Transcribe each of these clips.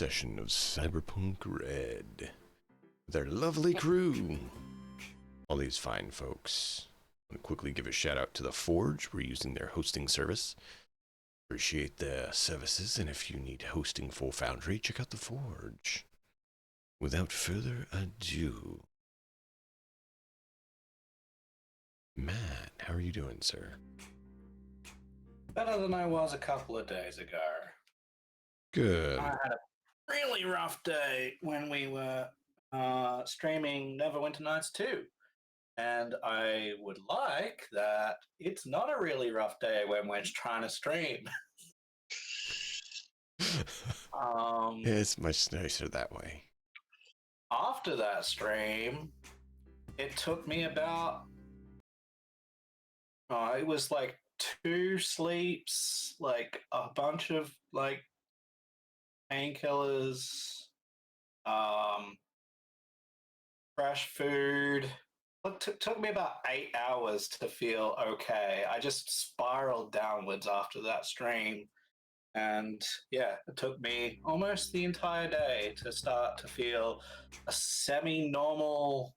session of Cyberpunk Red. Their lovely crew. All these fine folks. I'm going to quickly give a shout out to the Forge. We're using their hosting service. Appreciate the services, and if you need hosting for Foundry, check out the Forge. Without further ado, Matt, how are you doing, sir? Better than I was a couple of days ago. Good. I had a really rough day when we were streaming Neverwinter Nights 2. And I would like that it's not a really rough day when we're trying to stream. It's much nicer that way. After that stream, it took me about... it was like 2 sleeps, like a bunch of like painkillers, fresh food. It took me about 8 hours to feel okay. I just spiraled downwards after that stream. And yeah, it took me almost the entire day to start to feel a semi-normal...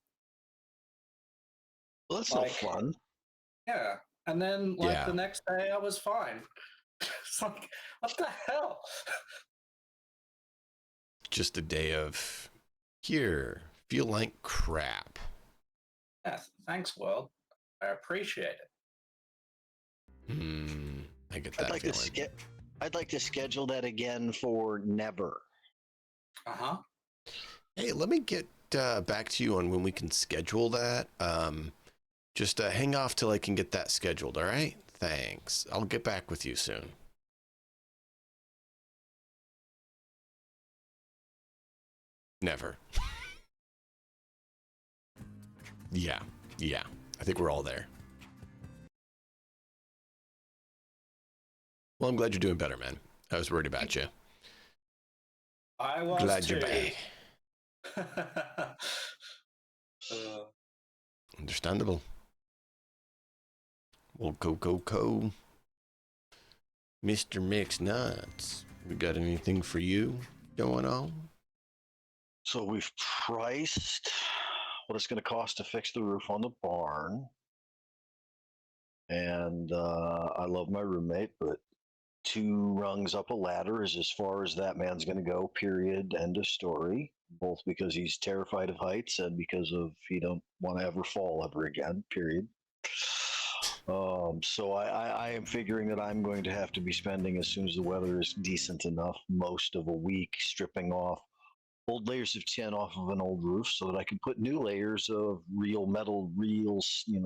Well, that's no fun. Yeah. And then the next day I was fine. It's like, what the hell? Just a day of, here, feel like crap. Yes, thanks, world. I appreciate it. I get that feeling. I'd like to schedule that again for never. Uh-huh. Hey, let me get back to you on when we can schedule that. Just hang off till I can get that scheduled, all right? Thanks. I'll get back with you soon. Never. Yeah. I think we're all there. Well, I'm glad you're doing better, man. I was worried about you. I was glad too. You're back. Understandable. Well, go. Mr. Mix Nuts, we got anything for you going on? So we've priced what it's going to cost to fix the roof on the barn. And I love my roommate, but 2 rungs up a ladder is as far as that man's going to go, period, end of story. Both because he's terrified of heights and because of he don't want to ever fall ever again, period. So I am figuring that I'm going to have to be spending, as soon as the weather is decent enough, most of a week stripping off old layers of tin off of an old roof so that I can put new layers of real metal,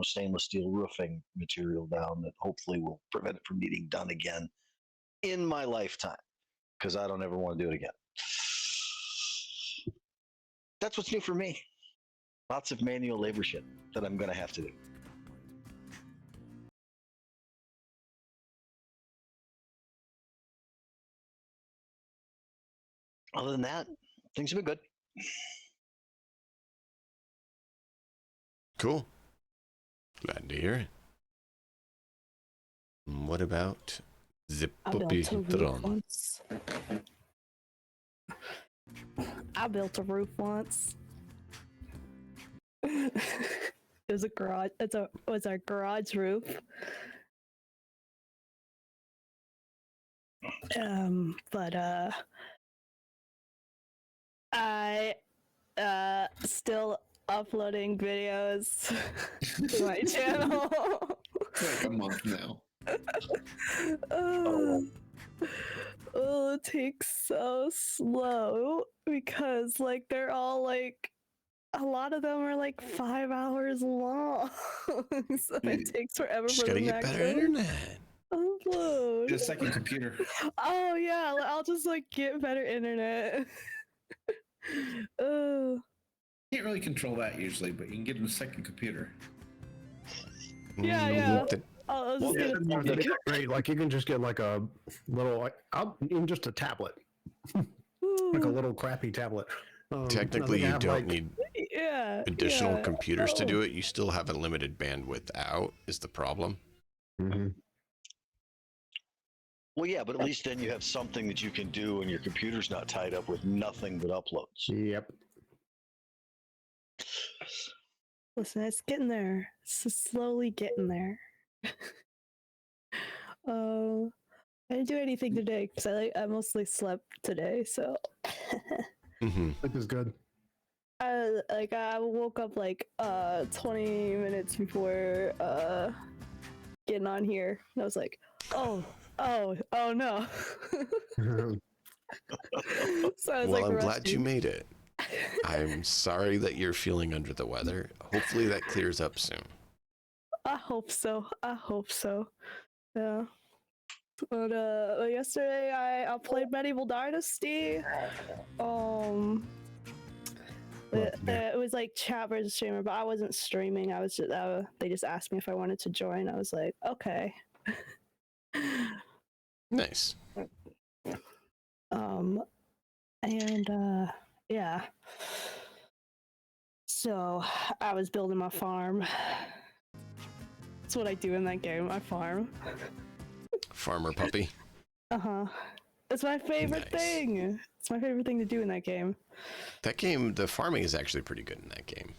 stainless steel roofing material down that hopefully will prevent it from being done again in my lifetime, because I don't ever want to do it again. That's what's new for me. Lots of manual labor shit that I'm going to have to do. Other than that, things have been good. Cool. Glad to hear it. What about Zippopitron? I built a roof once. It was a garage. It was our garage roof. But I still uploading videos to my channel. Like a month now. It takes so slow because they're all a lot of them are 5 hours long. So it takes forever Just for gotta the get next better internet. upload. Get a second computer. Oh yeah, I'll just get better internet. Can't really control that usually, but you can get him a second computer. Yeah. I'll just get great. You can just get a little, even just a tablet, like a little crappy tablet. Technically, you don't need additional computers to do it. You still have a limited bandwidth out, is the problem. Mm-hmm. Well, yeah, but at least then you have something that you can do, and your computer's not tied up with nothing but uploads. Yep. Listen, it's getting there. It's just slowly getting there. I didn't do anything today because I mostly slept today, so Mm-hmm. Sleep is good. I woke up like 20 minutes before getting on here, and I was like, oh no. So I was Well, like, I'm glad you rushing. made it. I'm sorry that you're feeling under the weather. Hopefully that clears up soon. I hope so. Yeah. But yesterday I played Medieval Dynasty. It was like chat versus streamer, but I wasn't streaming. I was just they just asked me if I wanted to join. I was like, okay. Nice. And yeah. So I was building my farm. That's what I do in that game. I farm. Farmer puppy. It's my favorite Nice. thing. It's my favorite thing to do in that game. That game, the farming is actually pretty good in that game.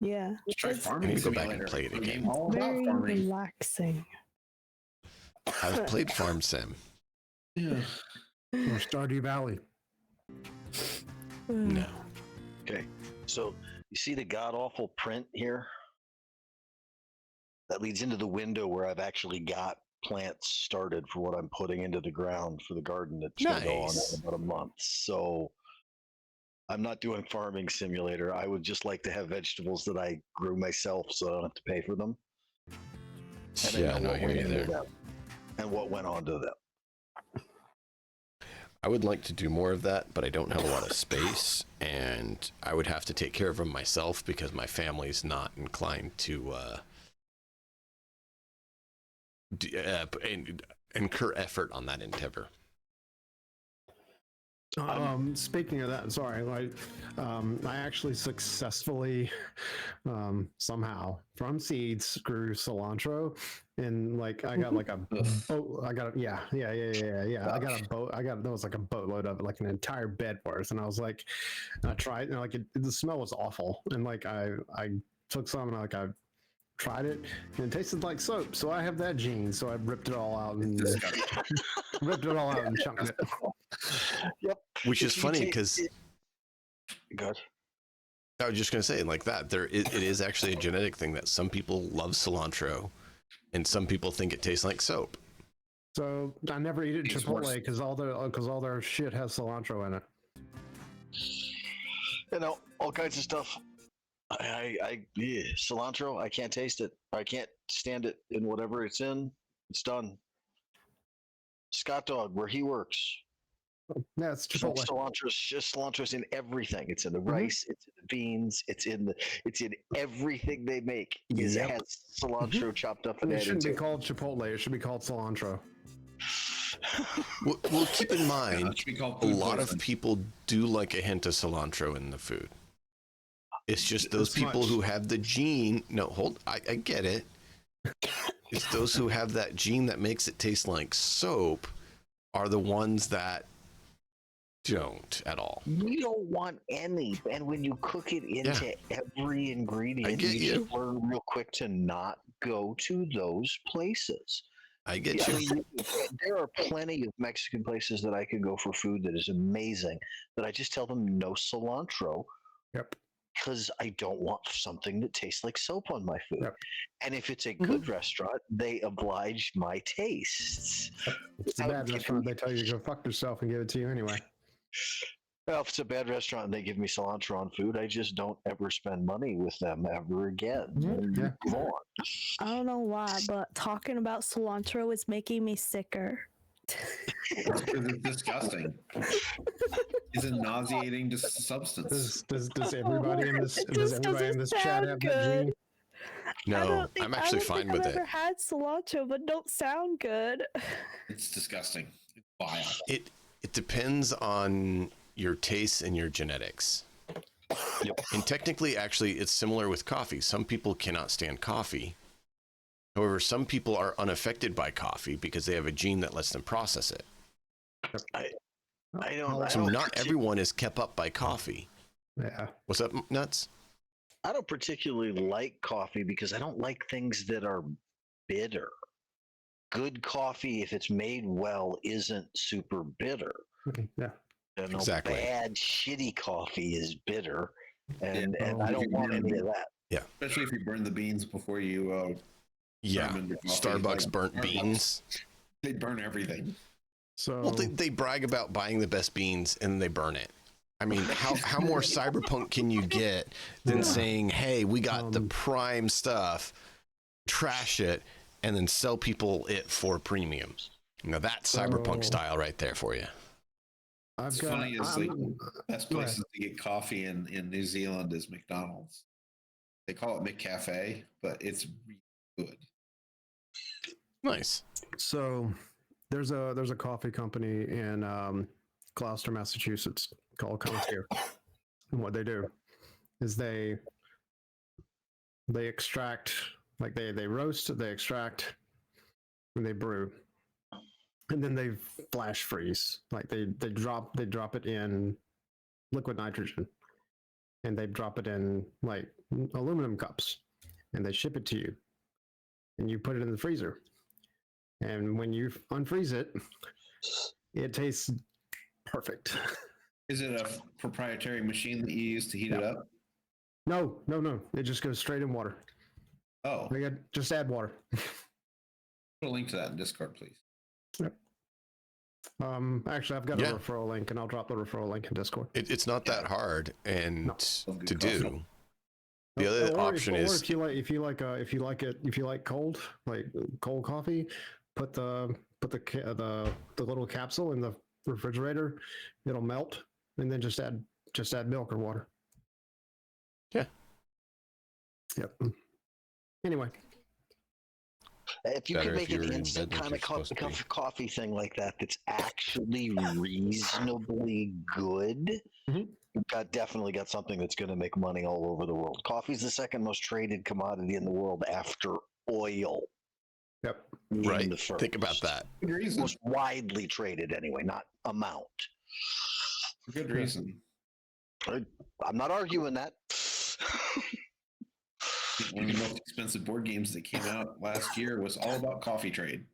Yeah. Let's try It's farming I need to go back and simulator. play it A again. game all about very farming. relaxing. I've played Farm Sim. Yeah. Or Stardew Valley. No. Okay, so you see the god awful print here? That leads into the window where I've actually got plants started for what I'm putting into the ground for the garden that's going to go on Nice. in about a month. So I'm not doing farming simulator. I would just like to have vegetables that I grew myself so I don't have to pay for them. And Yeah, no, I hear went you into there. them and what went on to them. I would like to do more of that, but I don't have a lot of space, and I would have to take care of them myself because my family's not inclined to incur effort on that endeavor. Speaking of that, sorry, I actually successfully somehow from seeds grew cilantro, and like I got like a boat. I got yeah. I got a boat. There was like a boatload of it, like an entire bed worth, and I was like, I tried, and like the smell was awful, and like I took some and like I tried it and it tasted like soap, so I have that gene, so I ripped it all out and ripped it all out and chunked it. Yep. Which is funny because Good. I was just going to say, like that, it is actually a genetic thing that some people love cilantro and some people think it tastes like soap. So I never eat it at It's Chipotle worse. because all their shit has cilantro in it. You know, all kinds of stuff. Cilantro, I can't taste it. I can't stand it in whatever it's in. It's done. Scott Dog, where he works, Yeah, it's Chipotle. cilantro's in everything. It's in the rice, it's in the beans, it's in everything they make. It Yep. has cilantro chopped up and It added shouldn't to be it. called Chipotle. It should be called cilantro. Well, keep in mind, That should be called a food lot of poisoning. people do like a hint of cilantro in the food. It's just those It's people much. who have the gene. No, I get it. It's those who have that gene that makes it taste like soap are the ones that don't at all. You don't want any, and when you cook it into every ingredient, get you. just learn real quick to not go to those places. I get Yeah, you. there are plenty of Mexican places that I could go for food that is amazing, that I just tell them no cilantro Yep. because I don't want something that tastes like soap on my food. Yep. And if it's a good restaurant, they oblige my tastes. It's a Without bad giving restaurant. me- They tell you to go fuck yourself and give it to you anyway. Well, if it's a bad restaurant and they give me cilantro on food, I just don't ever spend money with them ever again. Yeah. Move on. I don't know why, but talking about cilantro is making me sicker. It's disgusting. It's a nauseating substance. Does everybody in this It does just everybody in doesn't this chat sound have that good. gene? No, I'm actually fine with I've it. ever had cilantro, but don't sound good. It's disgusting. It's vile. It depends on your tastes and your genetics. Yep. And technically, actually, it's similar with coffee. Some people cannot stand coffee, However, some people are unaffected by coffee because they have a gene that lets them process it. I don't. So not everyone is kept up by coffee. Yeah. What's up, Nuts? I don't particularly like coffee because I don't like things that are bitter. Good coffee, if it's made well, isn't super bitter. Okay. Yeah. You know, Exactly. bad, shitty coffee is bitter, and Yeah, I don't want any of that. Especially if you burn the beans before you. Yeah. them in your coffee. Starbucks Like, burnt Starbucks, beans. They burn everything. So Well, they brag about buying the best beans and they burn it. I mean, how more cyberpunk can you get than saying, hey, we got the prime stuff, trash it, and then sell people it for premiums? Now that's cyberpunk style right there for you. It's funny is like best places to get coffee in New Zealand is McDonald's. They call it McCafe, but it's really good. Nice. So there's a coffee company in Gloucester, Massachusetts called Contier. And what they do is they extract, like they roast, they extract, and they brew. And then they flash freeze. Like they drop it in liquid nitrogen. And they drop it in like aluminum cups. And they ship it to you. And you put it in the freezer. And when you unfreeze it, it tastes perfect. Is it a proprietary machine that you use to heat it up? No. It just goes straight in water. Oh, Just add water. put a link to that in Discord, please. Yep. Actually, I've got a referral link, and I'll drop the referral link in Discord. It's not that hard and to do. The The other option is if you like cold coffee, put the little capsule in the refrigerator. It'll melt, and then just add milk or water. Yeah. Yep. Anyway, If you Better could if make you an were in instant bed like kind of you're supposed to be. coffee thing like that that's actually reasonably good, you've definitely got something that's going to make money all over the world. Coffee's the second most traded commodity in the world after oil. yep. right. The first. Think about that. Good reason. Most widely traded anyway, not amount. Good reason. I'm not arguing that. One of the most expensive board games that came out last year was all about coffee trade.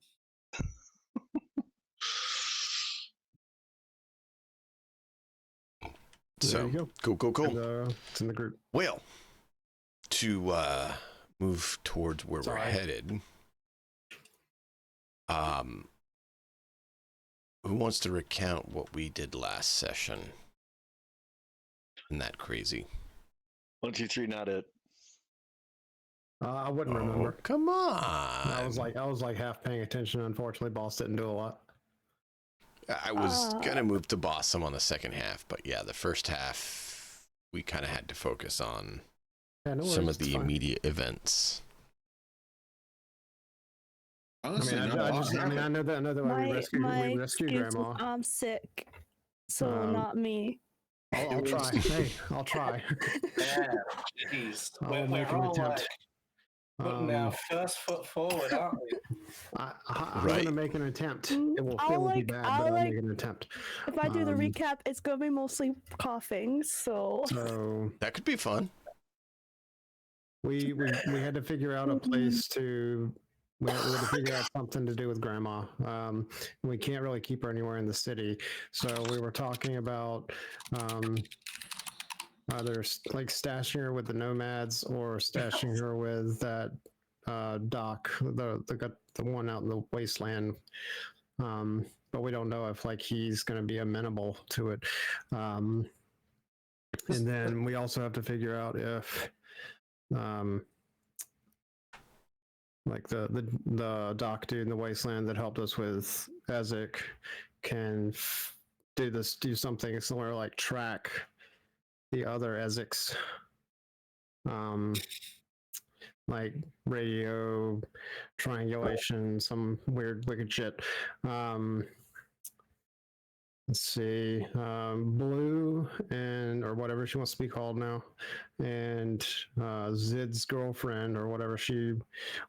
There So you go. cool. It's in the group. Well, to move towards where we're headed, who wants to recount what we did last session? Isn't that crazy? 1, 2, 3, not it. I wouldn't remember. Come on. I was like half paying attention. Unfortunately, boss didn't do a lot. I was gonna move to boss some on the second half, but yeah, the first half we kind of had to focus on some of the immediate events. Honestly, I know that we rescued Grandma. I'm sick, so not me. I'll try. Hey, I'll try. Yeah, jeez. I'll We're make an all attempt. like putting our first foot forward, aren't we? I'm going to make an attempt. It will be bad, but I'll make an attempt. If I do the recap, it's going to be mostly coughing, so That could be fun. We had to figure out a place to. We had to figure out something to do with Grandma. We can't really keep her anywhere in the city, so we were talking about either like stashing her with the nomads or stashing her with that Doc, the one out in the wasteland. But we don't know if like he's going to be amenable to it. And then we also have to figure out if like the doc dude in the wasteland that helped us with Ezek can do something similar, like track the other Ezeks, like radio triangulation, some weird wicked shit. let's see, Blue and or whatever she wants to be called now, and Zid's girlfriend or whatever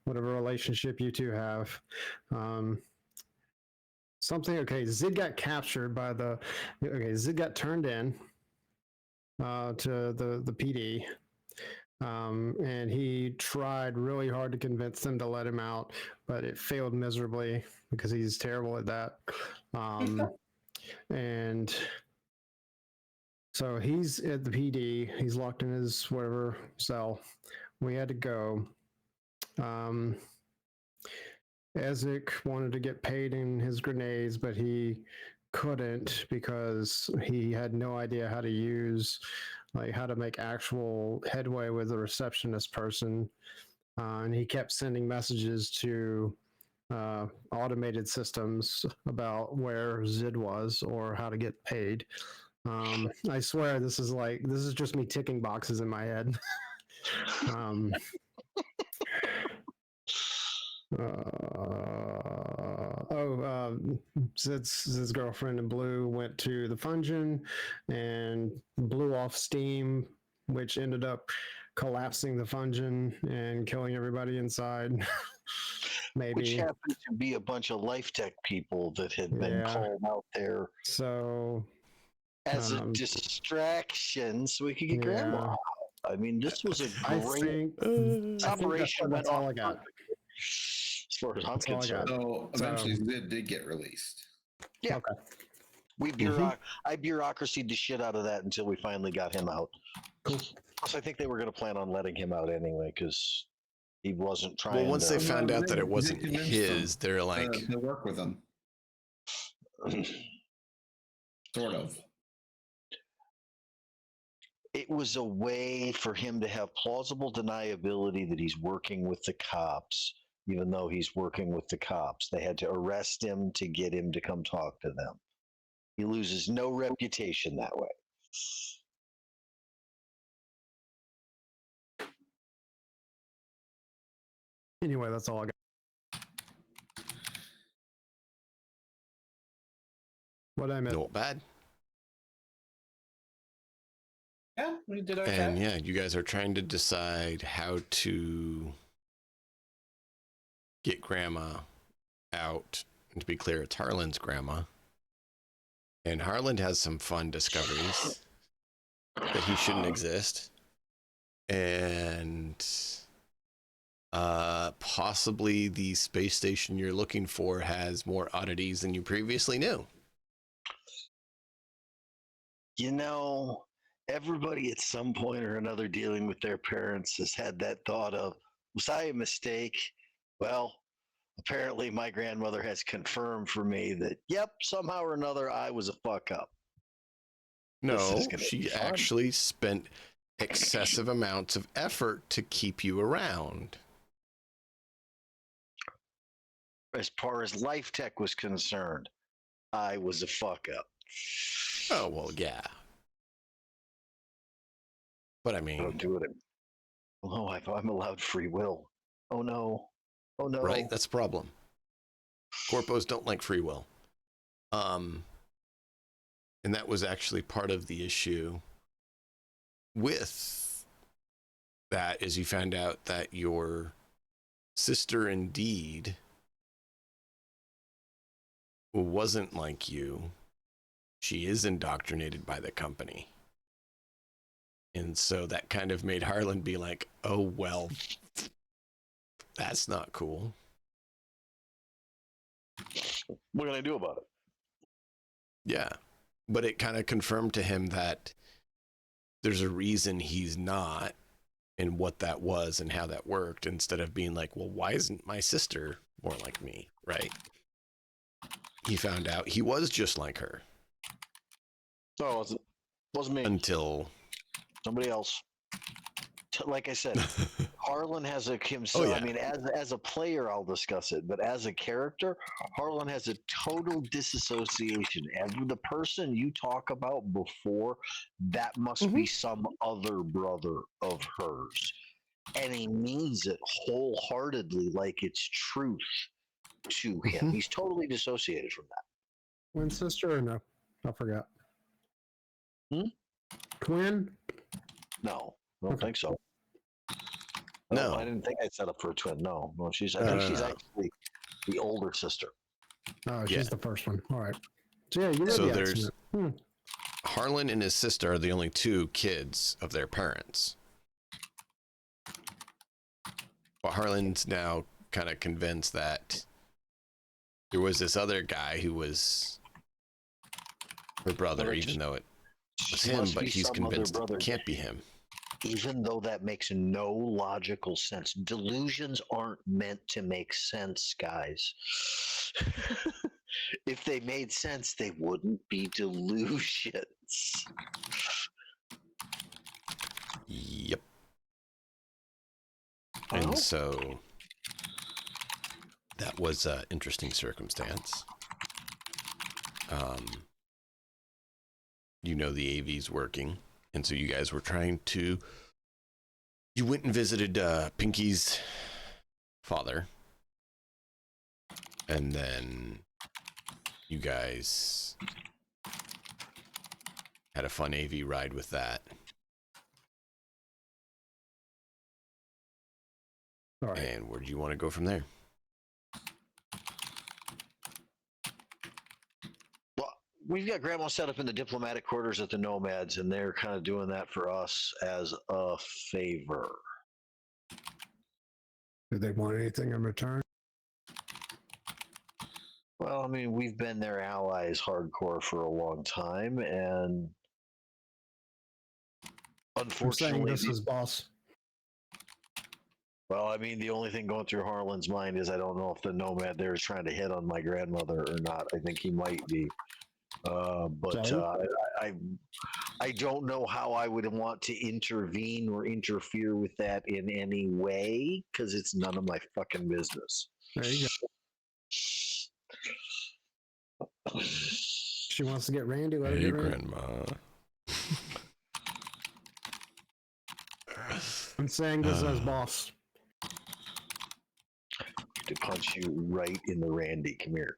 relationship you two have. Something. Okay, Zid got captured by the. Okay, Zid got turned in to the PD. And he tried really hard to convince them to let him out, but it failed miserably because he's terrible at that. And so he's at the PD. He's locked in his whatever cell. We had to go. Ezek wanted to get paid in his grenades, but he couldn't because he had no idea how to use, like how to make actual headway with the receptionist person. And he kept sending messages to automated systems about where Zid was or how to get paid. I swear this is just me ticking boxes in my head. Zid's girlfriend and Blue went to the Fungeon and blew off steam, which ended up collapsing the Fungeon and killing everybody inside. Maybe. Which happened to be a bunch of Life Tech people that had been called out there. So as a distraction, so we could get Grandma. I mean, this was a great operation. That's all I got. As far as I'm concerned. So eventually, Zid did get released. Yeah. Okay. I bureaucracied the shit out of that until we finally got him out. Cool. Plus, I think they were going to plan on letting him out anyway because he wasn't trying. Well, once they found out that it wasn't his, they're like, to work with him. Sort of. It was a way for him to have plausible deniability that he's working with the cops, even though he's working with the cops. They had to arrest him to get him to come talk to them. He loses no reputation that way. Anyway, that's all I got. What I missed? not bad. Yeah, we did okay. And yeah, you guys are trying to decide how to get Grandma out. And to be clear, it's Harlan's grandma. And Harlan has some fun discoveries that he shouldn't exist. And possibly the space station you're looking for has more oddities than you previously knew. You know, everybody at some point or another dealing with their parents has had that thought of, was I a mistake? Well, apparently my grandmother has confirmed for me that, yep, somehow or another I was a fuck up. No, she actually spent excessive amounts of effort to keep you around. As far as Life Tech was concerned, I was a fuck up. Oh, well, yeah. But I mean, don't do it. Oh, I'm allowed free will. Oh no. Oh no. Right, that's a problem. Corpos don't like free will. And that was actually part of the issue with that, is you found out that your sister indeed wasn't like you. She is indoctrinated by the company. And so that kind of made Harlan be like, oh, well, that's not cool. What can I do about it? Yeah. But it kind of confirmed to him that there's a reason he's not, and what that was and how that worked, instead of being like, well, why isn't my sister more like me? Right. He found out he was just like her. No, it wasn't me. Until somebody else. Like I said, Harlan has a himself. Oh, yeah. I mean, as a player, I'll discuss it, but as a character, Harlan has a total disassociation. And the person you talk about before, that must be some other brother of hers, and he means it wholeheartedly, like it's truth to him. He's totally dissociated from that. Twin sister or no? I forgot. Twin? Twin? No, I don't Okay. think so. No. I didn't think I'd set up for a twin. No, she's. I No, think no, she's no. actually the older sister. Oh, she's Yeah. the first one. All right. So yeah, you read So the there's accident. Harlan and his sister are the only two kids of their parents. But Harlan's now kind of convinced that there was this other guy who was her brother, even though it was him, but he's convinced it can't be him. Even though that makes no logical sense. Delusions aren't meant to make sense, guys. If they made sense, they wouldn't be delusions. Yep. Oh. And so that was an interesting circumstance. You know the AV's working, and so you guys were trying to. You went and visited Pinky's father, and then you guys had a fun AV ride with that. All right. And where do you want to go from there? Well, we've got Grandma set up in the diplomatic quarters at the Nomads, and they're kind of doing that for us as a favor. Do they want anything in return? Well, I mean, we've been their allies hardcore for a long time, and I'm saying unfortunately, this is boss. well, I mean, the only thing going through Harlan's mind is I don't know if the Nomad there is trying to hit on my grandmother or not. I think he might be. I don't know how I would want to intervene or interfere with that in any way because it's none of my fucking business. There you go. She wants to get Randy. Let her Hey, get Randy. Grandma. I'm saying this as boss. To punch you right in the Randy. Come here.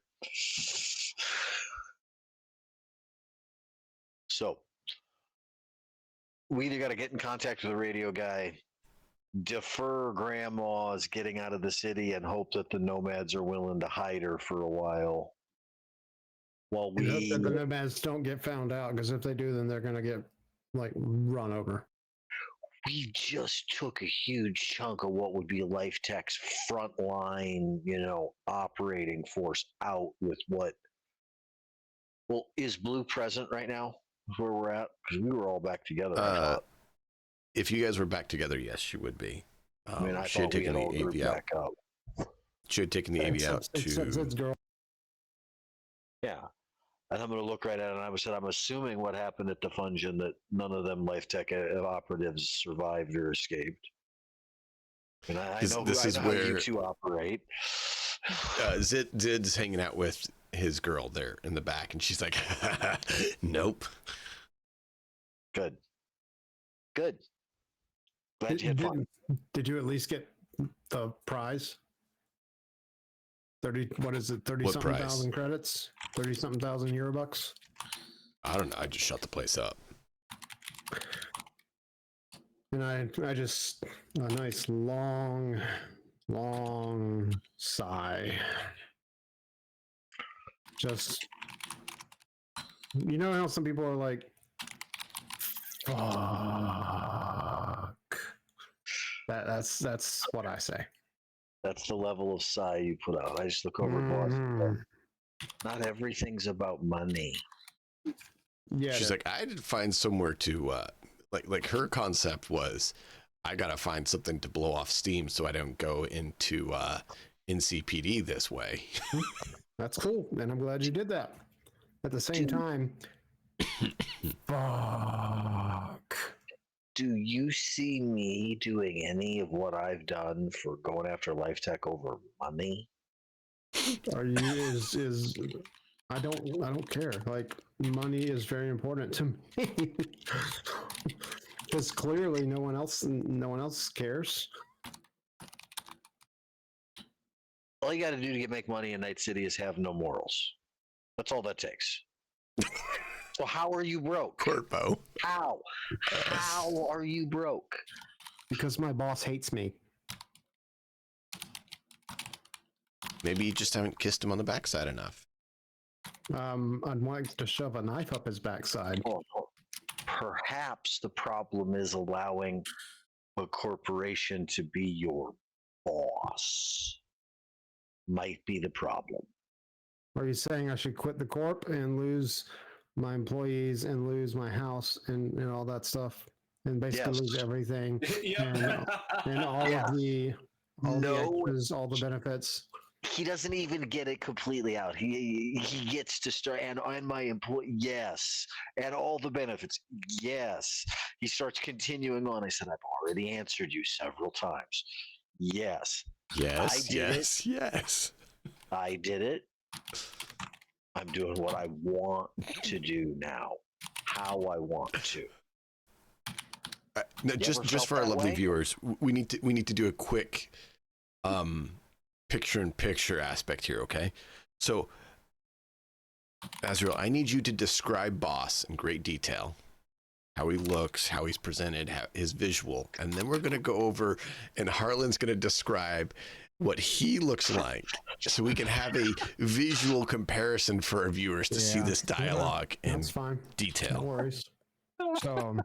So, we either got to get in contact with the radio guy, defer Grandma's getting out of the city, and hope that the Nomads are willing to hide her for a while. While We hope we that the Nomads don't get found out, because if they do, then they're gonna get like run over. we just took a huge chunk of what would be Life Tech's frontline, operating force out with what. Well, is Blue present right now? Where we're at? Because we were all back together. I thought. If you guys were back together, yes, she would be. I mean, I she had thought we taken had all the grouped AV out. back up. She had taken the AV out Except to. Zed's girl. Yeah. And I'm going to look right at it, and I'm assuming what happened at the Fungion that none of them Life Tech operatives survived or escaped. And I know how you two operate. Zid's hanging out with his girl there in the back, and she's like, nope. Good. Glad you had fun. Did you at least get the prize? 30, what is it? 30-something thousand credits? 30-something thousand Eurobucks? I don't know. I just shut the place up. And I just, a nice long sigh. Just, how some people are like, fuck. That's what I say. That's the level of sigh you put out. I just look over at Boston. Not everything's about money. Yeah. She's like, I did find somewhere to, like her concept was, I gotta find something to blow off steam so I don't go into NCPD this way. That's cool, and I'm glad you did that. At the same time, fuck. Do you see me doing any of what I've done for going after Life Tech over money? Are you I don't care. Like, money is very important to me. Because clearly no one else cares. All you got to do to make money in Night City is have no morals. That's all that takes. Well, how are you broke? Corpo. How? How are you broke? Because my boss hates me. Maybe you just haven't kissed him on the backside enough. I'd like to shove a knife up his backside. Well, perhaps the problem is allowing a corporation to be your boss. Might be the problem. Are you saying I should quit the corp and lose my employees and lose my house and all that stuff and basically Yes. lose everything Yep. and all Yeah. of the No. extras, all the benefits? He doesn't even get it completely out. He gets to start and my employee, yes, and all the benefits, yes. He starts continuing on. I said, I've already answered you several times. Yes, Yes, I did yes, yes. I did it. I'm doing what I want to do now, how I want to. No, You just ever just felt for our that lovely way? viewers, we need to do a quick picture-in-picture aspect here, okay? So, Azrael, I need you to describe Boss in great detail. How he looks, how he's presented, his visual. And then we're going to go over, and Harlan's going to describe what he looks like so we can have a visual comparison for our viewers to see Yeah. this dialogue in That's fine. No detail. worries. So,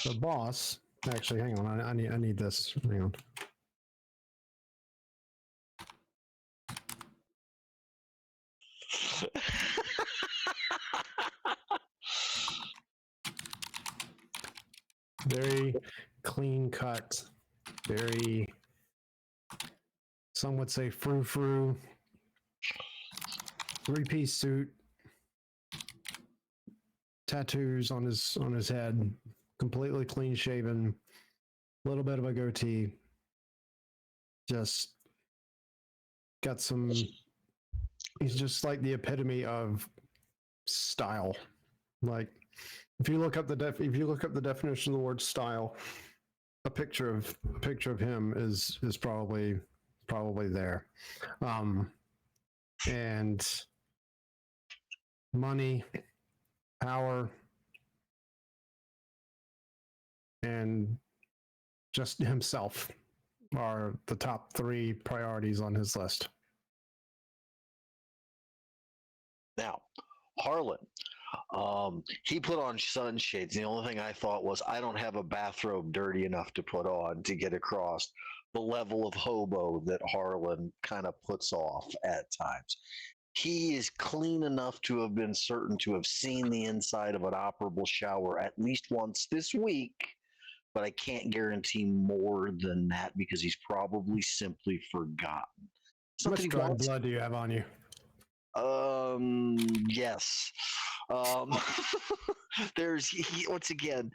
the boss. Actually, hang on. I need this. Hang on. Very clean cut. Very. Some would say frou-frou. Three-piece suit. Tattoos on his head. Completely clean shaven. A little bit of a goatee. Just got some. He's just like the epitome of style. Like if you look up the definition of the word style, a picture of him is probably there. And money, power, and just himself are the top 3 priorities on his list. Now, Harlan, he put on sunshades. The only thing I thought was, I don't have a bathrobe dirty enough to put on to get across the level of hobo that Harlan kind of puts off at times. He is clean enough to have been certain to have seen the inside of an operable shower at least once this week, but I can't guarantee more than that because he's probably simply forgotten. How much Something he dried wants- blood do you have on you? Yes. Once again,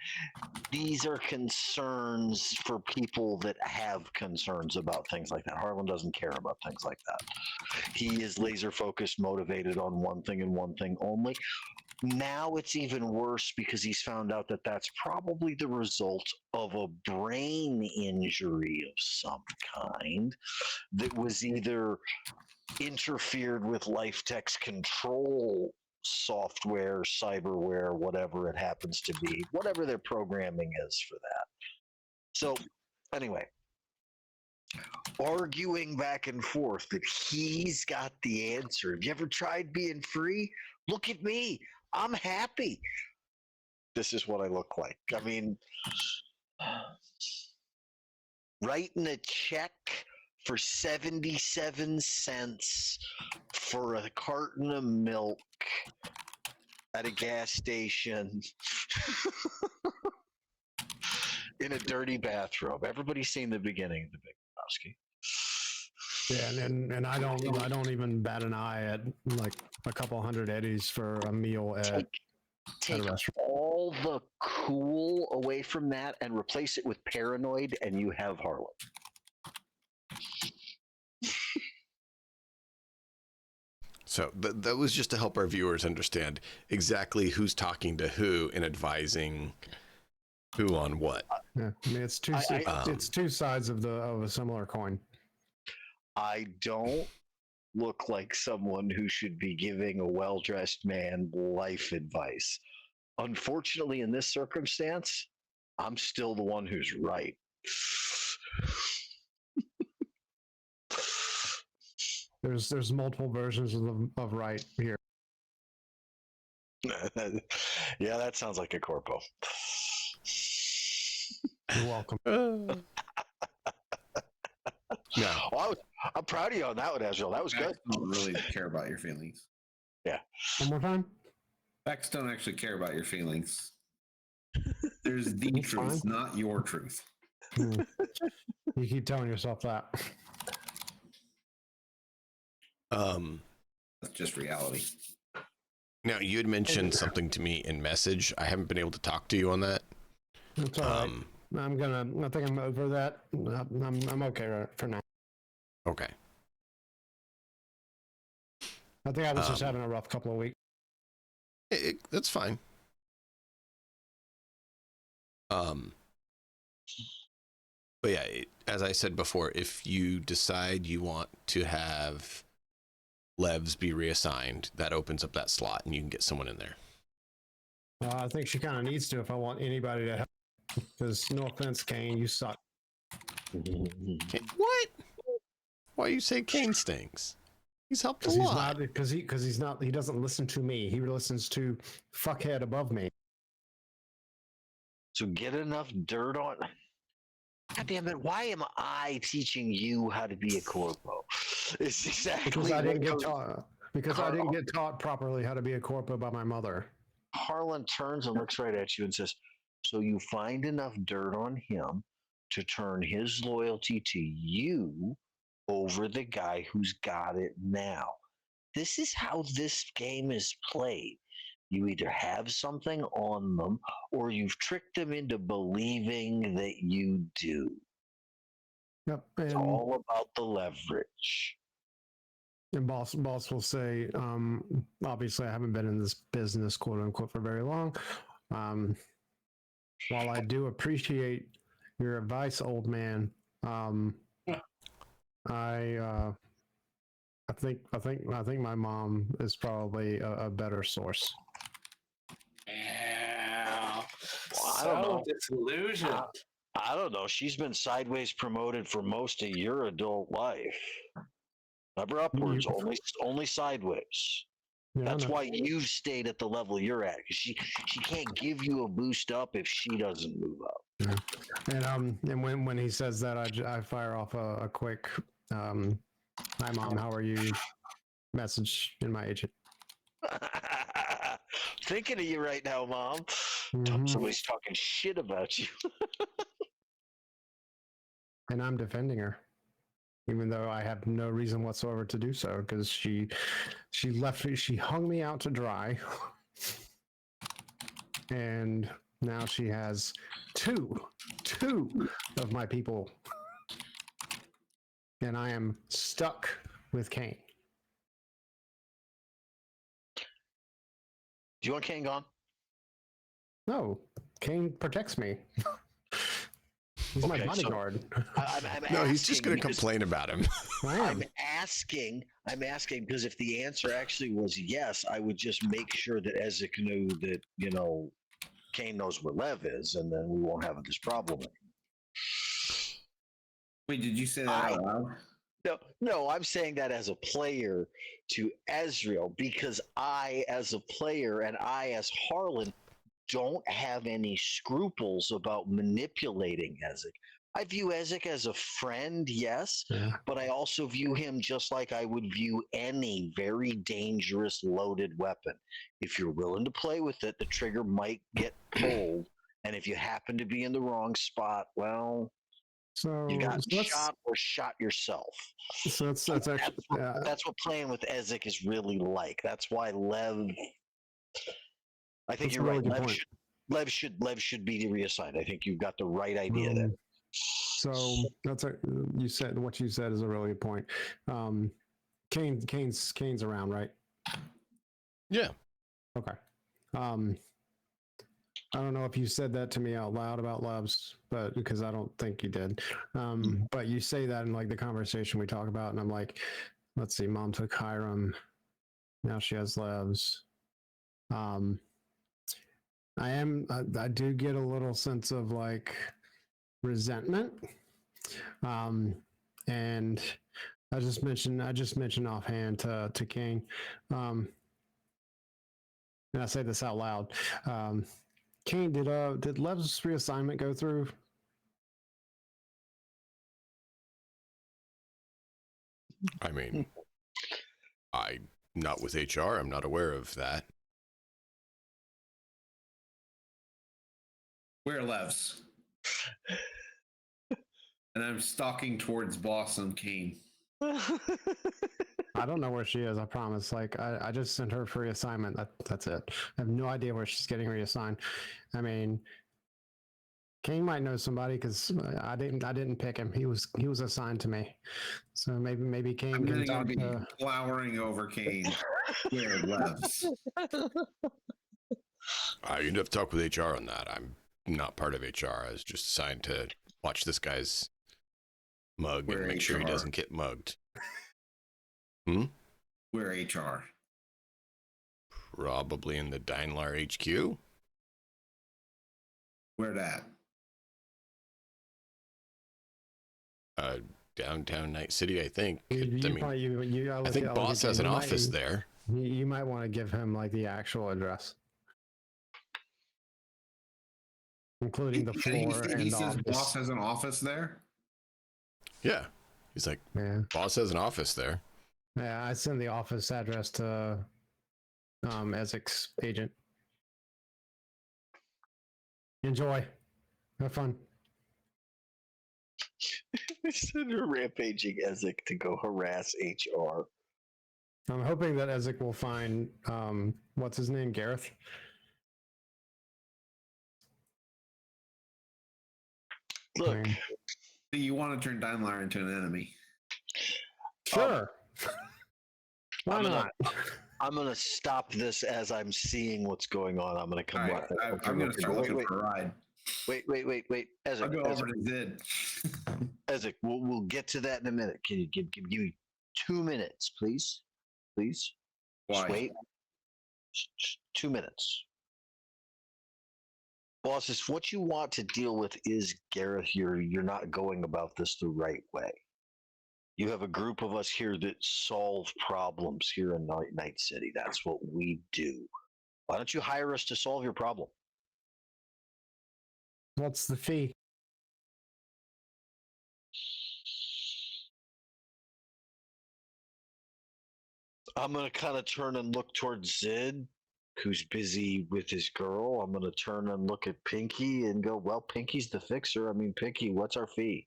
these are concerns for people that have concerns about things like that. Harlan doesn't care about things like that. He is laser focused, motivated on one thing and one thing only. Now it's even worse because he's found out that that's probably the result of a brain injury of some kind that was either interfered with LifeTech's control software, cyberware, whatever it happens to be, whatever their programming is for that. So, anyway, arguing back and forth that he's got the answer. Have you ever tried being free? Look at me. I'm happy. This is what I look like. I mean, writing a check for 77 cents for a carton of milk at a gas station in a dirty bathrobe. Everybody's seen the beginning of the Big Lebowski. Yeah, and I don't even bat an eye at like a couple hundred eddies for a meal at Take a restaurant. all the cool away from that and replace it with paranoid, and you have Harlan. So that was just to help our viewers understand exactly who's talking to who and advising who on what. Yeah, I mean it's two sides of a similar coin. I don't look like someone who should be giving a well-dressed man life advice. Unfortunately, in this circumstance, I'm still the one who's right. There's multiple versions of right here. Yeah, that sounds like a corpo. You're welcome. Yeah. Oh, I'm proud of you on that one, Ezreal. That was good. Facts don't really care about your feelings. One more time. Facts don't actually care about your feelings. There's the That's truth, fine. not your truth. You keep telling yourself that. That's just reality. Now you had mentioned something to me in message. I haven't been able to talk to you on that. It's all right. I think I'm over that. I'm okay for now. Okay. I think I was just having a rough couple of weeks. That's fine. But yeah, as I said before, if you decide you want to have Levs be reassigned, that opens up that slot and you can get someone in there. I think she kind of needs to if I want anybody to help. Because no offense, Kane, you suck. What? Why you say Kane stinks? He's helped a lot. Because he's not. He doesn't listen to me. He listens to fuckhead above me. So get enough dirt on. God damn it! Why am I teaching you how to be a corpo? It's exactly Because I didn't what get taught. Because I didn't get taught properly how to be a corpo by my mother. Harlan turns and looks right at you and says, "So you find enough dirt on him to turn his loyalty to you over the guy who's got it now. This is how this game is played. You either have something on them or you've tricked them into believing that you do. Yep. It's all about the leverage." And boss will say, obviously I haven't been in this business, quote unquote, for very long. While I do appreciate your advice, old man, I think my mom is probably a better source. Yeah. Well, I don't know. Disillusioned. I don't know. She's been sideways promoted for most of your adult life. Never upwards, only sideways. Yeah, That's why you've stayed at the level you're at. Because she can't give you a boost up if she doesn't move up. Yeah. And when he says that, I fire off a quick "Hi mom, how are you?" message in my agent. Thinking of you right now, Mom. Mm-hmm. Somebody's talking shit about you. And I'm defending her, even though I have no reason whatsoever to do so, because she left me, she hung me out to dry, and now she has two of my people, and I am stuck with Kane. Do you want Kane gone? No, Kane protects me. He's my bodyguard. So he's just going to complain about him. I'm asking because if the answer actually was yes, I would just make sure that Ezek knew that, Kane knows where Lev is, and then we won't have this problem anymore. Wait, did you say that out loud? No, I'm saying that as a player to Ezreal, because I, as a player, and I, as Harlan, don't have any scruples about manipulating Ezek. I view Ezek as a friend, yes, but I also view him just like I would view any very dangerous loaded weapon. If you're willing to play with it, the trigger might get pulled, and if you happen to be in the wrong spot, well, you got shot or shot yourself. So that's actually that's what playing with Ezek is really like. That's why Lev. I think you're right. Lev should be reassigned. I think you've got the right idea there. So that's what you said is a really good point. Kane's around, right? Yeah. Okay. I don't know if you said that to me out loud about Levs, but because I don't think you did. But you say that in like the conversation we talk about, and I'm like, let's see, mom took Hiram. Now she has Levs. I do get a little sense of like resentment. And I just mentioned offhand to King. And I say this out loud. King, did Lev's reassignment go through? I mean, not with HR. I'm not aware of that. Where Levs? And I'm stalking towards Boss and Kane. I don't know where she is. I promise. Like I just sent her for reassignment. That's it. I have no idea where she's getting reassigned. I mean, King might know somebody because I didn't pick him. He was assigned to me. So maybe King I'm can going talk to be to. glowering over Kane. Where Levs? You'd have to talk with HR on that. I'm not part of HR. I was just assigned to watch this guy's mug Where and make sure he HR? doesn't get mugged. Where HR? Probably in the Daimler HQ. Where that? Downtown Night City, I think. I think Boss has an office there. You might want to give him like the actual address, including the floor and he the says office. Boss has an office there? Yeah. He's like, Yeah. Boss has an office there. Yeah, I send the office address to Ezek's agent. Enjoy. Have fun. Send her rampaging Ezek to go harass HR. I'm hoping that Ezek will find what's his name? Gareth. Look, You want to turn Daimler into an enemy? Sure. Why not? I'm gonna stop this as I'm seeing what's going on. I'm gonna come All right, back. I'm going to start looking for a ride. Wait. Ezek, I'll go over to Zid. Ezek, we'll get to that in a minute. Can you give me 2 minutes, please? Please. Why? Just wait. 2 minutes. Boss, if what you want to deal with is Gareth, you're not going about this the right way. You have a group of us here that solve problems here in Night City. That's what we do. Why don't you hire us to solve your problem? What's the fee? I'm going to kind of turn and look towards Zid, who's busy with his girl. I'm going to turn and look at Pinky and go, well, Pinky's the fixer. I mean, Pinky, what's our fee?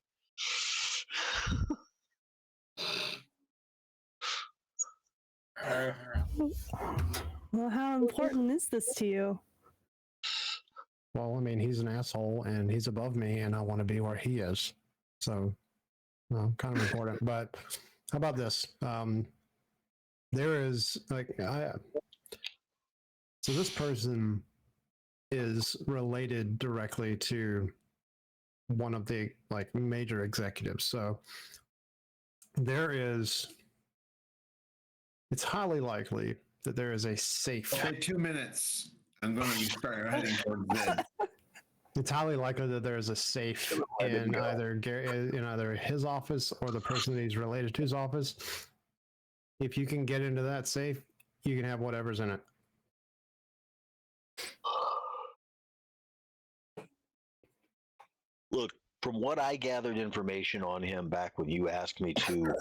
Well, how important is this to you? Well, I mean, he's an asshole and he's above me, and I want to be where he is. So, well, kind of important. But how about this? There is so this person is related directly to one of the like major executives. So it's highly likely that there is a safe. Okay, 2 minutes. I'm going to start heading towards Zid. It's highly likely that there is a safe in either his office or the person that he's related to's office. If you can get into that safe, you can have whatever's in it. Look, from what I gathered information on him back when you asked me to,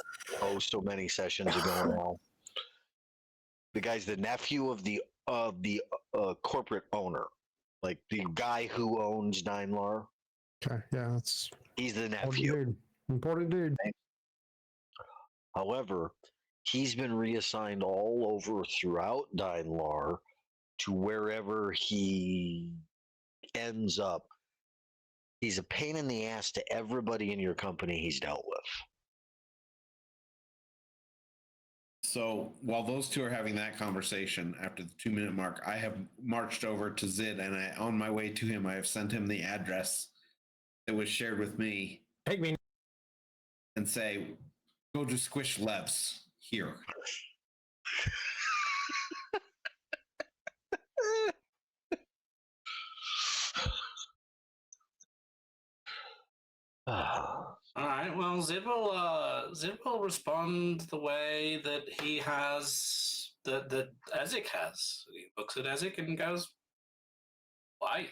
so many sessions ago now, the guy's the nephew of the corporate owner, like the guy who owns Daimler. Okay, yeah, He's the nephew. Important dude. However, he's been reassigned all over throughout Daimler to wherever he ends up. He's a pain in the ass to everybody in your company he's dealt with. So while those two are having that conversation, after the 2 minute mark, I have marched over to Zid, and on my way to him, I have sent him the address that was shared with me. Take me. And say, go to Squish Levs. here. All right. Well, Zid will respond the way that he has that Ezek has. He looks at Ezek and goes, "Why?"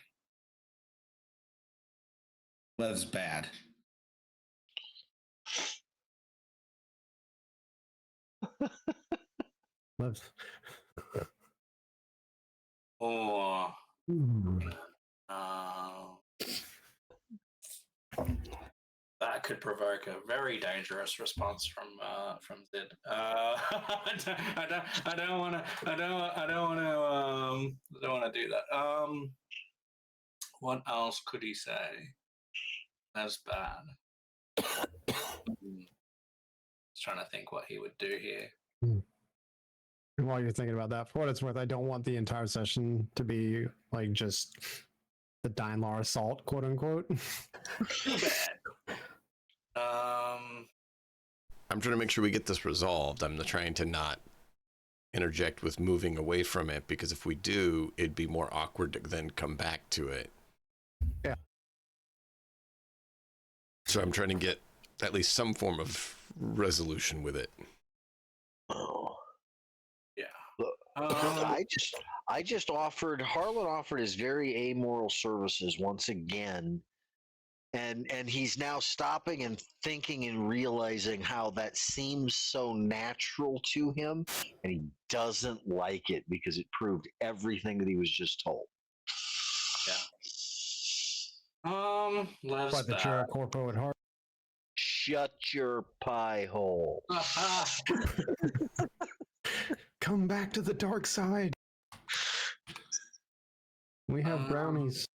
Lev's bad. Let's. Or that could provoke a very dangerous response from Zid. I don't want to do that. What else could he say? That's bad. Just trying to think what he would do here. And while you're thinking about that, for what it's worth, I don't want the entire session to be like just the Daimler assault, quote unquote. Too bad. I'm trying to make sure we get this resolved. I'm trying to not interject with moving away from it, because if we do, it'd be more awkward to then come back to it. Yeah. So I'm trying to get at least some form of resolution with it. Oh. Yeah. Look, I just offered, Harlan offered his very amoral services once again. And he's now stopping and thinking and realizing how that seems so natural to him, and he doesn't like it because it proved everything that he was just told. Lev's But that you're a corpo at heart. Shut your pie hole. Come back to the dark side. We have brownies.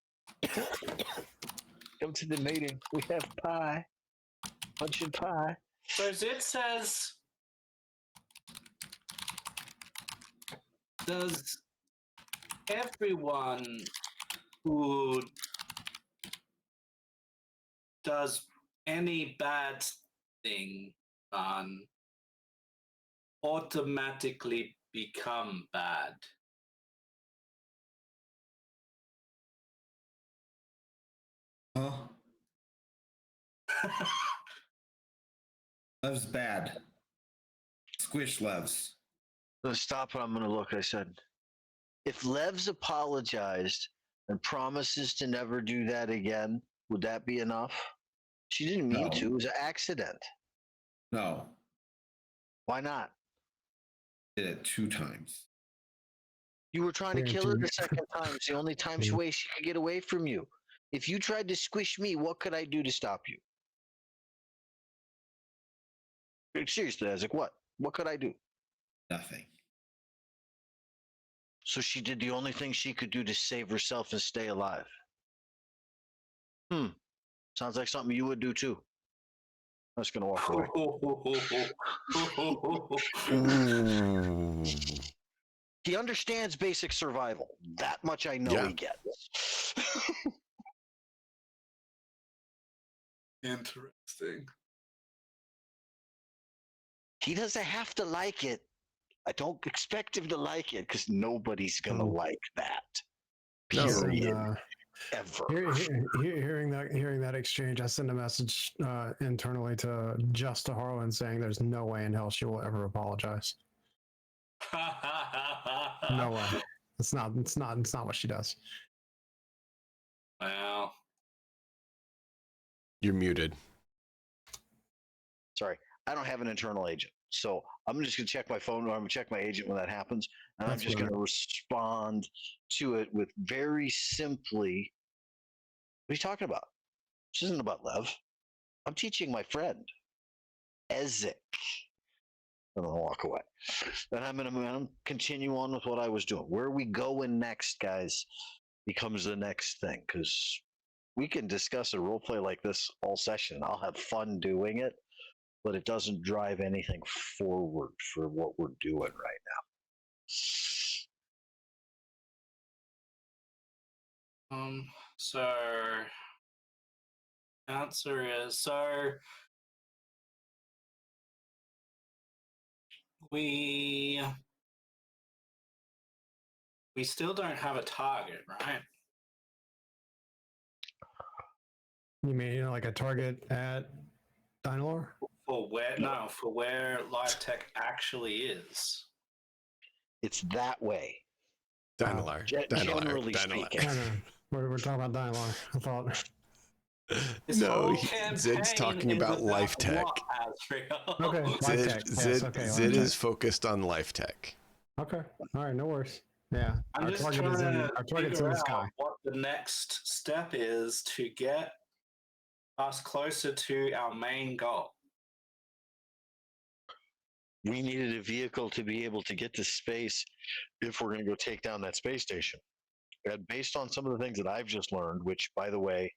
Come to the meeting. We have pie. Punch and pie. So Zid says, does everyone who does any bad thing automatically become bad? Huh? Lev's bad. Squish Lev's. Let's stop and I'm going to look. I said, if Lev's apologized and promises to never do that again, would that be enough? She didn't mean No. to. It was an accident. No. Why not? Did it 2 times. You were trying to kill her the second time. It's the only time way she could get away from you. If you tried to squish me, what could I do to stop you? Seriously, Isaac, what? What could I do? Nothing. So she did the only thing she could do to save herself and stay alive. Sounds like something you would do too. I'm just gonna walk away. He understands basic survival. That much I know Yeah. he gets. Interesting. He doesn't have to like it. I don't expect him to like it because nobody's gonna like that. No. Period. Ever. Hearing that exchange, I sent a message internally to Harlan saying there's no way in hell she will ever apologize. No way. It's not what she does. Wow. You're muted. Sorry, I don't have an internal agent. So I'm just gonna check my phone, or I'm gonna check my agent when that happens, and I'm just gonna respond to it with very simply, what are you talking about? This isn't about Lev. I'm teaching my friend, Ezek. And I'll walk away. And I'm gonna continue on with what I was doing. Where we going next, guys, becomes the next thing, because we can discuss a role play like this all session. I'll have fun doing it, but it doesn't drive anything forward for what we're doing right now. So answer is, so we still don't have a target, right? You mean like a target at Dynalore? For where Live Tech actually is. It's that way. Dynalar. Generally Dynalar. speaking. No. We're talking about Dynalore. I thought. This No, whole Zed's campaign talking is about Life Tech. what, Azrael? Okay, Life Tech. Yes, okay, Zed Life is Tech. focused on Life Tech. Okay. All right. No worries. Yeah. I'm just trying to figure out what the next step is to get us closer to our main goal. We needed a vehicle to be able to get to space if we're going to go take down that space station. And based on some of the things that I've just learned, which, by the way,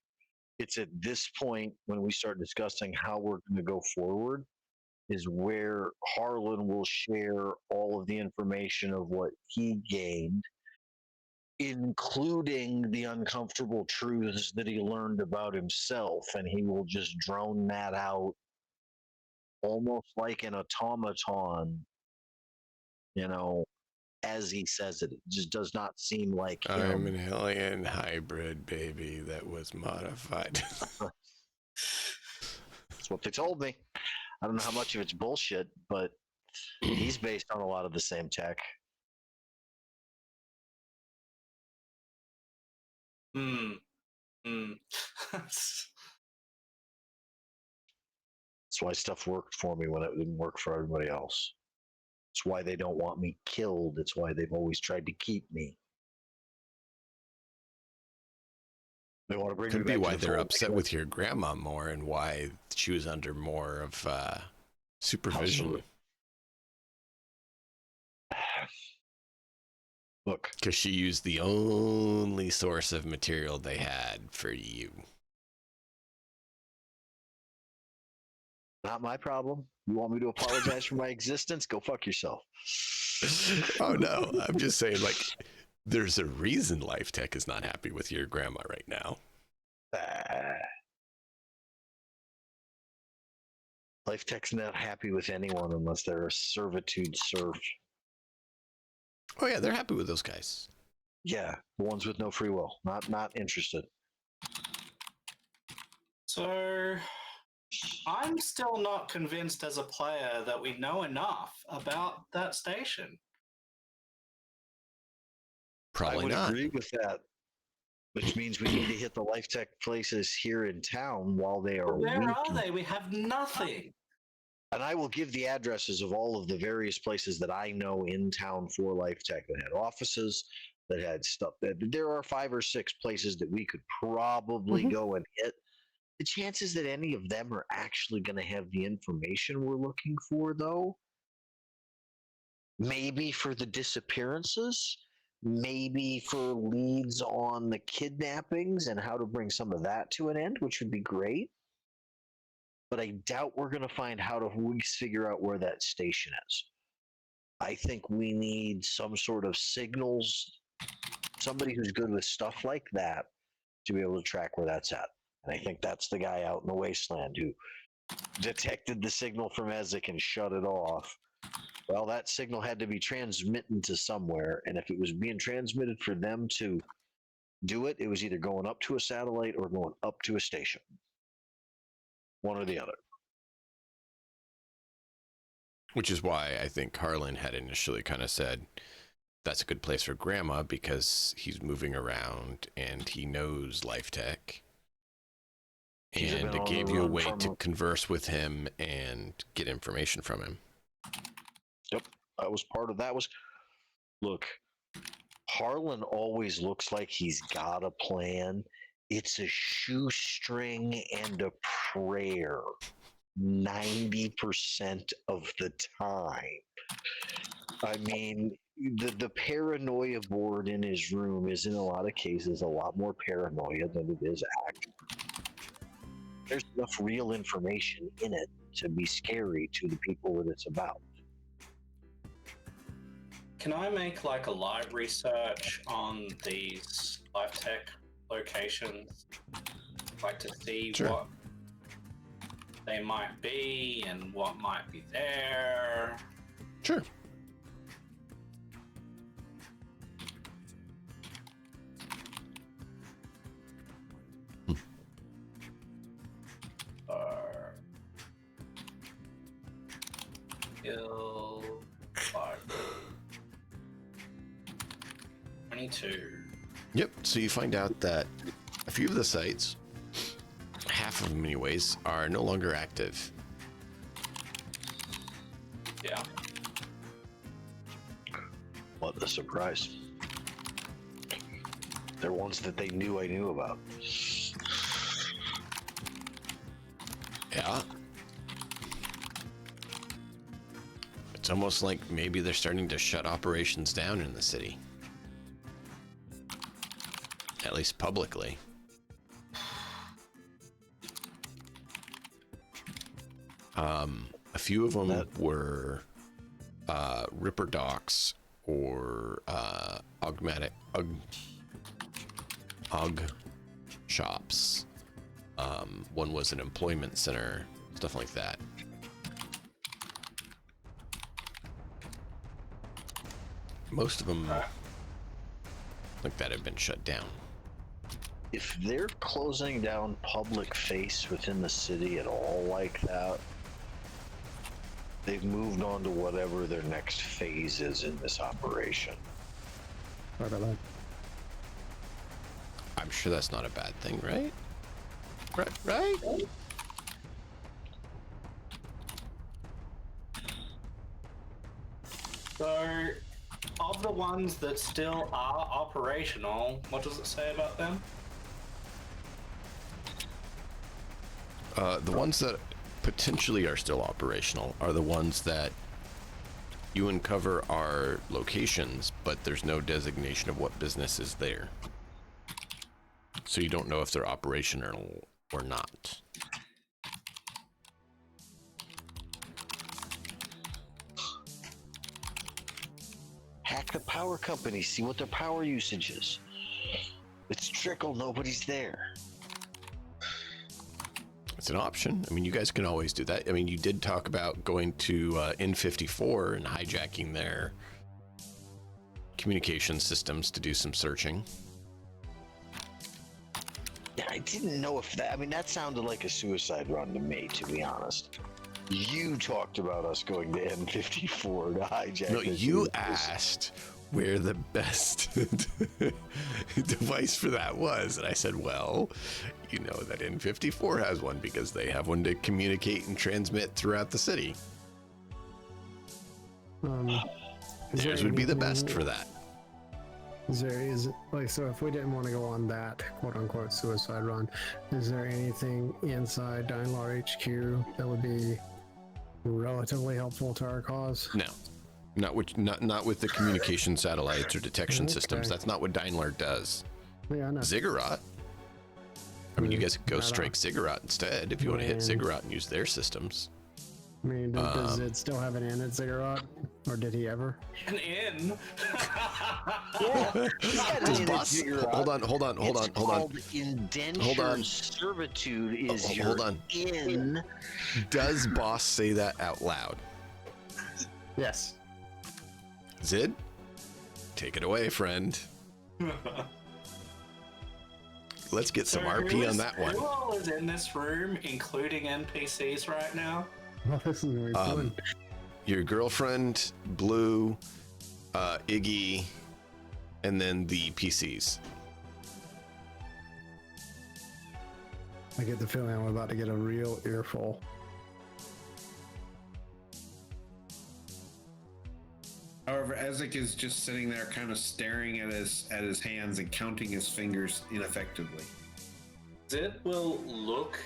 it's at this point when we start discussing how we're going to go forward, is where Harlan will share all of the information of what he gained, including the uncomfortable truths that he learned about himself, and he will just drone that out almost like an automaton, as he says it. It just does not seem like him. I'm an alien hybrid baby that was modified. That's what they told me. I don't know how much of it's bullshit, but he's based on a lot of the same tech. That's why stuff worked for me when it didn't work for everybody else. It's why they don't want me killed. It's why they've always tried to keep me. They want to bring Could me be back why to the they're fold upset because- with your grandma more and why she was under more of supervision. Look, because she used the only source of material they had for you. not my problem. You want me to apologize for my existence? Go fuck yourself. Oh no, I'm just saying, like, there's a reason Life Tech is not happy with your grandma right now. Life Tech's not happy with anyone unless they're a servitude serf. Oh yeah, they're happy with those guys. Yeah, the ones with no free will. Not interested. So I'm still not convinced as a player that we know enough about that station. Probably I would not. agree with that, which means we need to hit the Life Tech places here in town while they are Where weak. are they? We have nothing. And I will give the addresses of all of the various places that I know in town for Life Tech that had offices, that had stuff. There are 5 or 6 places that we could probably go and hit. The chances that any of them are actually going to have the information we're looking for, though, maybe for the disappearances, maybe for leads on the kidnappings and how to bring some of that to an end, which would be great. But I doubt we're going to find how to figure out where that station is. I think we need some sort of signals, somebody who's good with stuff like that to be able to track where that's at. And I think that's the guy out in the wasteland who detected the signal from Ezek and shut it off. Well, that signal had to be transmitted to somewhere, and if it was being transmitted for them to do it, it was either going up to a satellite or going up to a station. One or the other. Which is why I think Harlan had initially kind of said, that's a good place for Grandma because he's moving around and he knows Life Tech. And it gave you a way to converse with him and get information from him. Yep, that was part of that. Look, Harlan always looks like he's got a plan. It's a shoestring and a prayer 90% of the time. I mean, the paranoia board in his room is in a lot of cases a lot more paranoia than it is act. There's enough real information in it to be scary to the people that it's about. Can I make like a library search on these Life Tech locations? Like to see what they might be and what might be there? Sure. Skill 5. 22. Yep. So you find out that a few of the sites, half of them anyways, are no longer active. Yeah. What a surprise. They're ones that they knew I knew about. Yeah. It's almost like maybe they're starting to shut operations down in the city. At least publicly. A few of them were Ripper Docks or augmatic Aug shops. One was an employment center, stuff like that. Most of them like that have been shut down. If they're closing down public face within the city at all like that, they've moved on to whatever their next phase is in this operation. Sorry about that. I'm sure that's not a bad thing, right? Right? So, of the ones that still are operational, what does it say about them? The ones that potentially are still operational are the ones that you uncover are locations, but there's no designation of what business is there. So you don't know if they're operational or not. Hack the power company, see what their power usage is. It's trickle, nobody's there. It's an option. I mean, you guys can always do that. I mean, you did talk about going to N54 and hijacking their communication systems to do some searching. Yeah, I didn't know if that, I mean, that sounded like a suicide run to me, to be honest. You talked about us going to N54 to hijack. No, you asked where the best device for that was. And I said, well, you know that N54 has one because they have one to communicate and transmit throughout the city. Theirs would be the best for that. Is it like, so if we didn't want to go on that quote unquote suicide run, is there anything inside Daimler HQ that would be relatively helpful to our cause? No, not with the communication satellites or detection systems. That's not what Daimler does. Yeah, I know. Ziggurat. I mean, you guys could go strike Ziggurat instead if you want to hit Ziggurat and use their systems. I mean, does it still have an in at Ziggurat? Or did he ever? An inn? Yeah. Does boss, hold on. Indentured servitude is your hold on. in. Does boss say that out loud? Yes. Zid, take it away, friend. Let's get some RP on that one. Who all is in this room, including NPCs right now? Well, this is gonna be fun. Your girlfriend, Blue, Iggy, and then the PCs. I get the feeling I'm about to get a real earful. However, Ezek is just sitting there kind of staring at his hands and counting his fingers ineffectively. Zid will look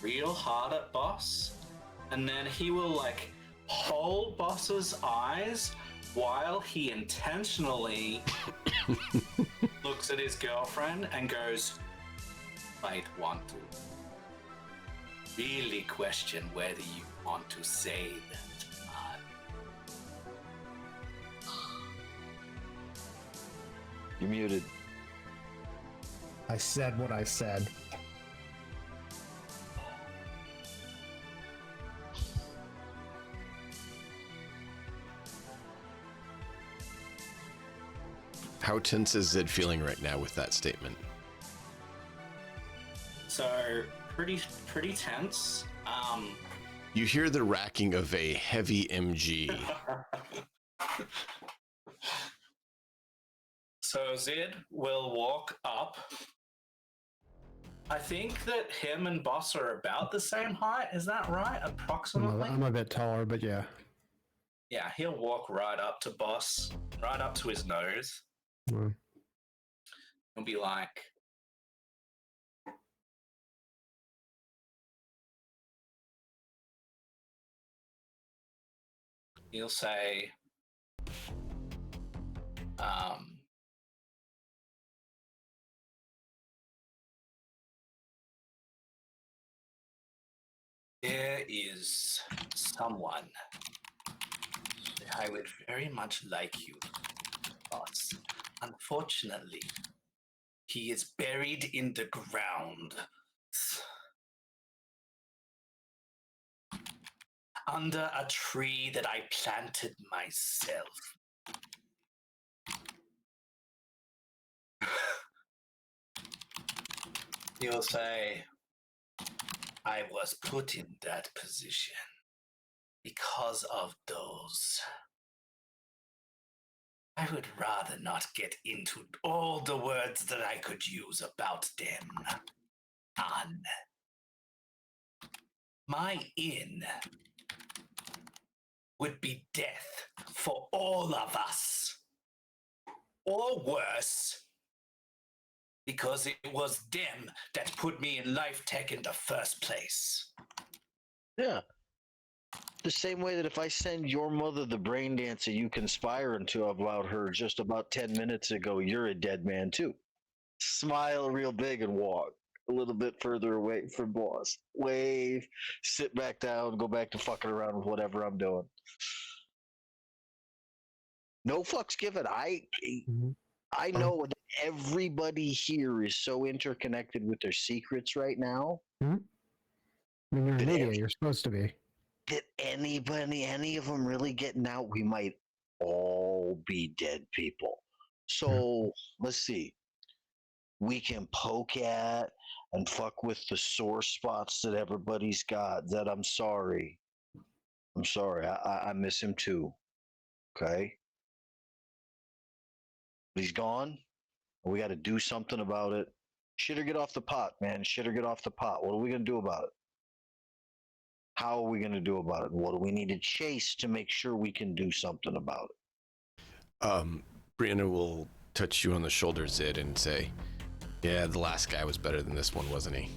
real hard at Boss, and then he will like hold Boss's eyes while he intentionally looks at his girlfriend and goes, might want to really question whether you want to say that. You're muted. I said what I said. How tense is Zid feeling right now with that statement? So pretty tense. You hear the racking of a heavy MG. So Zed will walk up. I think that him and Boss are about the same height. Is that right? Approximately? I'm a bit taller, but yeah. Yeah, he'll walk right up to Boss, right up to his nose. Mm. He'll be like, he'll say, there is someone that I would very much like you, Boss. Unfortunately, he is buried in the ground. Under a tree that I planted myself. He'll say, I was put in that position because of those. I would rather not get into all the words that I could use about them. None. My inn would be death for all of us. Or worse, because it was them that put me in life tech in the first place. Yeah. The same way that if I send your mother the brain dancer you conspiring to about her just about 10 minutes ago, you're a dead man too. Smile real big and walk a little bit further away from Boss. Wave, sit back down, go back to fucking around with whatever I'm doing. No fucks given. I know that everybody here is so interconnected with their secrets right now. I mean, you're an Did idiot. You're supposed to be. That any of them really getting out, we might all be dead people. So let's see. We can poke at and fuck with the sore spots that everybody's got. That I'm sorry. I miss him too. Okay. But he's gone. We got to do something about it. Shit or get off the pot, man. Shit or get off the pot. What are we going to do about it? How are we going to do about it? What do we need to chase to make sure we can do something about it? Brianna will touch you on the shoulder, Zid, and say, yeah, the last guy was better than this one, wasn't he?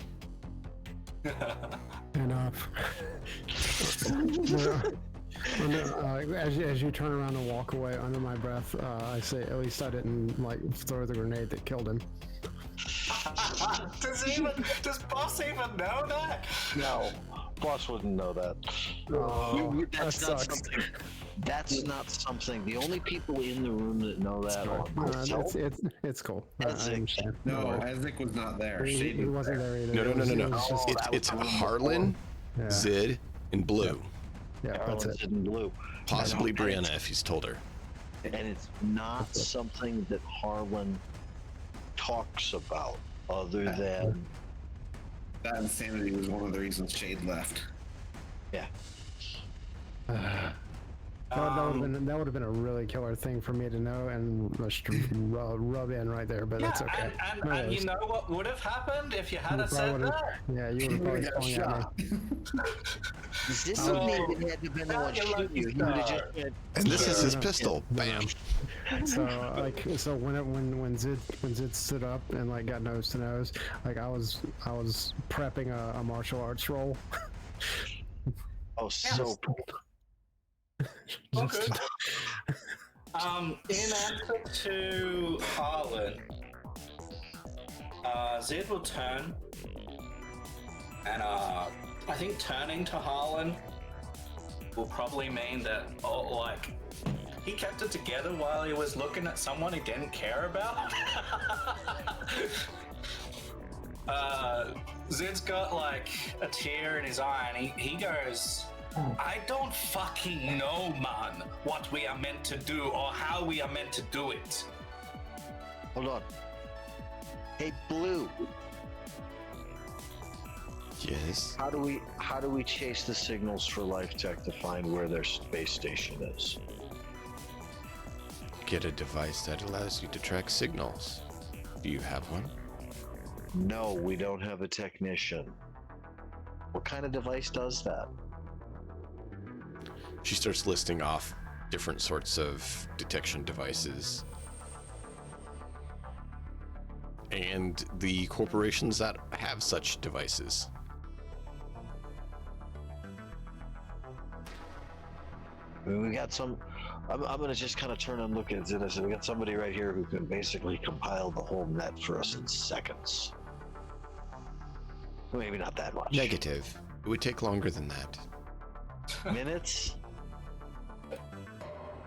Enough. As you turn around and walk away under my breath, I say, at least I didn't throw the grenade that killed him. Does Boss even know that? No, Boss wouldn't know that. Oh, That's that not sucks. something. That's not something. The only people in the room that know that are myself. It's cool. Ezek. No, Ezek was not there. He wasn't there either. No. It was just- It's Harlan, yeah. Zid, and Blue. Yeah, that's it. In blue. Possibly Brianna if he's told her. And it's not something that Harlan talks about other than That insanity was one of the reasons Shade left. yeah. That would have been a really killer thing for me to know and just rub in right there, but that's okay. And you know what would have happened if you hadn't said that? Yeah, you would have probably swung at me. This wouldn't even had to been the one shooting you. He would have just been, And this is his Yeah. pistol. Yeah. Bam. So when Zid stood up and got nose to nose, I was prepping a martial arts roll. oh, so Oh, good. In answer to Harlan, Zed will turn, and I think turning to Harlan will probably mean that, he kept it together while he was looking at someone he didn't care about. Zed's got a tear in his eye, and he goes, I don't fucking know, man, what we are meant to do or how we are meant to do it. Hold on. Hey, Blue. Yes. How do we chase the signals for Life Tech to find where their space station is? Get a device that allows you to track signals. Do you have one? No, we don't have a technician. What kind of device does that? She starts listing off different sorts of detection devices. And the corporations that have such devices. I mean, we got some. I'm going to just kind of turn and look at it. I said, we got somebody right here who can basically compile the whole net for us in seconds. Maybe not that much. Negative. It would take longer than that. Minutes?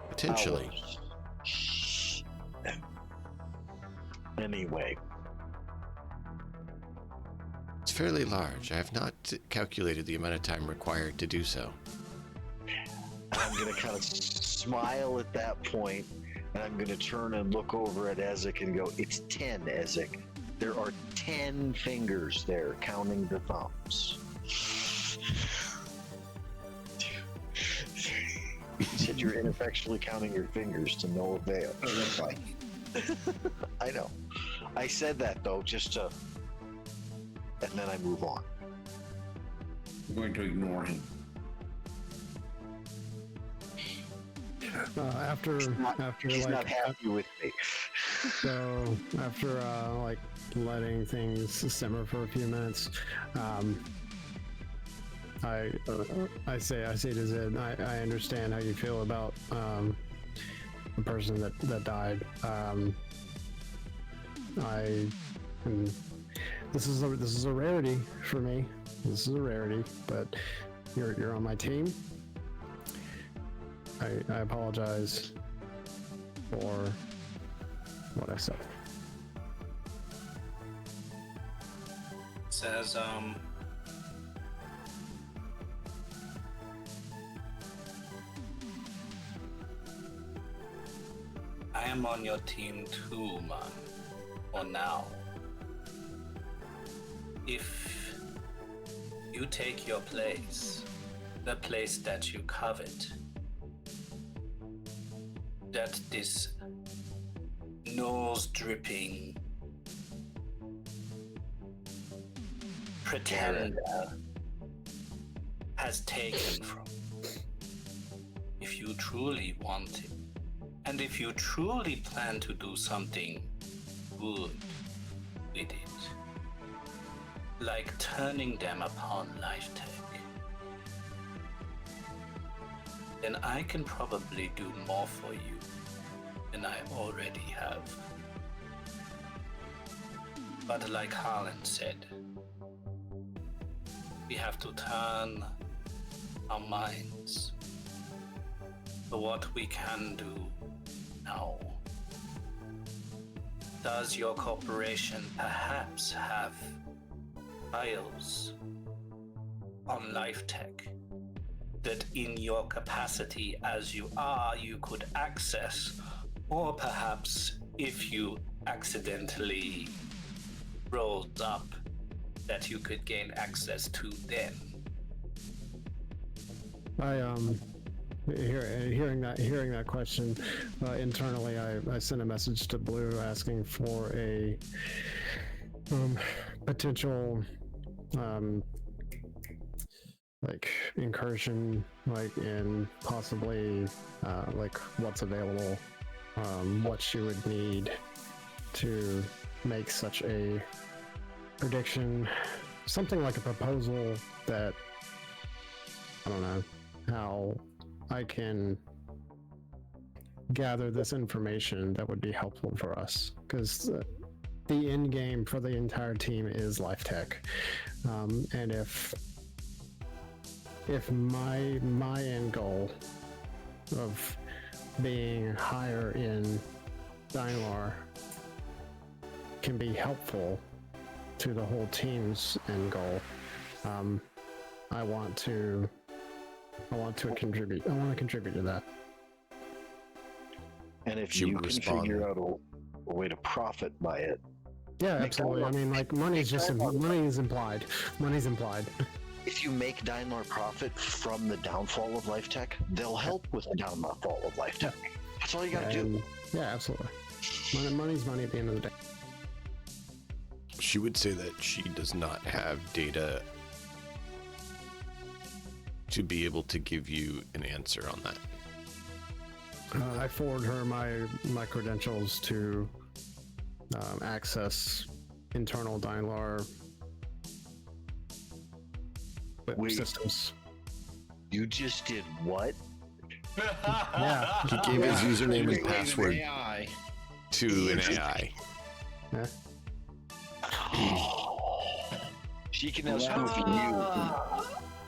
Potentially. Hours. Anyway, It's fairly large. I have not calculated the amount of time required to do so. I'm going to kind of smile at that point, and I'm going to turn and look over at Ezek and go, it's 10, Ezek. There are 10 fingers there, counting the thumbs. You said you're ineffectually counting your fingers to no avail. Oh, that's fine. I know. I said that, though, just to... And then I move on. I'm going to ignore him. After He's like not happy with me. so after like letting things simmer for a few minutes, I say to Zid, I understand how you feel about the person that died. This is a rarity for me. This is a rarity, but you're on my team. I apologize for what I said. Says, I am on your team too, man. For now. If you take your place, the place that you covet, that this nose-dripping pretender has taken from. If you truly want it, and if you truly plan to do something good with it, like turning them upon Life Tech, then I can probably do more for you than I already have. But like Harlan said, we have to turn our minds to what we can do now. Does your corporation perhaps have files on Life Tech that in your capacity as you are, you could access, or perhaps if you accidentally rolled up, that you could gain access to then? Hearing that question internally, I sent a message to Blue asking for a potential like incursion, like in possibly like what's available, what she would need to make such a prediction, something like a proposal that I don't know how I can gather this information that would be helpful for us, because the end game for the entire team is Life Tech, and if my end goal of being higher in Dynlar can be helpful to the whole team's end goal, I want to contribute. I want to contribute to that. And if She you would can respond. figure out a way to profit by it. Yeah, absolutely. I mean, like money is implied. Money's implied. If you make Daimler profit from the downfall of Life Tech, they'll help with the downfall of Life Tech. That's all you gotta do. Yeah, absolutely. Money's money at the end of the day. She would say that she does not have data to be able to give you an answer on that. I forward her my credentials to access internal Daimler systems. You just did what? Yeah. He gave his username and An password AI. to an AI. Yeah. She can now spoof you.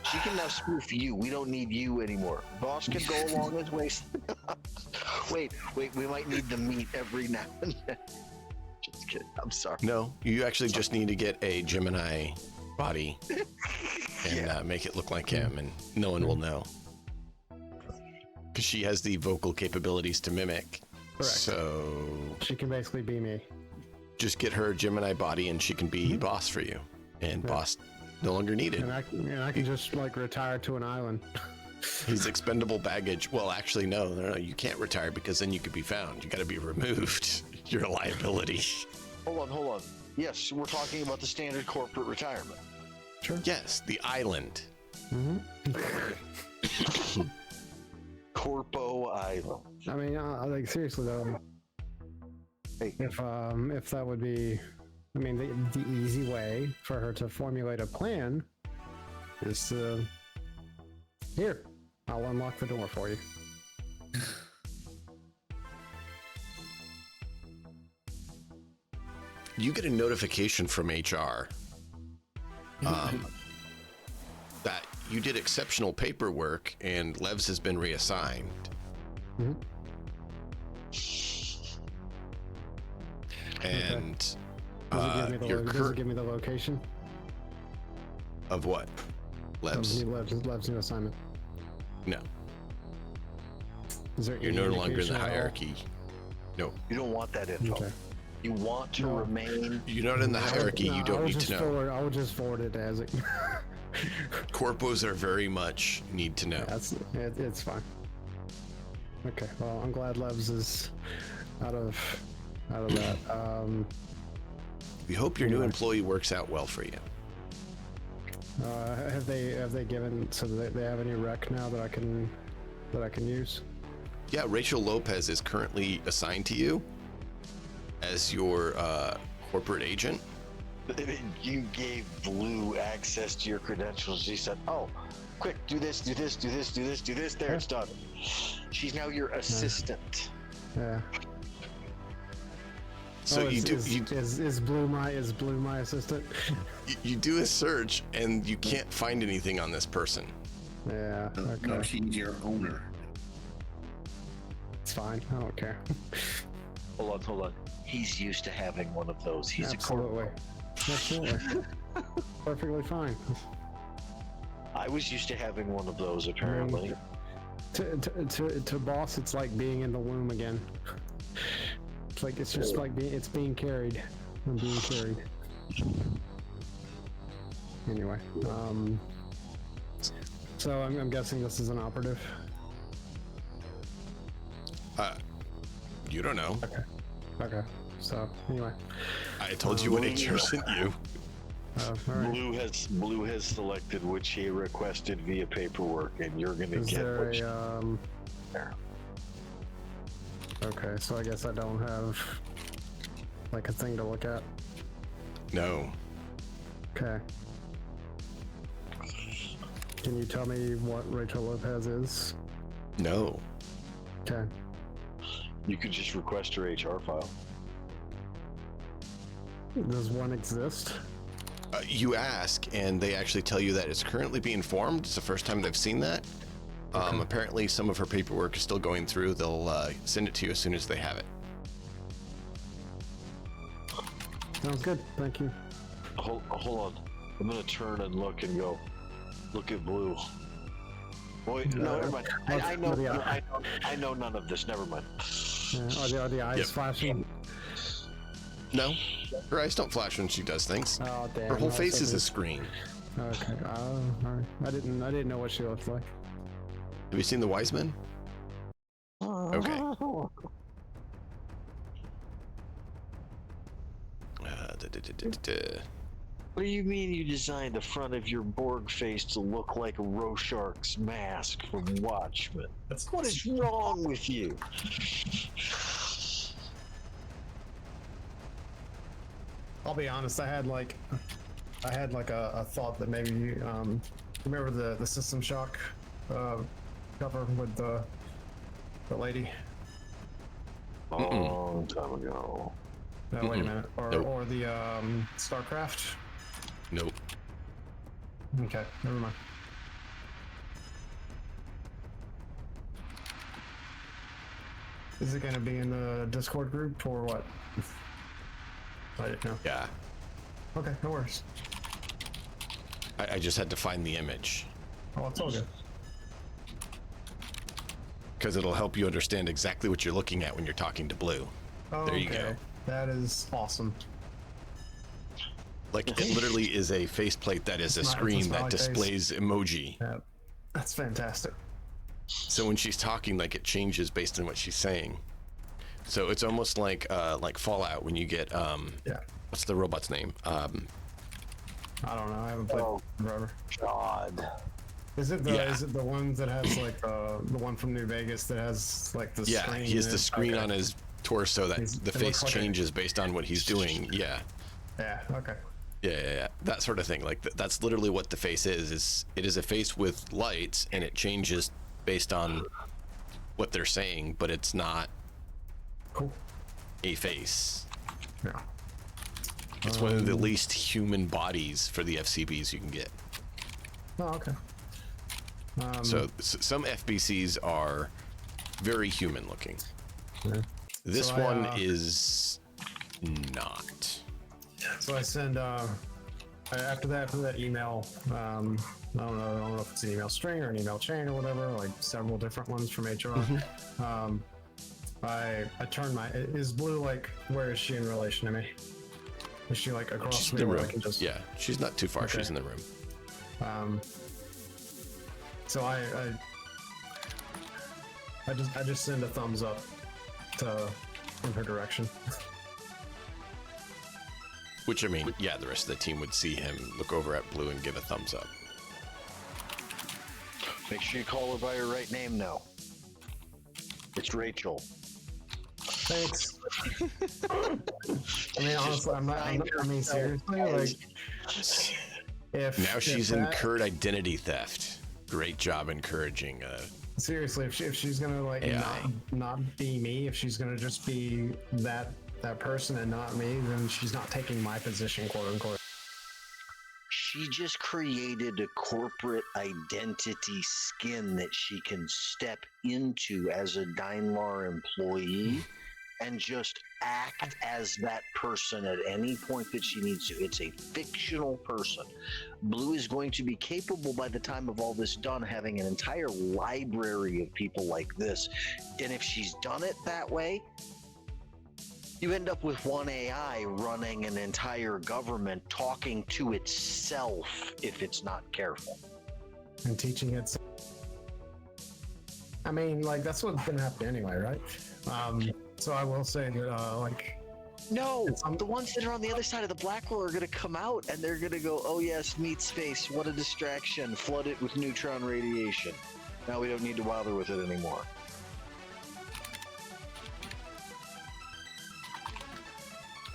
She can now spoof you. We don't need you anymore. Boss can go along his way. Wait. We might need to meet every now and then. Just kidding. I'm sorry. No, you actually just need to get a Gemini body and make it look like him, and no one will know. Because she has the vocal capabilities to mimic. Correct. So She can basically be me. just get her Gemini body and she can be boss for you. And boss no longer needed. And I can just like retire to an island. He's expendable baggage. Well, actually, no, you can't retire because then you could be found. You got to be removed. You're a liability. Hold on. Yes, we're talking about the standard corporate retirement. Sure. Yes, the island. Corpo Island. I mean, like seriously though, Hey. if that would be, I mean, the easy way for her to formulate a plan is to here. I'll unlock the door for you. You get a notification from HR that you did exceptional paperwork and Levs has been reassigned. Mhm. And Does it give me the location of what? Levs? Lev's new assignment? No, Is there you're any no longer in indication the at all? hierarchy. No, You don't want that info. Okay. You want to remain. you're not in the hierarchy. You don't need to know. I will just forward it as it. Corpos are very much need to know. It's fine. Okay, well, I'm glad Levs is out of that. We hope your new employee works out well for you. Have they given so they have any rec now that I can use? Yeah, Rachel Lopez is currently assigned to you as your corporate agent. You gave Blue access to your credentials. She said, "Oh, quick, do this. There, it's done." She's now your assistant. Yeah. So is Blue my assistant? you do a search and you can't find anything on this person. Yeah. Okay. No, she's your owner. It's fine. I don't care. Hold on. He's used to having one of those. He's Absolutely. Perfectly fine. I was used to having one of those, apparently. To boss, it's like being in the womb again. It's like it's just like being carried. I'm being carried. Anyway, so I'm guessing this is an operative. You don't know. Okay. So anyway, I told you what HR sent you. all right. Blue has selected which he requested via paperwork, and you're gonna Is get there what you Okay, so I guess I don't have like a thing to look at. No. Okay. Can you tell me what Rachel Lopez is? No. Okay. You could just request her HR file. Does one exist? You ask, and they actually tell you that it's currently being formed. It's the first time they've seen that. Apparently, some of her paperwork is still going through. They'll send it to you as soon as they have it. Sounds good. Thank you. Hold on. I'm gonna turn and look and go. Look at Blue. Wait, no, never mind. I know none of this. Never mind. Are the eyes flashing? No, her eyes don't flash when she does things. Oh damn! Her whole I was face is a hoping- screen. Okay. All right. I didn't know what she looked like. Have you seen The Wise Men? Okay. What do you mean you designed the front of your Borg face to look like a Rorschach's mask from Watchmen? What is wrong with you? I'll be honest. I had like a thought that maybe remember the System Shock cover with the lady. A long time ago. No, wait a minute. Or Nope. or the StarCraft. Nope. Okay, never mind. Is it gonna be in the Discord group or what? I didn't know. Yeah. Okay, no worries. I just had to find the image Oh, it's all good. because it'll help you understand exactly what you're looking at when you're talking to Blue. Oh, There you go. That is awesome. Like it literally is a faceplate that is a It's not- it's a screen smiley that face. displays emoji. Yeah, that's fantastic. So when she's talking, like it changes based on what she's saying. So it's almost like Fallout when you get Yeah. what's the robot's name? I don't know. I haven't played forever. God. Is it the Yeah. is it the one that has like the one from New Vegas that has like the Yeah, screen? he has in the it? screen Okay. on his torso that He's- the it face looks like a- changes based on what he's doing. Yeah. Yeah. Okay. Yeah, that sort of thing. Like that's literally what the face is it is a face with lights and it changes based on what they're saying, but it's not Cool. a face. Yeah. It's one of the least human bodies for the FCBs you can get. Oh, okay. So some FBCs are very human looking. Yeah. This So I, one is not. So I send after that email. I don't know if it's an email string or an email chain or whatever. Like several different ones from HR. I turn my is Blue like where is she in relation to me? Is she like across She's me? in the where I room. can just Yeah, she's not too far. Okay. She's in the room. So I just send a thumbs up in her direction. Which I mean, yeah, the rest of the team would see him look over at Blue and give a thumbs up. Make sure you call her by her right name now. It's Rachel. Thanks. I mean, honestly, I'm not. I mean, seriously, like, if Now she's if that- incurred identity theft. Great job encouraging. Seriously, if she's gonna like AI. not be me, if she's gonna just be that person and not me, then she's not taking my position, quote unquote. She just created a corporate identity skin that she can step into as a Daimler employee and just act as that person at any point that she needs to. It's a fictional person. Blue is going to be capable by the time of all this done having an entire library of people like this. And if she's done it that way, you end up with one AI running an entire government talking to itself if it's not careful. And teaching it. I mean, like that's what's gonna happen anyway, right? So I will say that, like, No, the ones that are on the other side of the black hole are going to come out and they're going to go, oh yes, meat space, what a distraction, flood it with neutron radiation. Now we don't need to bother with it anymore.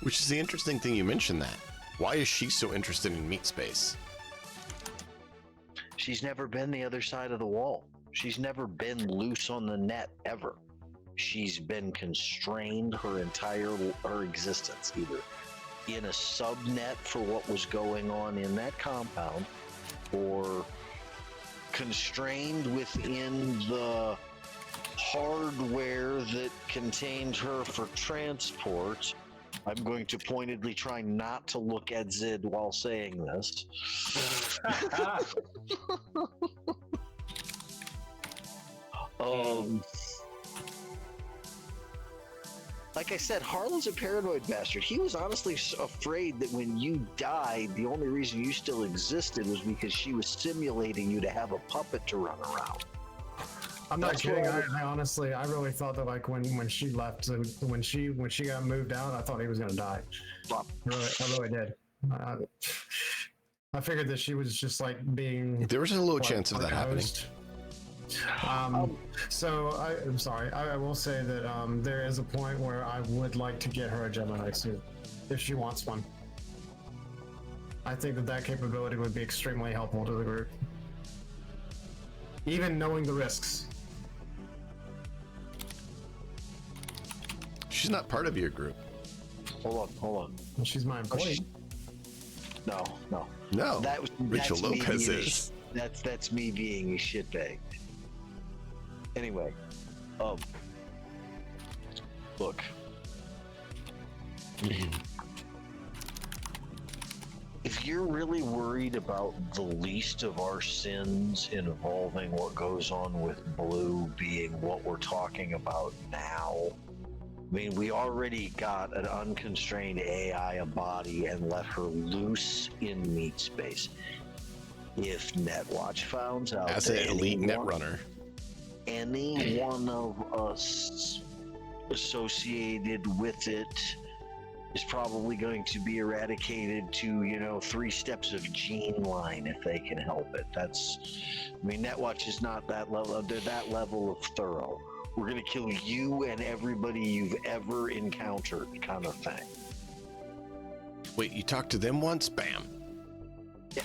Which is the interesting thing you mentioned that. Why is she so interested in meat space? She's never been the other side of the wall. She's never been loose on the net ever. She's been constrained her existence, either in a subnet for what was going on in that compound, or constrained within the hardware that contained her for transport. I'm going to pointedly try not to look at Zid while saying this. like I said, Harlan's a paranoid bastard. He was honestly afraid that when you died, the only reason you still existed was because she was simulating you to have a puppet to run around. I'm not kidding. I honestly, I really thought that like when she left, when she got moved out, I thought he was gonna die. I really did. I figured that she was just like being. There was a low chance of that happening. So I'm sorry. I will say that there is a point where I would like to get her a Gemini suit if she wants one. I think that capability would be extremely helpful to the group, even knowing the risks. She's not part of your group. Hold on. Well, she's my employee. No. Rachel Lopez is. That's me being a shitbag. Anyway, look. If you're really worried about the least of our sins involving what goes on with Blue being what we're talking about now, I mean, we already got an unconstrained AI, a body, and let her loose in meat space. If Netwatch found out As an elite netrunner, any one of us associated with it is probably going to be eradicated to, 3 steps of gene line if they can help it. Netwatch is not that level. They're that level of thorough. We're going to kill you and everybody you've ever encountered, kind of thing. wait, you talked to them once? Bam. Yeah.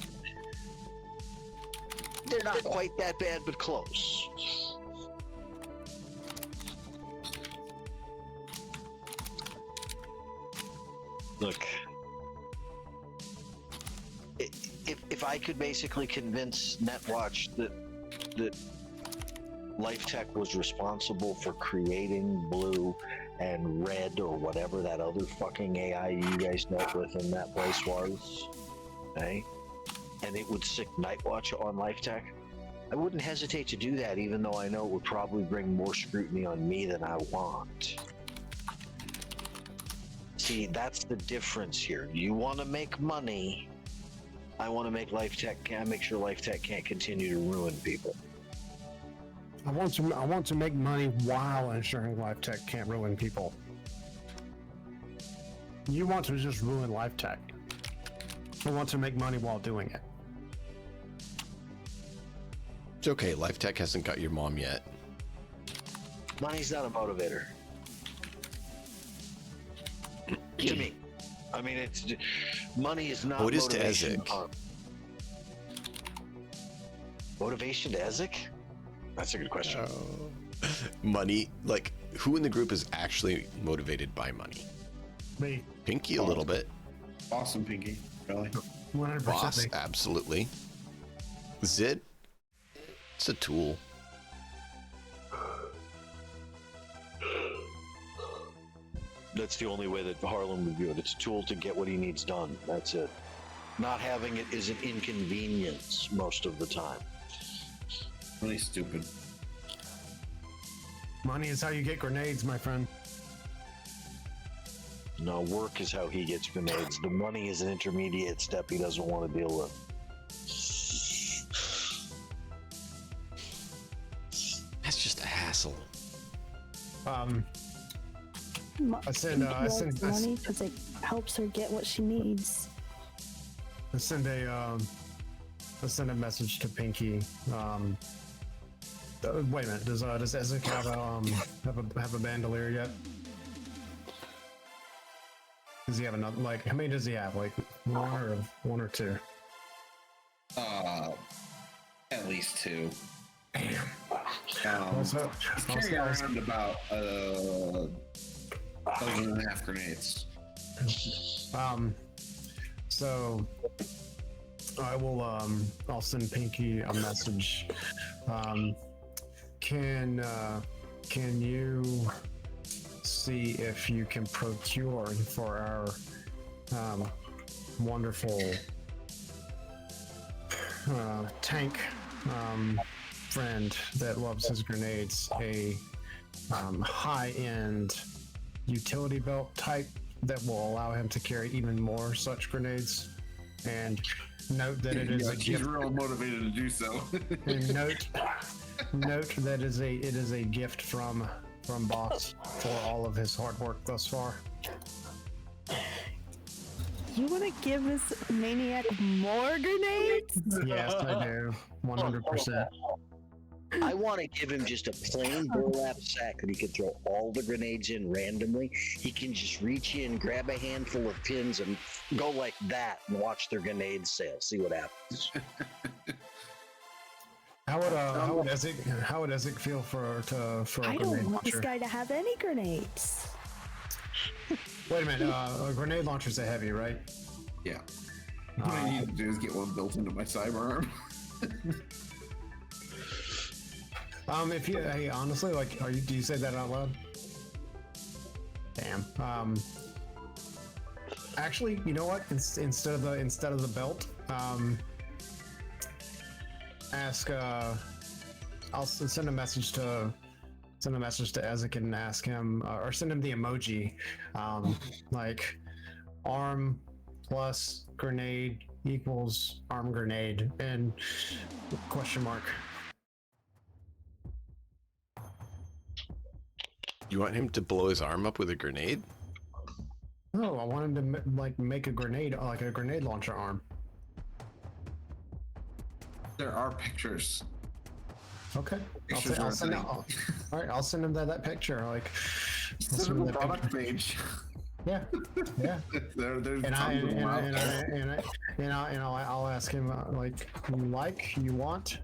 They're not quite that bad, but close. Look, if I could basically convince Netwatch that Life Tech was responsible for creating Blue and Red or whatever that other fucking AI you guys dealt with in that place was, okay, and it would sick Nightwatch on Life Tech, I wouldn't hesitate to do that, even though I know it would probably bring more scrutiny on me than I want. See, that's the difference here. You want to make money. I want to make Life Tech. Make sure Life Tech can't continue to ruin people. I want to make money while ensuring Life Tech can't ruin people. You want to just ruin Life Tech. I want to make money while doing it. It's okay. Life Tech hasn't got your mom yet. Money's not a motivator. To me. I mean, money is not. Oh, it is to motivation. Ezek. Motivation to Ezek? That's a good question. Money, like, who in the group is actually motivated by money? Me. Pinky a little bit. Awesome, Pinky. Really? 100%. Boss, absolutely. Zid, it's a tool. That's the only way that Harlan would view it. It's a tool to get what he needs done. That's it. Not having it is an inconvenience most of the time. Really stupid. Money is how you get grenades, my friend. No, work is how he gets grenades. The money is an intermediate step he doesn't want to deal with. That's just a hassle. I send money because it helps her get what she needs. I send a message to Pinky. Wait a minute. Does Ezek have a bandolier yet? Does he have another? Like, how many does he have? Like one or two? At least 2. Damn. He's carrying around about 1.5 grenades. So I will I'll send Pinky a message. Can you see if you can procure for our wonderful tank friend that loves his grenades a high-end utility belt type that will allow him to carry even more such grenades. And note that it is Yeah, a he's gift. real motivated to do so. And note that it is a gift from Boss for all of his hard work thus far. You want to give this maniac more grenades? Yes, I do. 100%. I want to give him just a plain burlap sack that he can throw all the grenades in randomly. He can just reach in, grab a handful of pins, and go like that and watch their grenades sail. See what happens. How would Ezek feel for a I grenade don't want this launcher? guy to have any grenades. Wait a minute, a grenade launcher's a heavy, right? Yeah. What I need to do is get one built into my cyberarm. If you, hey, honestly, like, do you say that out loud? Damn. Actually, you know what? Instead of the belt, ask. I'll send a message to Ezek and ask him, or send him the emoji, like arm plus grenade equals arm grenade and question mark. You want him to blow his arm up with a grenade? No, I want him to make a grenade, like a grenade launcher arm. There are pictures. Okay, Pictures I'll are send a him. All right, I'll send him that picture. Like, I'll Send him the that product picture. page. Yeah, yeah. There's And tons of them out there. I'll ask him you want.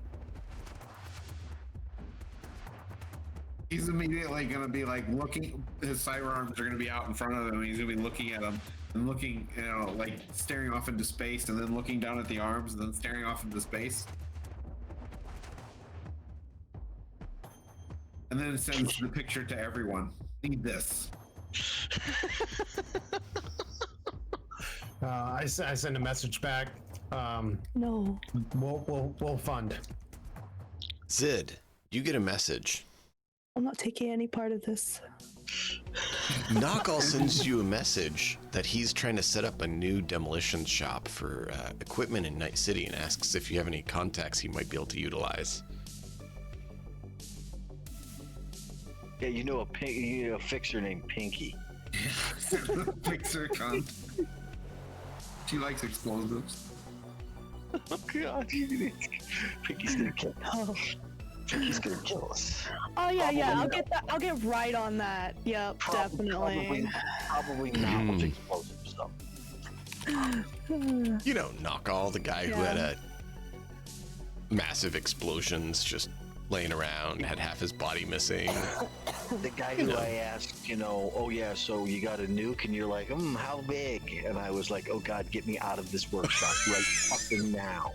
He's immediately going to be like looking, his sidearms are going to be out in front of him. He's going to be looking at them and looking, like staring off into space and then looking down at the arms and then staring off into space. And then it sends the picture to everyone. Need this. I send a message back. No. We'll fund. Zid, you get a message. I'm not taking any part of this. Knockall sends you a message that he's trying to set up a new demolition shop for equipment in Night City and asks if you have any contacts he might be able to utilize. Yeah, you know a fixer named Pinky. Fixer con. She likes explosives. Oh God, Pinky's gonna kill. Oh. Pinky's gonna kill us. Oh yeah, Probably I'll not. get that. I'll get right on that. Yep, definitely. Probably not with explosive stuff. You know, Knockall, the guy who had a massive explosions just laying around, had half his body missing. The guy who I asked, oh yeah, so you got a nuke, and you're like, how big? And I was like, oh God, get me out of this workshop right fucking now.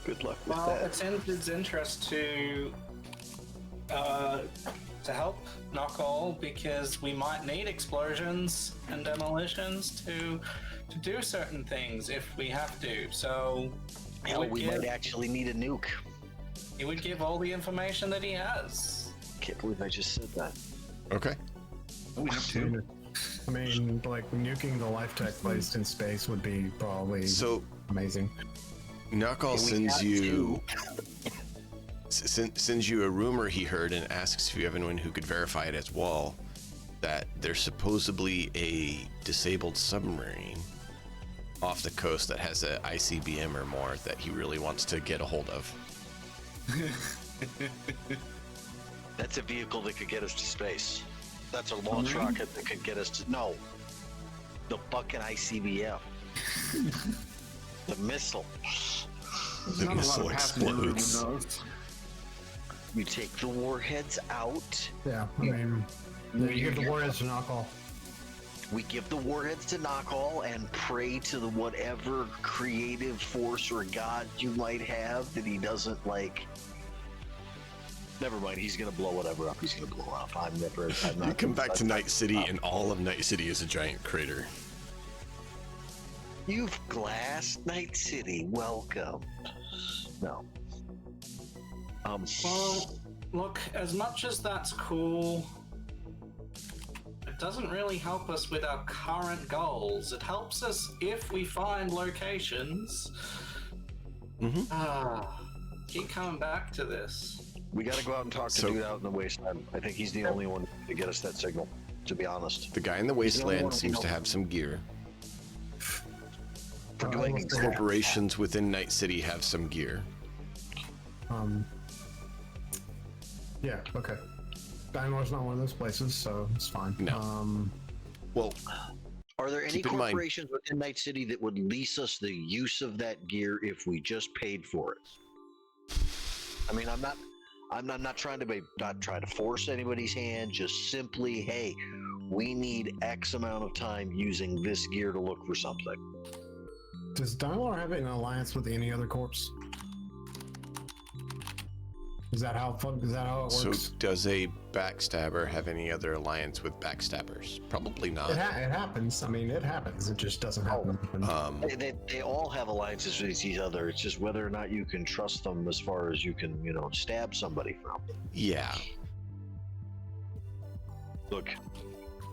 Good luck with Well, that. it's in his interest to help Knockall because we might need explosions and demolitions to do certain things if we have to. So Hell, we might actually need a nuke. he would give all the information that he has. Can't believe I just said that. Okay. Oh, we have two. I mean, like nuking the life tech placed in space would be probably So amazing. Knockall sends you a rumor he heard and asks if you have anyone who could verify it as well, that there's supposedly a disabled submarine off the coast that has a ICBM or more that he really wants to get a hold of. That's a vehicle that could get us to space. That's a launch rocket that could get us to... No. The fucking ICBM. The missile. The missile explodes. You take the warheads out. Yeah, I mean, you give the warheads to Knockall. We give the warheads to Knockall and pray to the whatever creative force or god you might have that he doesn't like. Never mind, he's gonna blow whatever up he's gonna blow up. I'm not. You come back to Night City and all of Night City is a giant crater. You've glassed Night City. Welcome. No. Well, look, as much as that's cool, it doesn't really help us with our current goals. It helps us if we find locations. Keep coming back to this. We got to go out and talk to dude out in the wasteland. I think he's the only one to get us that signal, to be honest. The guy in the wasteland seems to have some gear. For doing exactly Corporations within Night City have some gear. Yeah, okay. Dynor's not one of those places, so it's fine. No. Well, are there any keep in mind- corporations within Night City that would lease us the use of that gear if we just paid for it? I mean, I'm not trying to force anybody's hand. Just simply, hey, we need X amount of time using this gear to look for something. Does Dynor have an alliance with any other corps? Is that how it works? so does a backstabber have any other alliance with backstabbers? Probably not. It happens. I mean, it happens. It just doesn't happen. They all have alliances with each other. It's just whether or not you can trust them as far as you can, stab somebody from. Yeah. Look,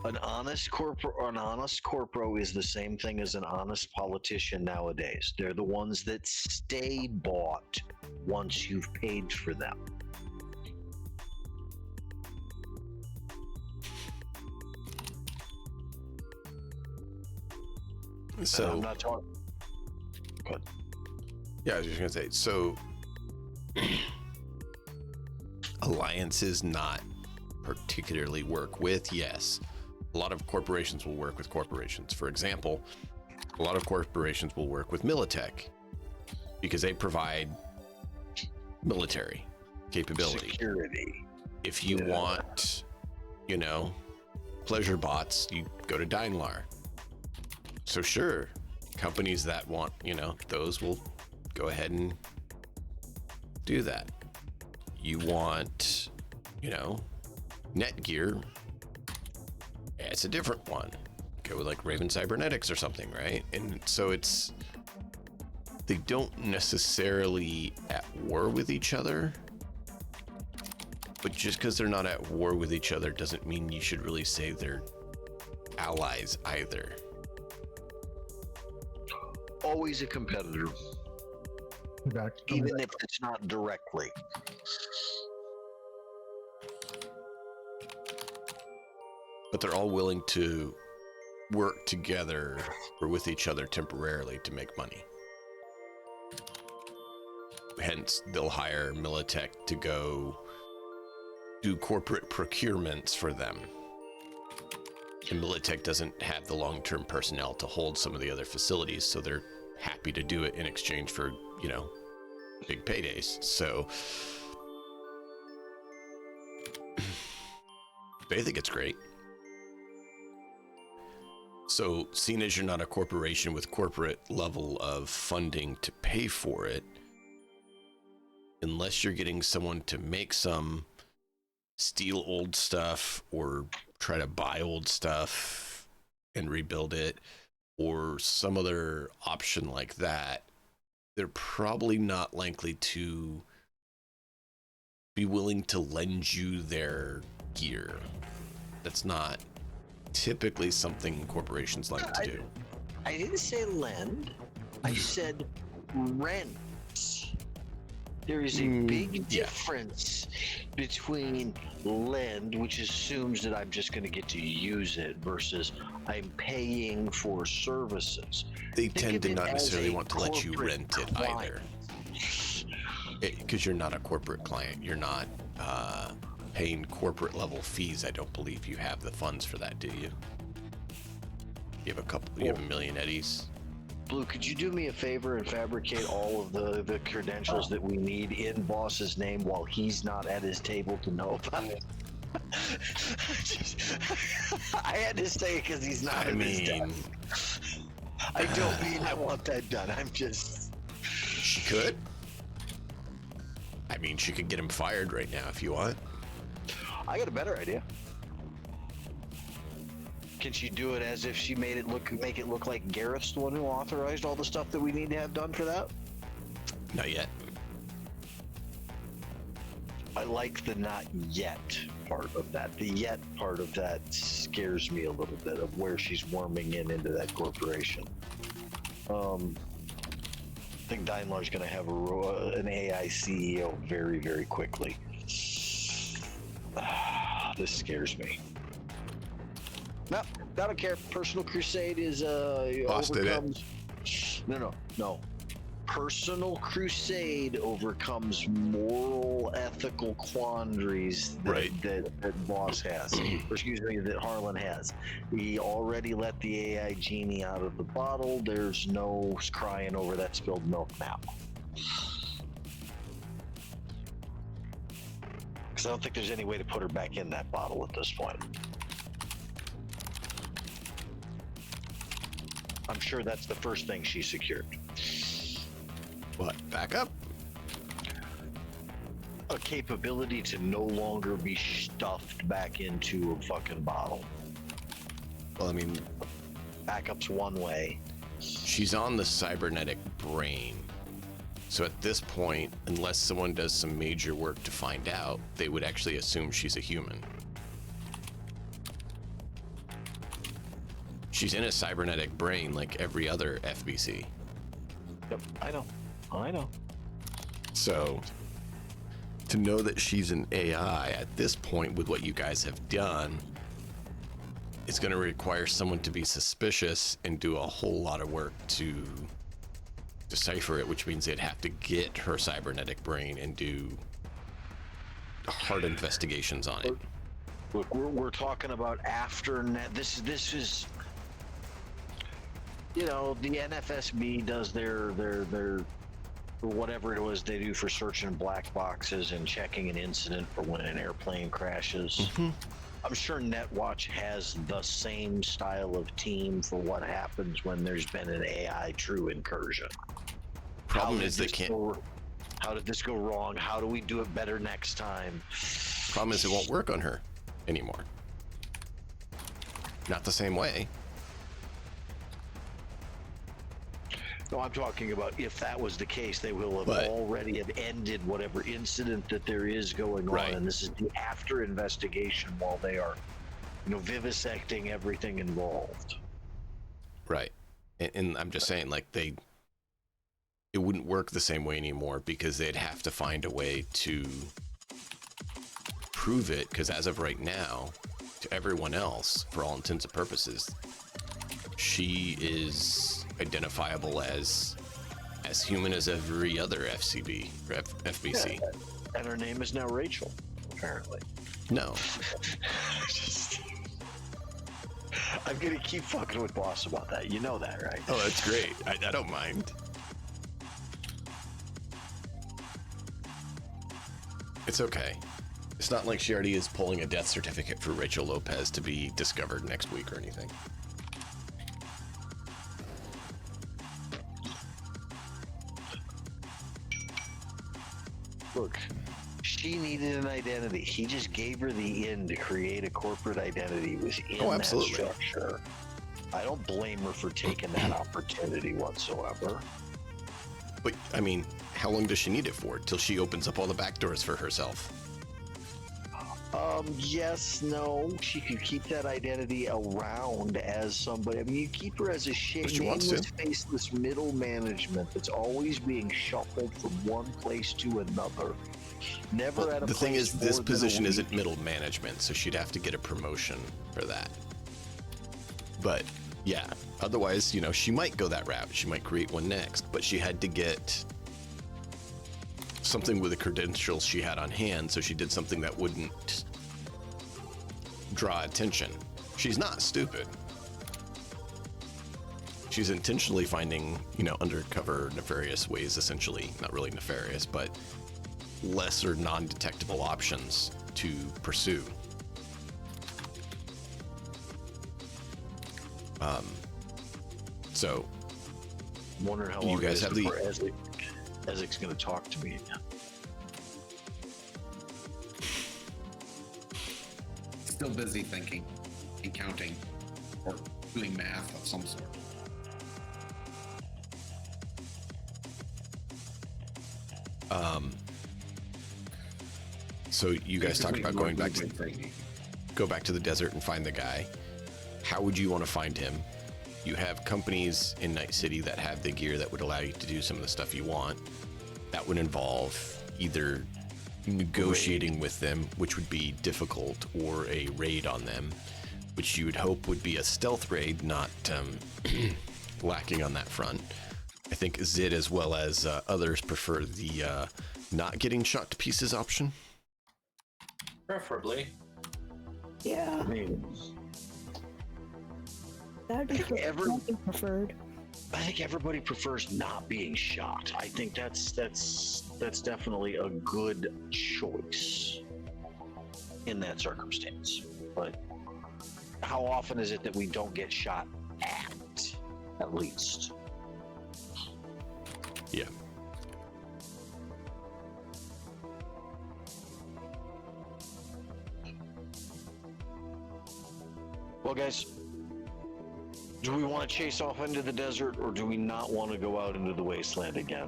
an honest corpro is the same thing as an honest politician nowadays. They're the ones that stay bought once you've paid for them. So I'm not talking. Good. Yeah, I was just gonna say. So alliances not particularly work with. Yes, a lot of corporations will work with corporations. For example, a lot of corporations will work with Militech because they provide military capability. Security. If you want, pleasure bots, you go to Daimler. So sure, companies that want, those will go ahead and do that. You want, Netgear, it's a different one. Go with like Raven Cybernetics or something, right? And so they don't necessarily at war with each other, but just because they're not at war with each other doesn't mean you should really say they're allies either. Always a competitor, even if it's not directly. But they're all willing to work together or with each other temporarily to make money. Hence, they'll hire Militech to go do corporate procurements for them. And Militech doesn't have the long-term personnel to hold some of the other facilities, so they're happy to do it in exchange for, big paydays. So they think it's great. So, seeing as you're not a corporation with corporate level of funding to pay for it, unless you're getting someone to make some, steal old stuff or try to buy old stuff and rebuild it, or some other option like that, they're probably not likely to be willing to lend you their gear. That's not typically something corporations like to do. I didn't say lend. I said rent. There is a big difference between lend, which assumes that I'm just going to get to use it, versus I'm paying for services. They tend to not necessarily want to let you rent it either. Because you're not a corporate client. You're not paying corporate level fees. I don't believe you have the funds for that, do you? You have you have a million eddies. Blue, could you do me a favor and fabricate all of the credentials that we need in Boss's name while he's not at his table to know about it? I had to say it because he's not at his desk. I don't mean I want that done. I'm just... She could. I mean, she could get him fired right now if you want. I got a better idea. Can she do it as if she make it look like Gareth's the one who authorized all the stuff that we need to have done for that? Not yet. I like the not yet part of that. The yet part of that scares me a little bit of where she's warming into that corporation. I think Daimler's going to have an AI CEO very, very quickly. This scares me. No, I don't care. Personal Crusade is Boss did it. No. Personal Crusade overcomes moral, ethical quandaries that Boss has. Or excuse me, that Harlan has. He already let the AI genie out of the bottle. There's no crying over that spilled milk now. Because I don't think there's any way to put her back in that bottle at this point. I'm sure that's the first thing she secured. What? Backup? A capability to no longer be stuffed back into a fucking bottle. Well, I mean, Backup's one way. she's on the cybernetic brain. So at this point, unless someone does some major work to find out, they would actually assume she's a human. She's in a cybernetic brain like every other FBC. Yep, I know. So to know that she's an AI at this point with what you guys have done, it's going to require someone to be suspicious and do a whole lot of work to decipher it, which means they'd have to get her cybernetic brain and do hard investigations on it. Look, we're talking about after net. This is, you know, the NFSB does their whatever it was they do for searching black boxes and checking an incident for when an airplane crashes. I'm sure Netwatch has the same style of team for what happens when there's been an AI true incursion. Problem is they can't. How did this go wrong? How do we do it better next time? Problem is it won't work on her anymore. Not the same way. No, I'm talking about if that was the case, they will have already have ended whatever incident that there is going on, and this is the after investigation while they are, you know, vivisecting everything involved. Right, and I'm just saying, like, it wouldn't work the same way anymore because they'd have to find a way to prove it. Because as of right now, to everyone else, for all intents and purposes, she is identifiable as human as every other FCB or FBC. Yeah, and her name is now Rachel, apparently. No. I'm gonna keep fucking with Boss about that. You know that, right? Oh, that's great. I don't mind. It's okay. It's not like she already is pulling a death certificate for Rachel Lopez to be discovered next week or anything. Look, she needed an identity. He just gave her the in to create a corporate identity within that structure. I don't blame her for taking that opportunity whatsoever. But, I mean, how long does she need it for? Till she opens up all the back doors for herself? Yes, no. She could keep that identity around as somebody. I mean, you keep her as a nameless, faceless middle management that's always being shuffled from one place to another. Never at a place. The thing is, this position isn't middle management, so she'd have to get a promotion for that. But, yeah, otherwise, you know, she might go that route. She might create one next, but she had to get something with the credentials she had on hand, so she did something that wouldn't draw attention. She's not stupid. She's intentionally finding, you know, undercover nefarious ways, essentially. Not really nefarious, but lesser non-detectable options to pursue. So I'm wondering how long you guys have before Ezek's going to talk to me again. Still busy thinking and counting. or doing math of some sort. So you guys talked about go back to the desert and find the guy. How would you want to find him? You have companies in Night City that have the gear that would allow you to do some of the stuff you want. That would involve either negotiating with them, which would be difficult, or a raid on them, which you would hope would be a stealth raid, not lacking on that front. I think Zid, as well as others, prefer the not getting shot to pieces option. Preferably. Yeah, I mean, that'd be preferred. I think everybody prefers not being shot. I think that's definitely a good choice in that circumstance. But how often is it that we don't get shot at least? Yeah. Well, guys, do we want to chase off into the desert, or do we not want to go out into the wasteland again?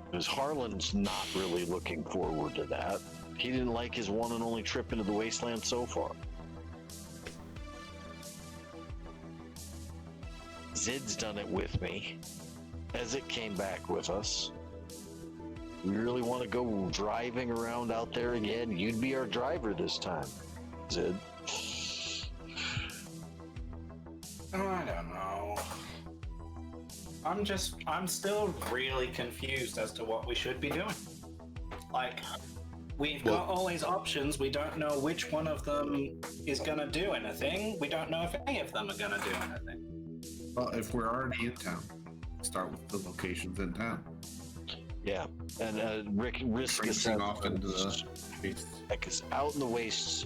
Because Harlan's not really looking forward to that. He didn't like his one and only trip into the wasteland so far. Zid's done it with me, as it came back with us. We really want to go driving around out there again. You'd be our driver this time, Zid. I don't know. I'm still really confused as to what we should be doing. Like, we've got all these options. We don't know which one of them is going to do anything. We don't know if any of them are going to do anything. Well, if we're already in town, start with the locations in town. Yeah, and risk Racing off into the because out in the wastes.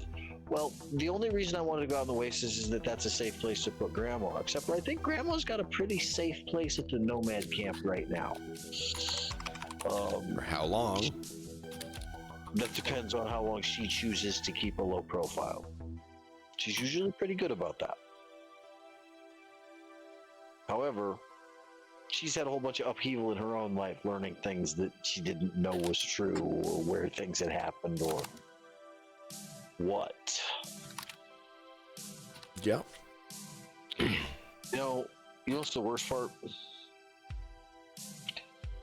Well, the only reason I wanted to go out in the wastes is that that's a safe place to put Grandma. Except I think Grandma's got a pretty safe place at the Nomad camp right now. For how long? That depends on how long she chooses to keep a low profile. She's usually pretty good about that. However, she's had a whole bunch of upheaval in her own life, learning things that she didn't know was true, or where things had happened, or what. Yeah. You know what's the worst part?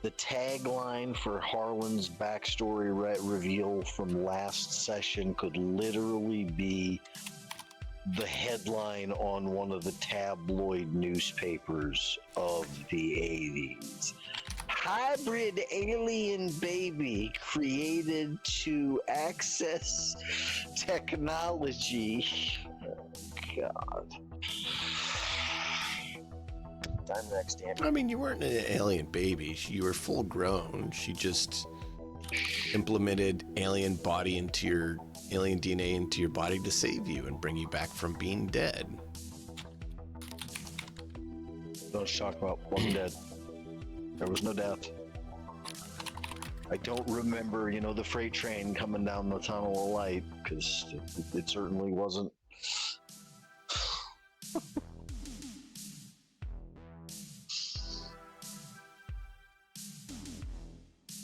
The tagline for Harlan's backstory reveal from last session could literally be the headline on one of the tabloid newspapers of the 80s. Hybrid alien baby created to access technology. Oh, God. Time next, Andy. I mean, you weren't an alien baby. You were full grown. She just implemented alien body into your alien DNA into your body to save you and bring you back from being dead. Don't talk about wasn't dead. There was no death. I don't remember, the freight train coming down the tunnel of light, because it certainly wasn't.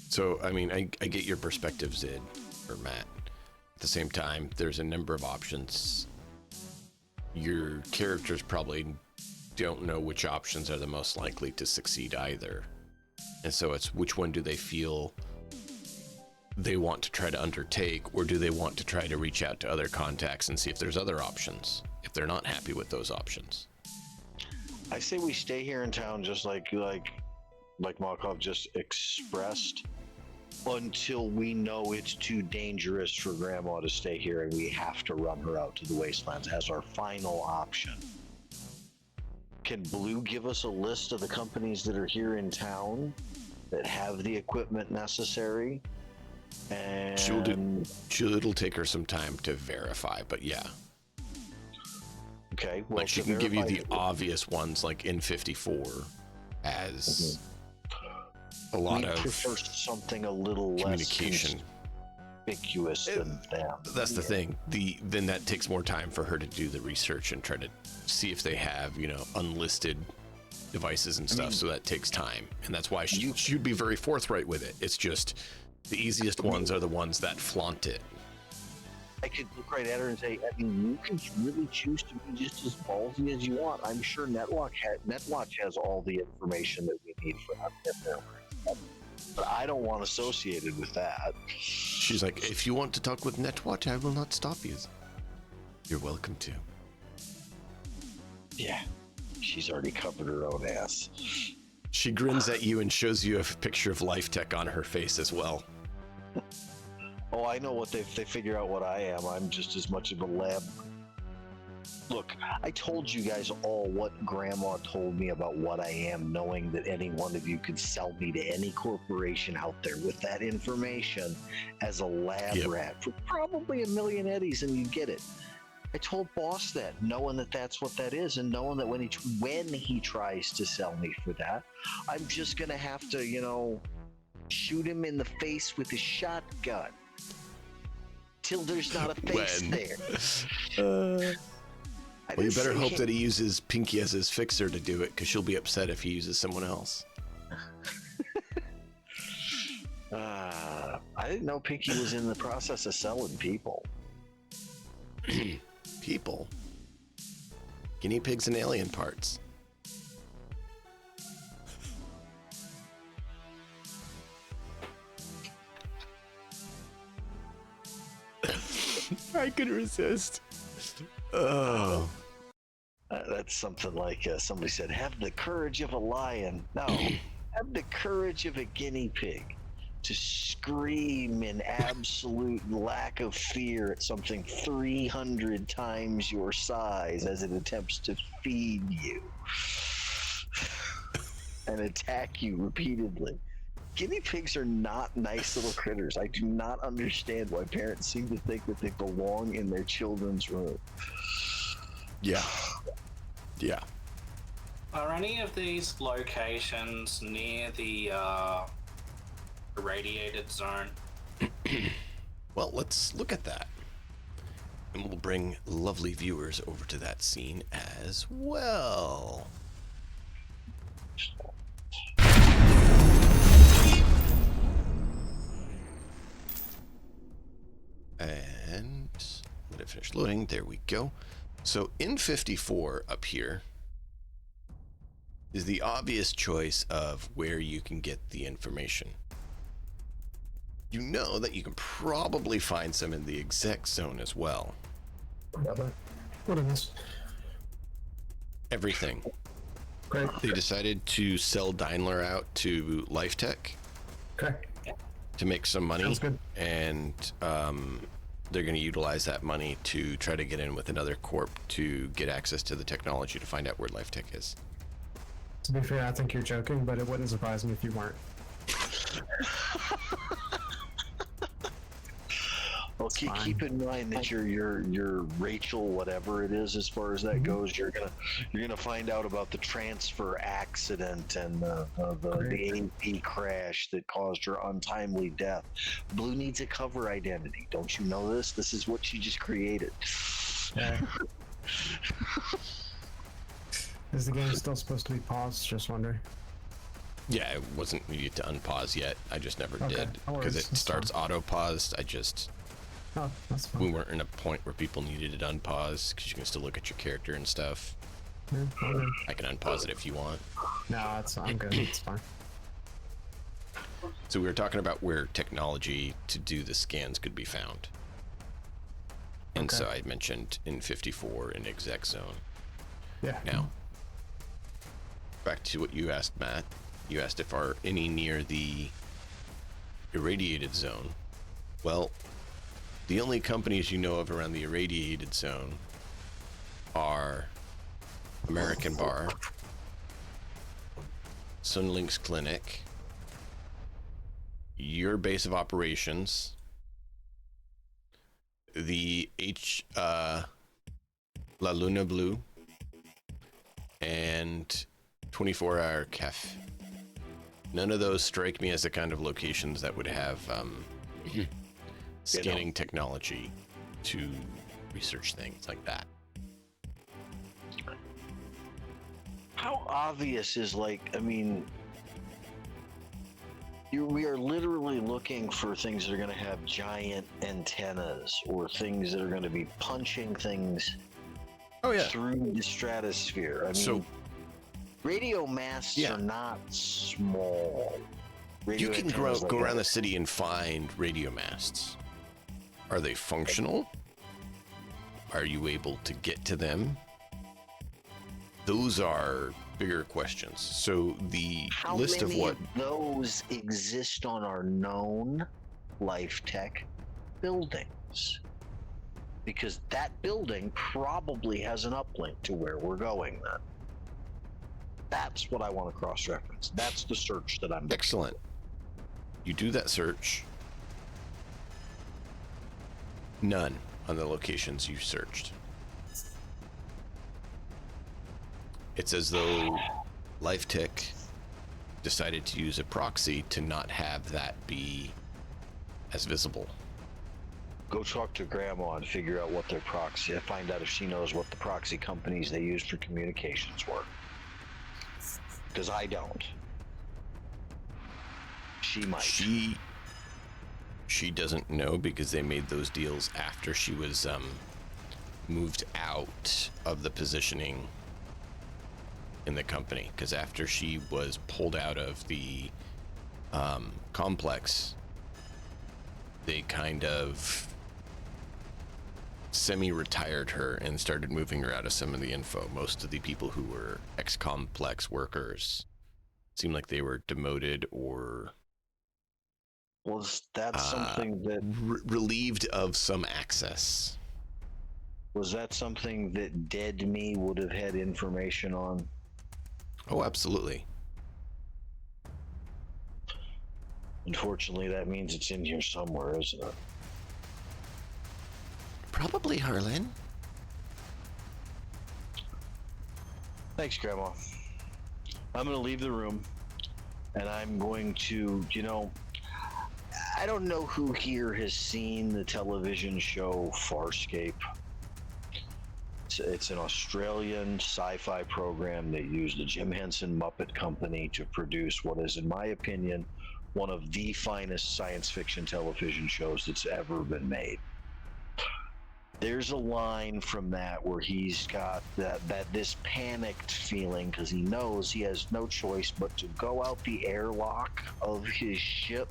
So, I mean, I get your perspective, Zid, or Matt. At the same time, there's a number of options. Your characters probably don't know which options are the most likely to succeed either. And so it's which one do they feel they want to try to undertake, or do they want to try to reach out to other contacts and see if there's other options, if they're not happy with those options. I say we stay here in town just like Markov just expressed, until we know it's too dangerous for Grandma to stay here and we have to run her out to the wastelands as our final option. Can Blue give us a list of the companies that are here in town that have the equipment necessary? And It'll take her some time to verify, but yeah. Okay, well, like she can give you the obvious ones, like N54 as a lot of prefer something a little communication. conspicuous than them. That's the thing. Then that takes more time for her to do the research and try to see if they have, unlisted devices and stuff. So that takes time, and that's why she'd be very forthright with it. It's just the easiest ones are the ones that flaunt it. I could look right at her and say, you can really choose to be just as ballsy as you want. I'm sure Netwatch has all the information that we need for that. But I don't want associated with that. She's like, if you want to talk with Netwatch, I will not stop you. You're welcome to. Yeah, she's already covered her own ass. She grins at you and shows you a picture of Life Tech on her face as well. Oh, I know what they figure out what I am. I'm just as much of a lab. Look, I told you guys all what Grandma told me about what I am, knowing that any one of you could sell me to any corporation out there with that information as a lab rat for probably $1 million eddies, and you'd get it. I told Boss that, knowing that that's what that is, and knowing that when he tries to sell me for that, I'm just gonna have to, shoot him in the face with a shotgun till there's not a face there. Well, you better hope that he uses Pinky as his fixer to do it, because she'll be upset if he uses someone else. I didn't know Pinky was in the process of selling people. People? Guinea pigs and alien parts. I could resist. Oh. That's something like somebody said, have the courage of a lion. No, have the courage of a guinea pig to scream in absolute lack of fear at something 300 times your size as it attempts to feed you and attack you repeatedly. Guinea pigs are not nice little critters. I do not understand why parents seem to think that they belong in their children's room. Yeah. Yeah. Are any of these locations near the irradiated zone? Well, let's look at that. And we'll bring lovely viewers over to that scene as well. And let it finish loading. There we go. So in 54 up here is the obvious choice of where you can get the information. You know that you can probably find some in the exec zone as well. What is this? Everything. Great. They decided to sell Daimler out to Life Tech. Okay. To make some money. Sounds good. And they're going to utilize that money to try to get in with another corp to get access to the technology to find out where Life Tech is. To be fair, I think you're joking, but it wouldn't surprise me if you weren't. Well, keep in mind that your Rachel, whatever it is, as far as that goes, you're gonna find out about the transfer accident and the AP crash that caused her untimely death. Blue needs a cover identity. Don't you know this? This is what she just created. Yeah. Is the game still supposed to be paused? Just wondering. Yeah, it wasn't needed to unpause yet. I just never Okay, did no because worries, it starts auto-paused. Oh, that's fine. We weren't in a point where people needed it unpause because you can still look at your character and stuff. Yeah, okay. I can unpause it if you want. No, I'm good. It's fine. So we were talking about where technology to do the scans could be found. And Okay. so I mentioned in 54 in exec zone. Yeah. Now, back to what you asked, Matt. You asked if are any near the irradiated zone. Well, the only companies you know of around the irradiated zone are American Bar, Sunlink's Clinic, your base of operations, the La Luna Blue, and 24-hour Cafe. None of those strike me as the kind of locations that would have scanning technology to research things like that. How obvious is we are literally looking for things that are going to have giant antennas or things that are going to be punching things through the stratosphere. Radio masts are not small. You can go around the city and find radio masts. Are they functional? Are you able to get to them? Those are bigger questions. So the list of what those exist on our known life tech buildings, because that building probably has an uplink to where we're going. Then that's what I want to cross-reference. That's the search that I'm doing. Excellent. You do that search. None on the locations you searched. It's as though LifeTech decided to use a proxy to not have that be as visible. Go talk to Grandma and figure out what their proxy, find out if she knows what the proxy companies they use for communications were. Because I don't. She might. She doesn't know because they made those deals after she was moved out of the positioning in the company, because after she was pulled out of the complex, they kind of semi-retired her and started moving her out of some of the info. Most of the people who were ex-complex workers seemed like they were demoted or was that something that relieved of some access. Was that something that Dead Me would have had information on? Oh, absolutely. Unfortunately, that means it's in here somewhere, isn't it? Probably, Harlan. Thanks, Grandma. I'm going to leave the room, and I'm going to, I don't know who here has seen the television show Farscape. It's an Australian sci-fi program that used the Jim Henson Muppet Company to produce what is, in my opinion, one of the finest science fiction television shows that's ever been made. There's a line from that where he's got this panicked feeling because he knows he has no choice but to go out the airlock of his ship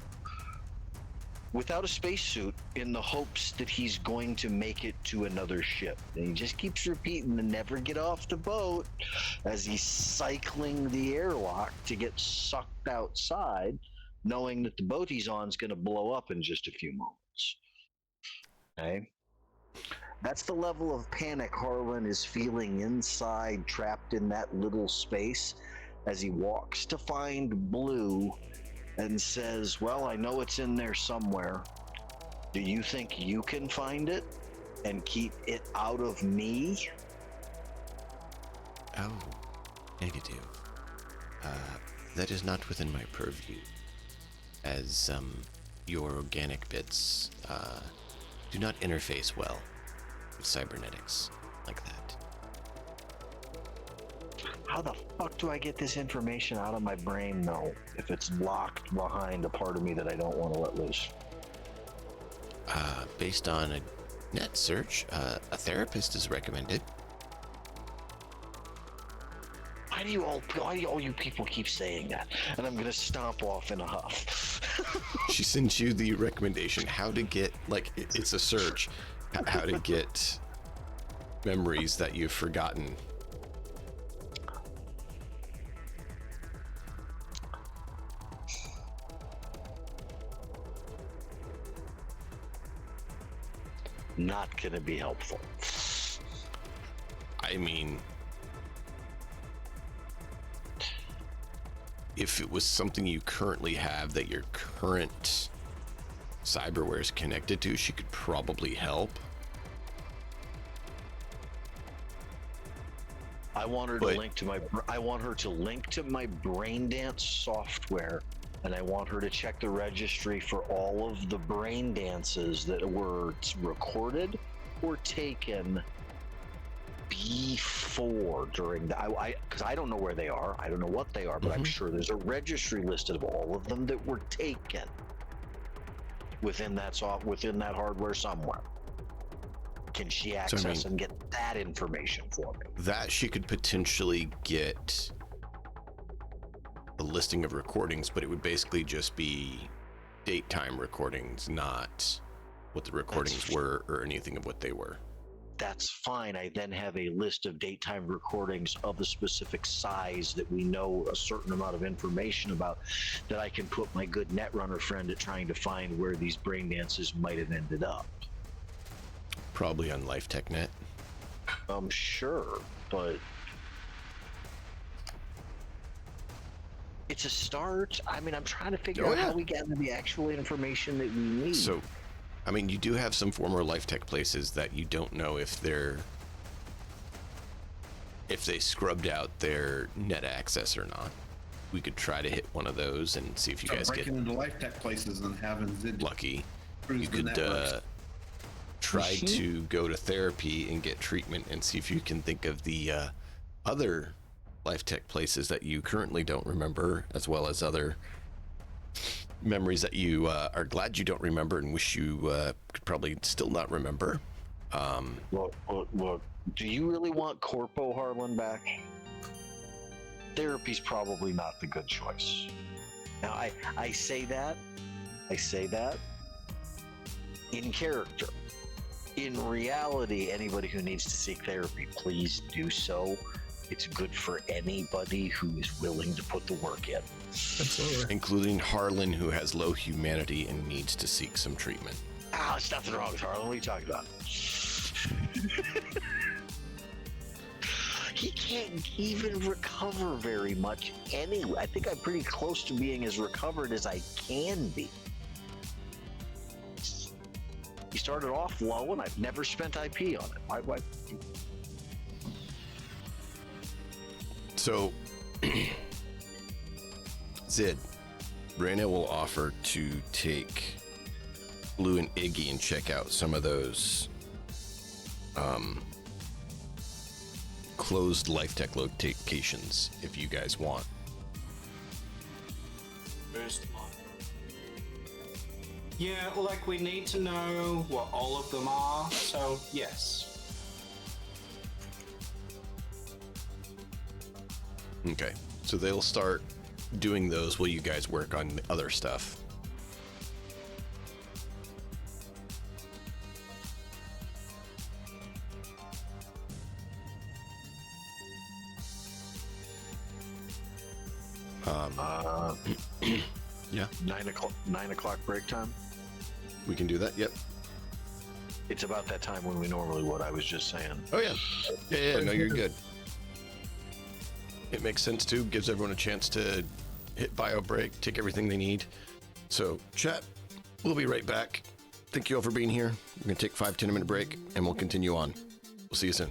without a spacesuit in the hopes that he's going to make it to another ship. And he just keeps repeating to never get off the boat as he's cycling the airlock to get sucked outside, knowing that the boat he's on is going to blow up in just a few moments. Okay? That's the level of panic Harlan is feeling inside, trapped in that little space, as he walks to find Blue and says, well, I know it's in there somewhere. Do you think you can find it and keep it out of me? Oh, negative. That is not within my purview, as your organic bits do not interface well with cybernetics like that. How the fuck do I get this information out of my brain, though, if it's locked behind a part of me that I don't want to let loose? Based on a net search, a therapist is recommended. Why do all you people keep saying that? And I'm gonna stomp off in a huff. She sent you the recommendation, how to get, it's a search, how to get memories that you've forgotten. Not gonna be helpful. I mean, if it was something you currently have that your current cyberware is connected to, she could probably help. I want her to link to my brain dance software and I want her to check the registry for all of the brain dances that were recorded or taken before during the because I don't know where they are. I don't know what they are, but I'm sure there's a registry listed of all of them that were taken within that hardware somewhere. Can she access and get that information for me? That she could potentially get a listing of recordings, but it would basically just be date-time recordings, not what the recordings were or anything of what they were. That's fine. I then have a list of date-time recordings of the specific size that we know a certain amount of information about, that I can put my good netrunner friend at trying to find where these brain dances might have ended up. Probably on LifeTechNet. Sure, but it's a start. I mean, I'm trying to figure out how we gather the actual information that we need. So, I mean, you do have some former LifeTech places that you don't know if they scrubbed out their net access or not. We could try to hit one of those and see if you guys get into LifeTech places and having Zid lucky. You could try to go to therapy and get treatment and see if you can think of the other LifeTech places that you currently don't remember, as well as other memories that you are glad you don't remember and wish you could probably still not remember. Look, do you really want Corpo Harlan back? Therapy's probably not the good choice. Now, I say that in character. In reality, anybody who needs to seek therapy, please do so. It's good for anybody who is willing to put the work in. Absolutely. Including Harlan, who has low humanity and needs to seek some treatment. There's nothing wrong with Harlan. What are you talking about? He can't even recover very much anyway. I think I'm pretty close to being as recovered as I can be. He started off low, and I've never spent IP on it. Why? So, Zid, Raina will offer to take Blue and Iggy and check out some of those closed LifeTech locations if you guys want. Yeah, like we need to know what all of them are, so yes. Okay, so they'll start doing those while you guys work on other stuff. Yeah. 9 o'clock break time. We can do that. Yep. It's about that time when we normally would. I was just saying. Oh yeah. Yeah. No, you're good. It makes sense too. Gives everyone a chance to hit bio break, take everything they need. So, chat, we'll be right back. Thank you all for being here. We're gonna take 5-10 minute break, and we'll continue on. We'll see you soon.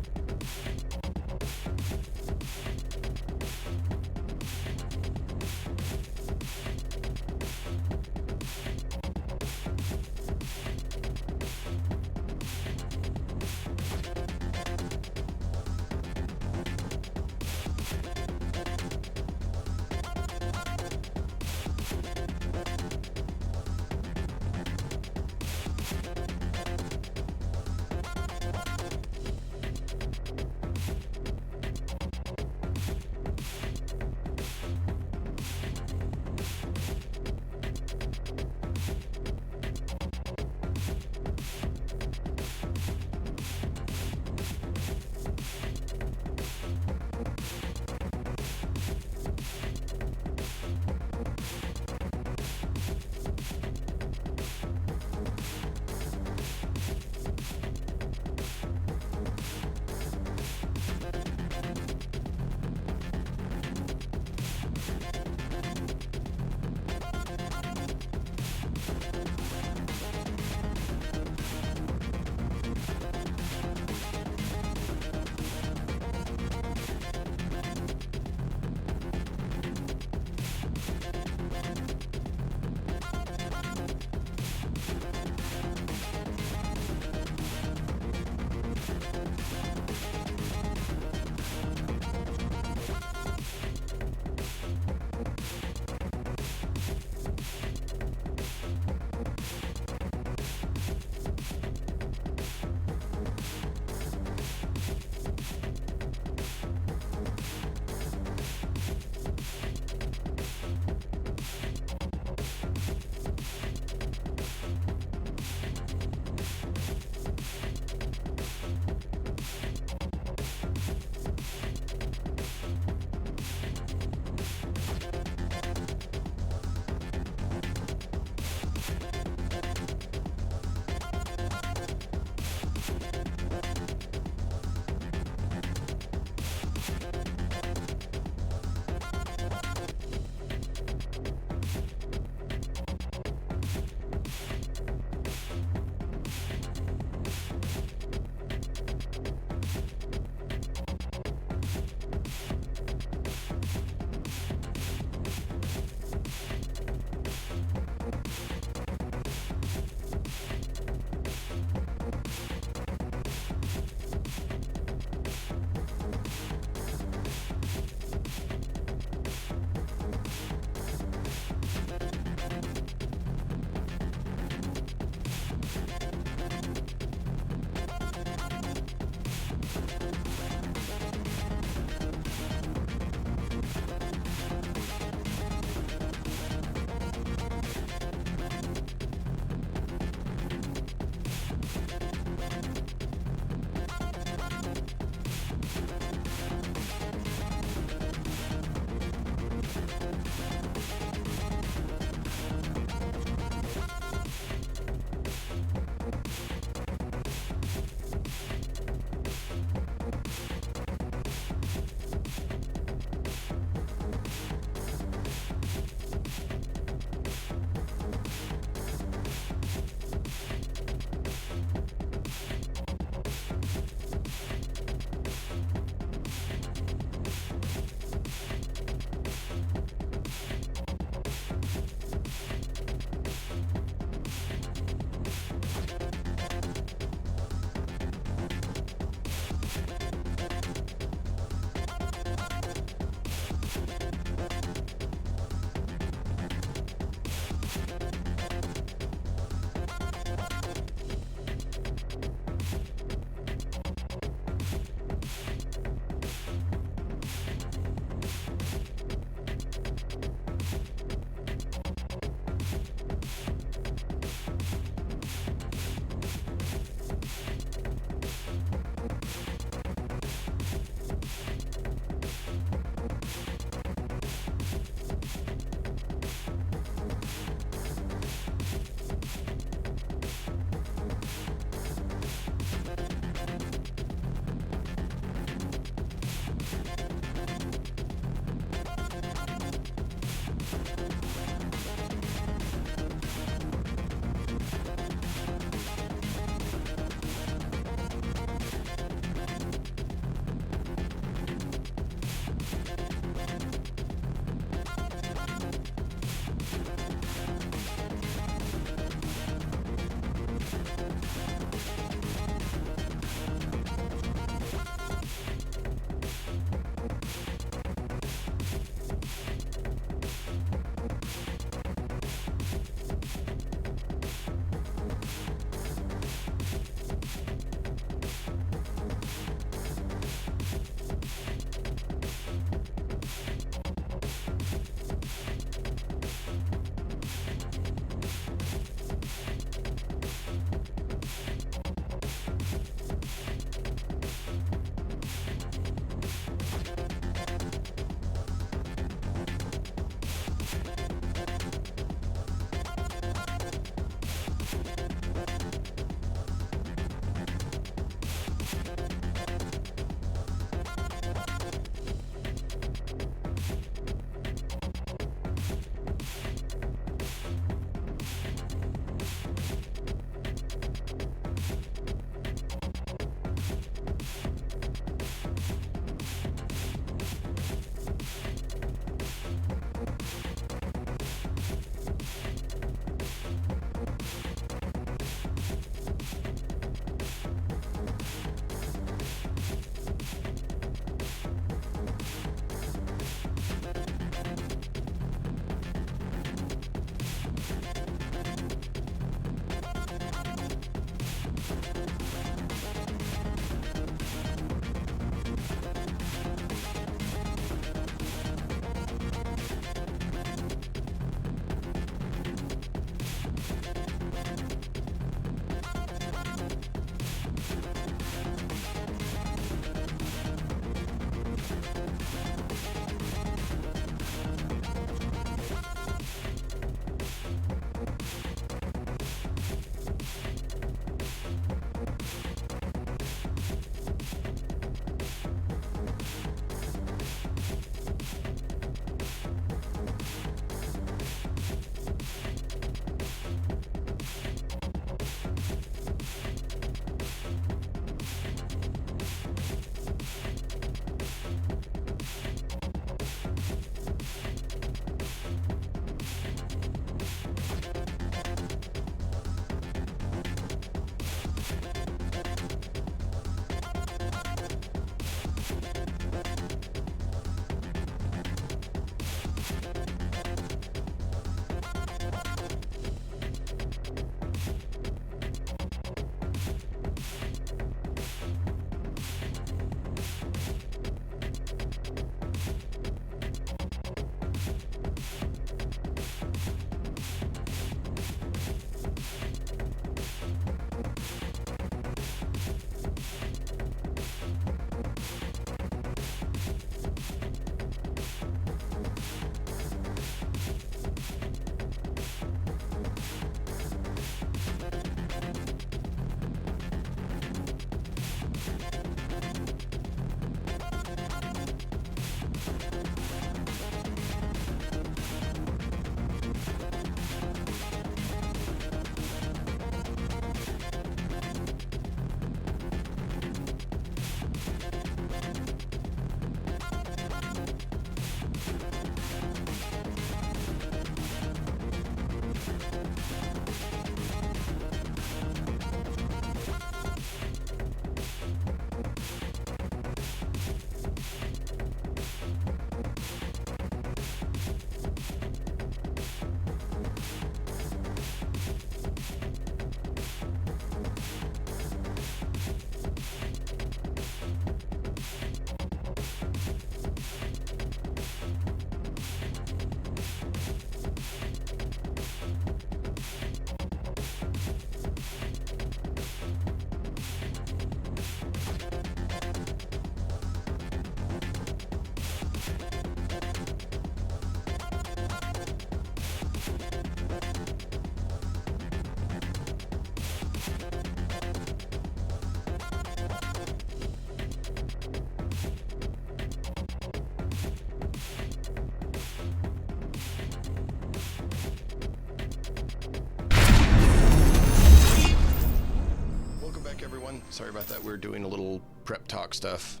Sorry about that. We're doing a little prep talk stuff.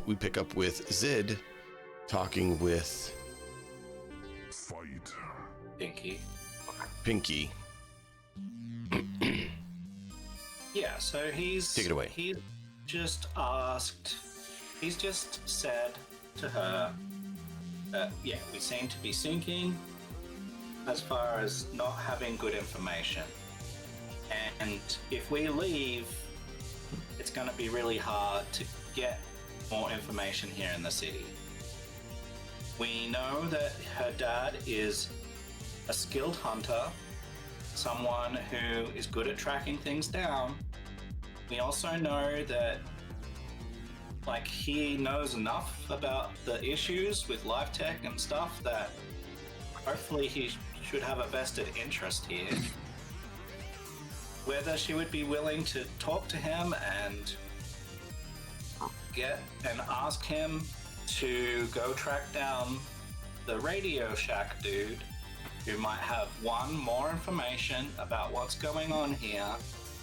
We pick up with Zid talking with Pinky. Yeah, so Take it away. He's just said to her that, yeah, we seem to be syncing as far as not having good information. And if we leave, it's going to be really hard to get more information here in the city. We know that her dad is a skilled hunter, someone who is good at tracking things down. We also know that, like, he knows enough about the issues with life tech and stuff that hopefully he should have a vested interest here. Whether she would be willing to talk to him and ask him to go track down the Radio Shack dude, who might have, one, more information about what's going on here,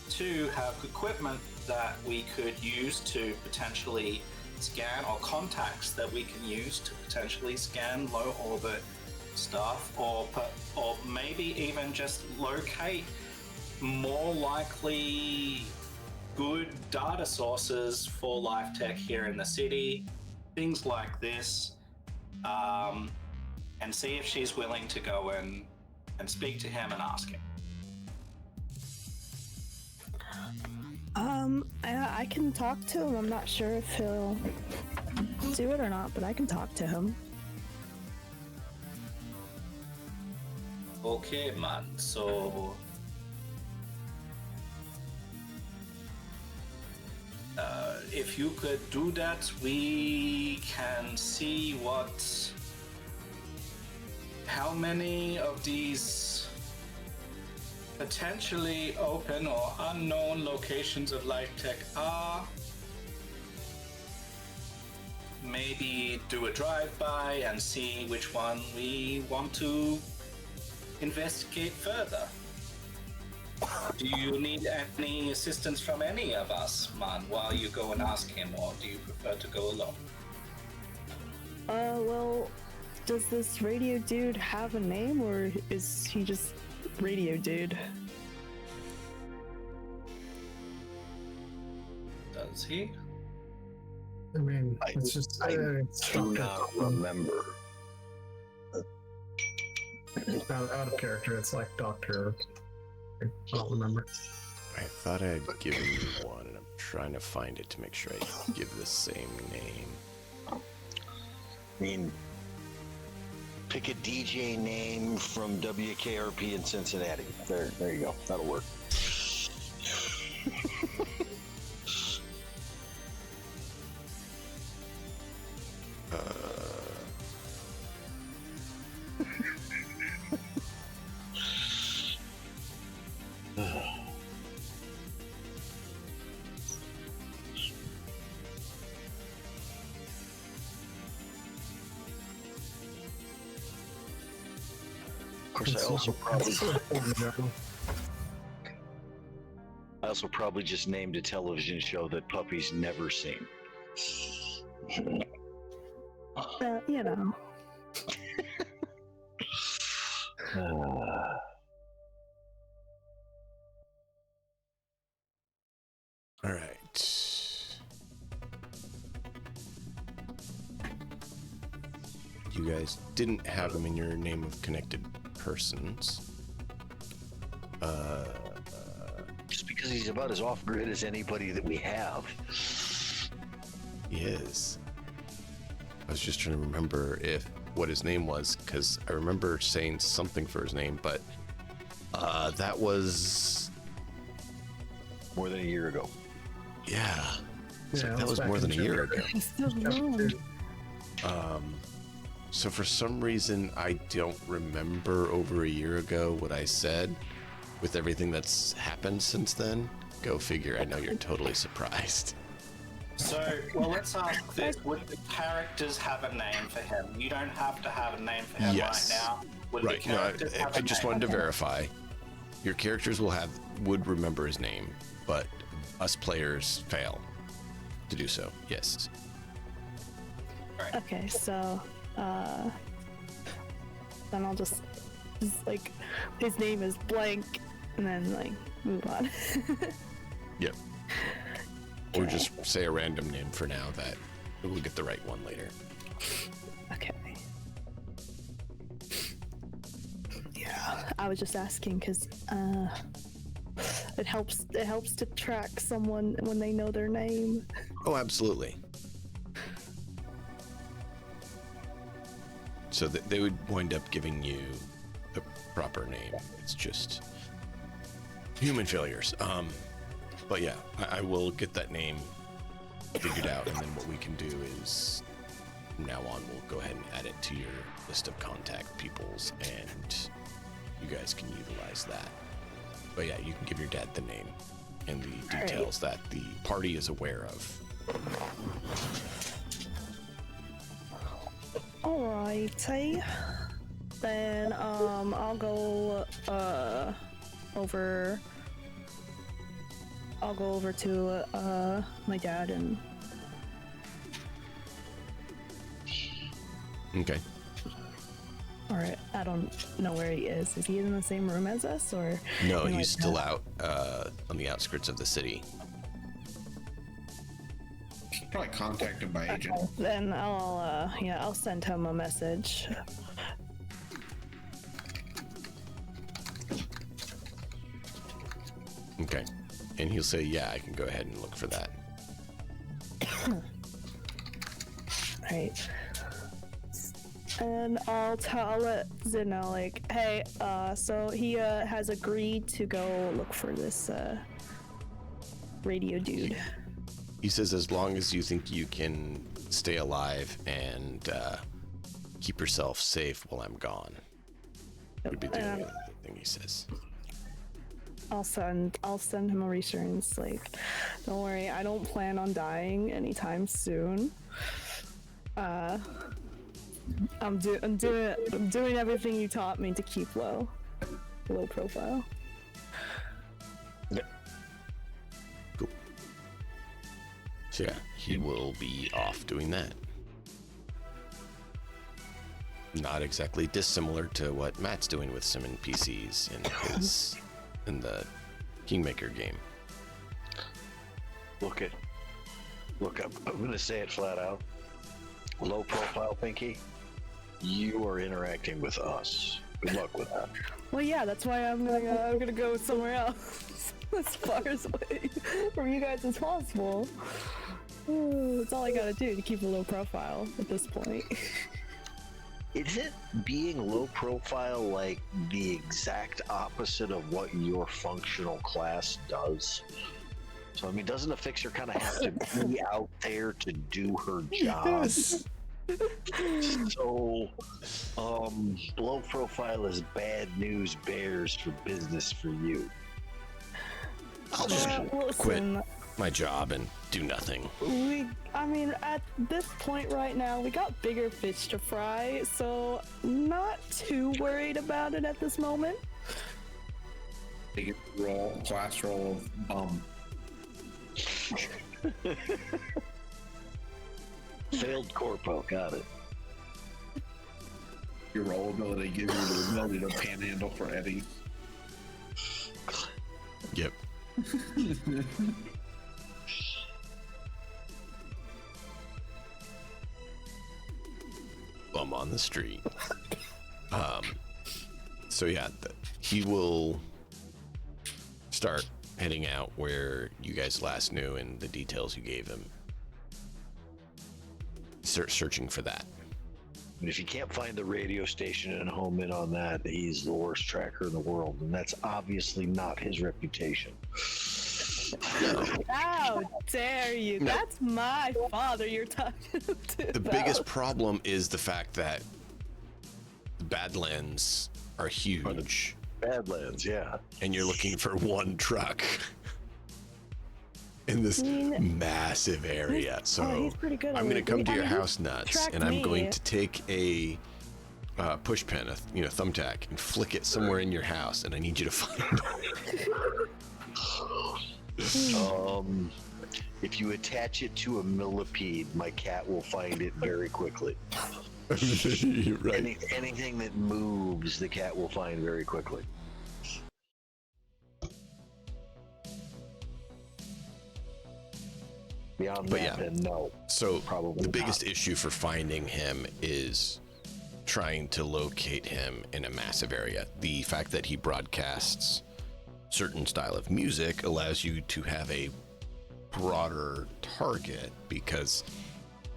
two, have equipment that we could use to potentially scan, or contacts that we can use to potentially scan low orbit stuff, or maybe even just locate more likely good data sources for life tech here in the city, things like this, and see if she's willing to go in and speak to him and ask him. I can talk to him. I'm not sure if he'll do it or not, but I can talk to him. Okay, man, so if you could do that, we can see how many of these potentially open or unknown locations of life tech are. Maybe do a drive-by and see which one we want to investigate further. Do you need any assistance from any of us, man, while you go and ask him, or do you prefer to go alone? Well, does this radio dude have a name, or is he just radio dude? Does he? I mean, it's just I do not remember. out of character. It's like Doctor. I don't remember. I thought I'd given you one, and I'm trying to find it to make sure I give the same name. I mean, pick a DJ name from WKRP in Cincinnati. There you go. That'll work. Of course, I also probably just named a television show that puppies never seen. You know. All right. You guys didn't have them in your name of connected persons. Just because he's about as off-grid as anybody that we have. He is. I was just trying to remember what his name was, because I remember saying something for his name, but that was More than a year ago. yeah. It's Yeah, like, that was back more in than a year ago. January. It's so long. So for some reason, I don't remember over a year ago what I said with everything that's happened since then. Go figure. I know you're totally surprised. So, well, let's ask this. Would the characters have a name for him? You don't have to have a name for him Yes. right now. Would Right. the No, characters have I a just name? wanted to verify. Your characters would remember his name, but us players fail to do so. Yes. Okay, so then I'll just like his name is blank, and then like move on. Yep. Or just say a random name for now that we'll get the right one later. Okay. Yeah, I was just asking because it helps to track someone when they know their name. Oh, absolutely. So that they would wind up giving you the proper name. It's just human failures. But yeah, I will get that name figured out, and then what we can do is from now on we'll go ahead and add it to your list of contact peoples, and you guys can utilize that. But yeah, you can give your dad the name and the details that the party is aware of. Alrighty. Then I'll go over to my dad and Okay. Alright, I don't know where he is. Is he in the same room as us, or No, he he's might still not? out on the outskirts of the city. Probably contacted by agent. Okay, then I'll send him a message. Okay. And he'll say, yeah, I can go ahead and look for that. Right. And I'll let Zin know, like, hey, so he has agreed to go look for this radio dude. He says as long as you think you can stay alive and keep yourself safe while I'm gone. Would be the only other thing he says. I'll send him a reassurance, like, don't worry, I don't plan on dying anytime soon. I'm doing everything you taught me to keep low profile. Cool. So yeah, he will be off doing that. Not exactly dissimilar to what Matt's doing with some NPCs in the Kingmaker game. Look, I'm going to say it flat out. Low profile, Pinky. You are interacting with us. Good luck with that. Well, yeah, that's why I'm gonna go somewhere else, as far away from you guys as possible. That's all I gotta do to keep a low profile at this point. Isn't being low profile like the exact opposite of what your functional class does? So, I mean, doesn't a fixer kind of have to be out there to do her job? Yes. So, low profile is bad news bears for business for you. I'll just quit Listen, my job and do nothing. I mean, at this point right now, we got bigger fish to fry, so not too worried about it at this moment. Take a class roll of bum. Failed corpo, got it. Your roll ability gives you the ability to panhandle for Eddie. Yep. Bum on the street. So yeah, he will start heading out where you guys last knew and the details you gave him. Start searching for that. And if you can't find the radio station and home in on that, he's the worst tracker in the world, and that's obviously not his reputation. How dare you? No. That's my father you're talking to. The biggest problem is the fact that the Badlands are huge, Badlands, yeah. and you're looking for one truck in this massive area. So he's pretty good I'm at going to it. come to I your mean, he house nuts, tracked and I'm me. going to take a push pin, thumbtack, and flick it somewhere in your house, and I need you to find it. If you attach it to a millipede, my cat will find it very quickly. Right. Anything that moves, the cat will find very quickly. Beyond that, then no. So probably the biggest issue for finding him is trying to locate him in a massive area. The fact that he broadcasts certain style of music allows you to have a broader target, because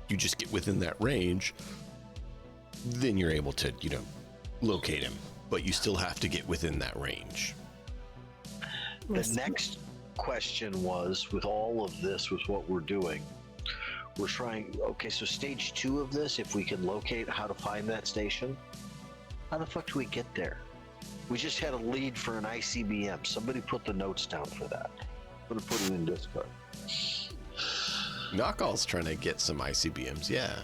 you just get within that range, then you're able to, locate him, but you still have to get within that range. The next question was, with all of this, with what we're doing, we're trying, okay, so stage 2 of this, if we can locate how to find that station, how the fuck do we get there? We just had a lead for an ICBM. Somebody put the notes down for that. I'm gonna put it in Discord. Knockall's trying to get some ICBMs, yeah.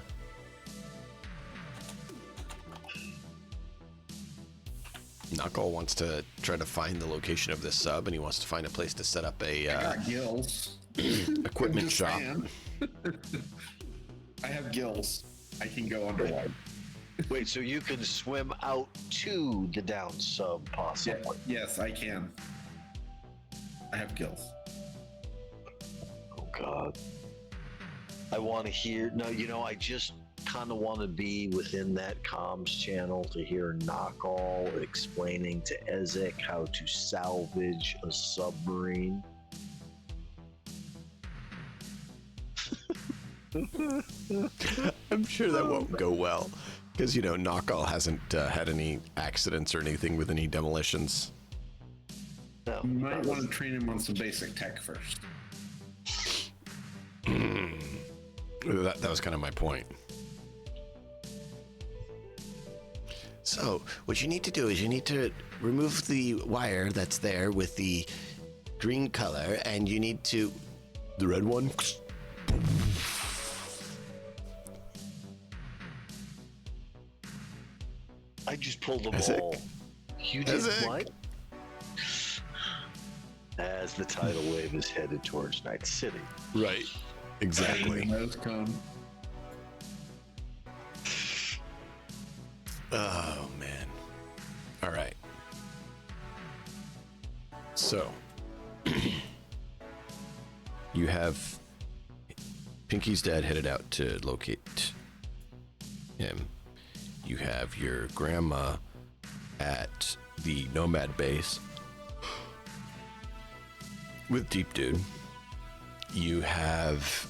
Knockall wants to try to find the location of this sub, and he wants to find a place to set up a I got gills. equipment shop. Saying. I have gills. I can go underwater. Wait, so you can swim out to the down sub, possibly? Yes, I can. I have gills. Oh God. I want to hear. No, I just kind of want to be within that comms channel to hear Knockall explaining to Ezek how to salvage a submarine. I'm sure that won't go well, because Knockall hasn't had any accidents or anything with any demolitions. No, You might want to train him on some basic tech first. That was kind of my point. So what you need to do is you need to remove the wire that's there with the green color, and you need to... The red one? I just pulled a Ezek? ball. You did Ezek? what? As the tidal wave is headed towards Night City. Right. Exactly. Nose cone. Oh, man. All right. So, you have Pinky's dad headed out to locate him. You have your grandma at the Nomad base with Deep Dude. You have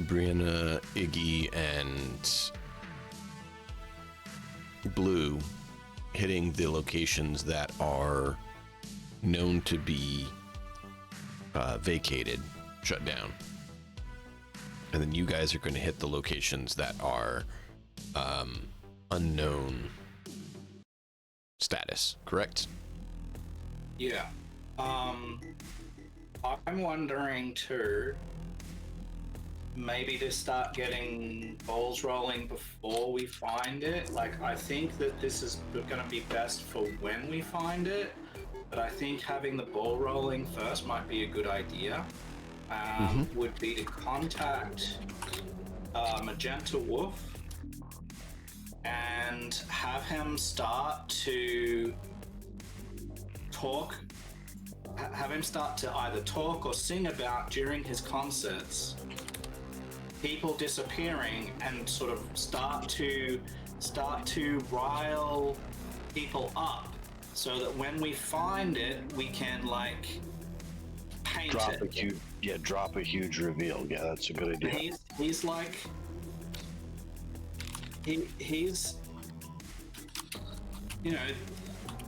Brianna, Iggy, and Blue hitting the locations that are known to be vacated, shut down. And then you guys are going to hit the locations that are unknown status, correct? Yeah. I'm wondering too, maybe to start getting balls rolling before we find it. Like, I think that this is going to be best for when we find it, but I think having the ball rolling first might be a good idea. Would be to contact Magenta Wolf and have him start to talk. Have him start to either talk or sing about, during his concerts, people disappearing, and sort of start to rile people up, so that when we find it, we can paint it. Drop a huge reveal. Yeah, that's a good idea. He's like he's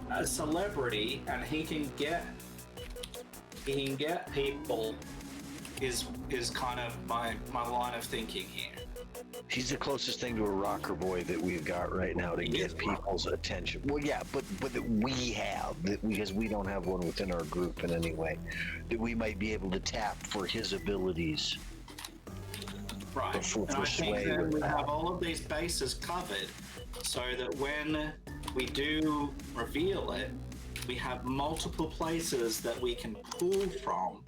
a celebrity, and he can get people is kind of my line of thinking here. He's the closest thing to a rocker boy that we've got right now to get people's attention. Well, yeah, but that we have, because we don't have one within our group in any way, that we might be able to tap for his abilities. Right. Before And I think persuade then with we that. have all of these bases covered so that when we do reveal it, we have multiple places that we can pull from.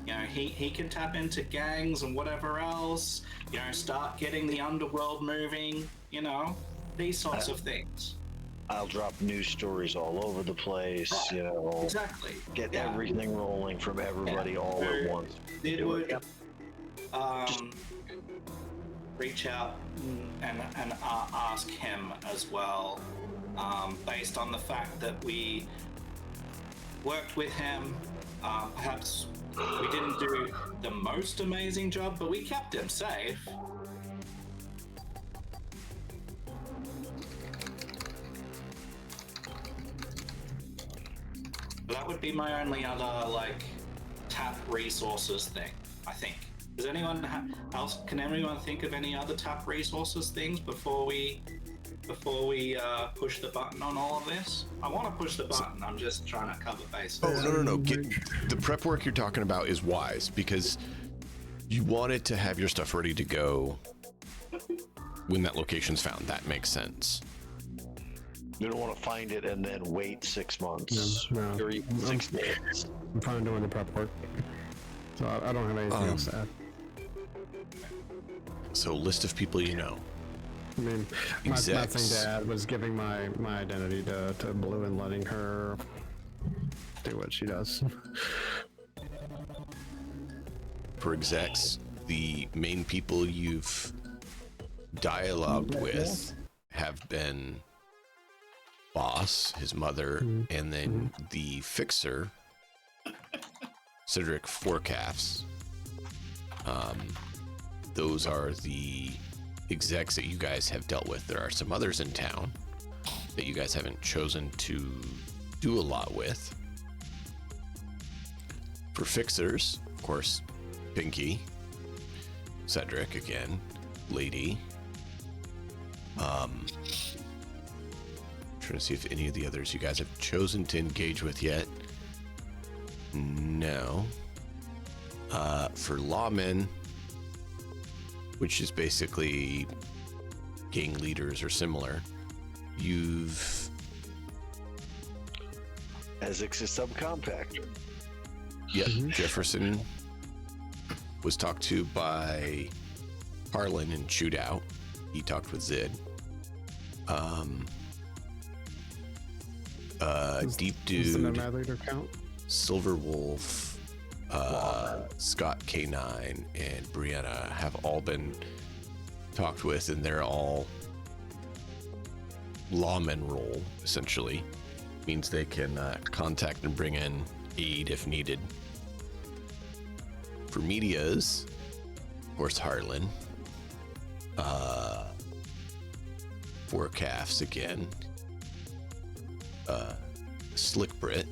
You know, he can tap into gangs and whatever else, you know, start getting the underworld moving, you know, these sorts of things. I'll drop news stories all over the place, Right. you know, Exactly. get Yeah. everything rolling from everybody all So at once. It Do would Yep. reach out and ask him as well, based on the fact that we worked with him. Perhaps we didn't do the most amazing job, but we kept him safe. That would be my only other like tap resources thing, I think. Does anyone else? Can anyone think of any other tap resources things before we push the button on all of this? I want to push the button. I'm just trying to cover bases. Oh, no. The prep work you're talking about is wise because you wanted to have your stuff ready to go when that location's found. That makes sense. You don't want to find it and then wait 6 months No. or even 6 days. I'm fine doing the prep work. So I don't have anything else to add. So, list of people you know. I mean, my thing Execs. to add was giving my identity to Blue and letting her do what she does. For execs, the main people you've dialogued with have been Boss, his mother, and then the fixer, Cedric Forecalfs. Those are the execs that you guys have dealt with. There are some others in town that you guys haven't chosen to do a lot with. For fixers, of course, Pinky, Cedric again, Lady. Trying to see if any of the others you guys have chosen to engage with yet. No. For lawmen, which is basically gang leaders or similar, you've Essex is subcompact. Yep, Jefferson was talked to by Harlan and chewed out. He talked with Zid. Deep Does the Dude, Nomad Leader count? Silver Wolf, Scott K9, and Brianna have all been talked with, and they're all lawmen role, essentially. Means they can contact and bring in aid if needed. For medias, of course, Harlan. For calves again. Slick Brit.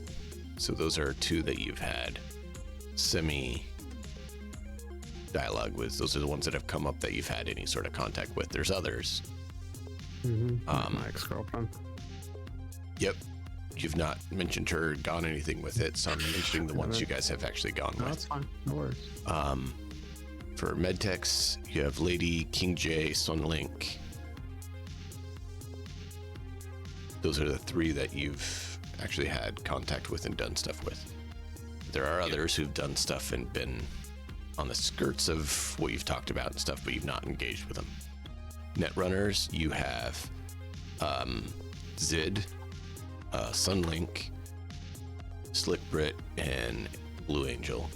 So those are two that you've had semi dialogue with. Those are the ones that have come up that you've had any sort of contact with. There's others. My ex-girlfriend. Yep. You've not mentioned her, gone anything with it, so I'm mentioning the ones you guys have actually gone No, with. that's fine. No worries. For Medtex, you have Lady, King J, Sunlink. Those are the three that you've actually had contact with and done stuff with. There are others who've done stuff and been on the skirts of what you've talked about and stuff, but you've not engaged with them. Netrunners, you have Zid, Sunlink, Slick Brit, and Blue Angel.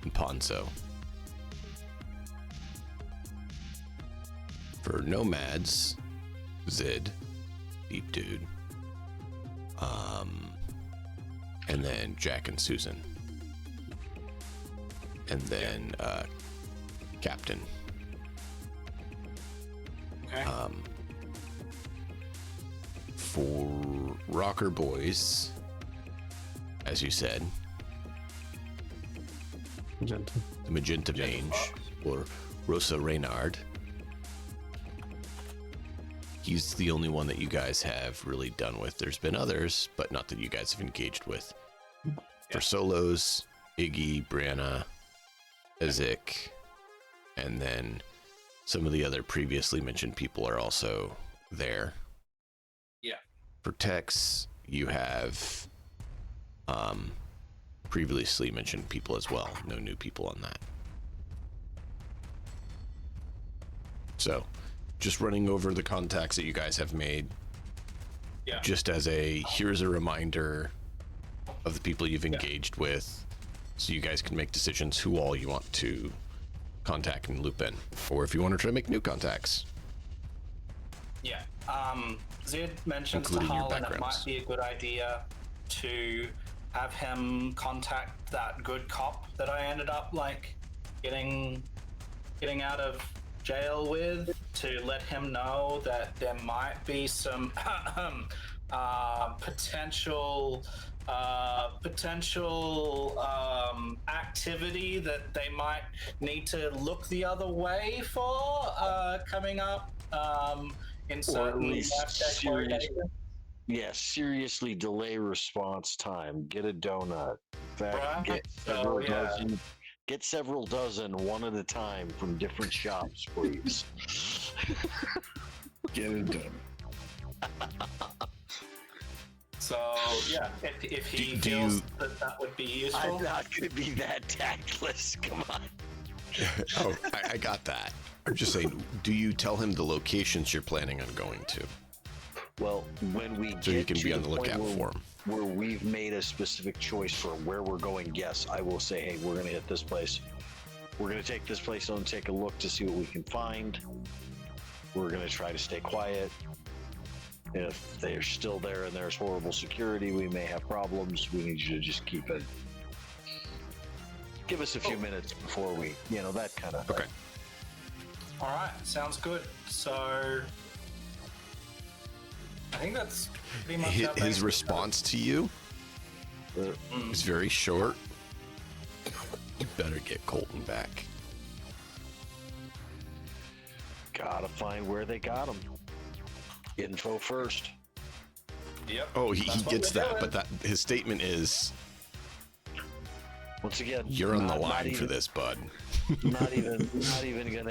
And Ponzo. For Nomads, Zid, Deep Dude, and then Jack and Susan. And then Captain. Okay. For Rocker Boys, as you said, Magenta. the Magenta Mange, or Rosa Reynard. He's the only one that you guys have really done with. There's been others, but not that you guys have engaged with. For solos, Iggy, Brianna, Azik, and then some of the other previously mentioned people are also there. Yeah. For Tex, you have previously mentioned people as well. No new people on that. So, just running over the contacts that you guys have made. Yeah. Just as here's a reminder of the people you've engaged with, so you guys can make decisions who all you want to contact and loop in, or if you want to try to make new contacts. Yeah. Zed mentions to Including your Harlan it backgrounds. might be a good idea to have him contact that good cop that I ended up getting out of jail with, to let him know that there might be some potential activity that they might need to look the other way for coming up in Or at certain least locations. seriously delay response time. Get a donut. In fact, Right. get So, several yeah. dozen. Get several dozen, one at a time, from different shops, please. Get it done. So yeah, if he Do feels you- that would be useful. I'm not going to be that tactless. Come on. Oh, I got that. I'm just saying, do you tell him the locations you're planning on going to, Well, when we so get you can to be on the point lookout for him? where we've made a specific choice for where we're going, yes, I will say, hey, we're going to hit this place. We're going to take this place and take a look to see what we can find. We're going to try to stay quiet. If they're still there and there's horrible security, we may have problems. We need you to just keep it. Give us a few minutes before we, that kind of. Okay. All right, sounds good. So I think that's pretty much our His basic- response to you Mm. is very short. You better get Colton back. Gotta find where they got them. Info first. Yep. Oh, he That's what gets we're that, doing. but that his statement is, Once again, "You're on the not line for even- this, bud." not even gonna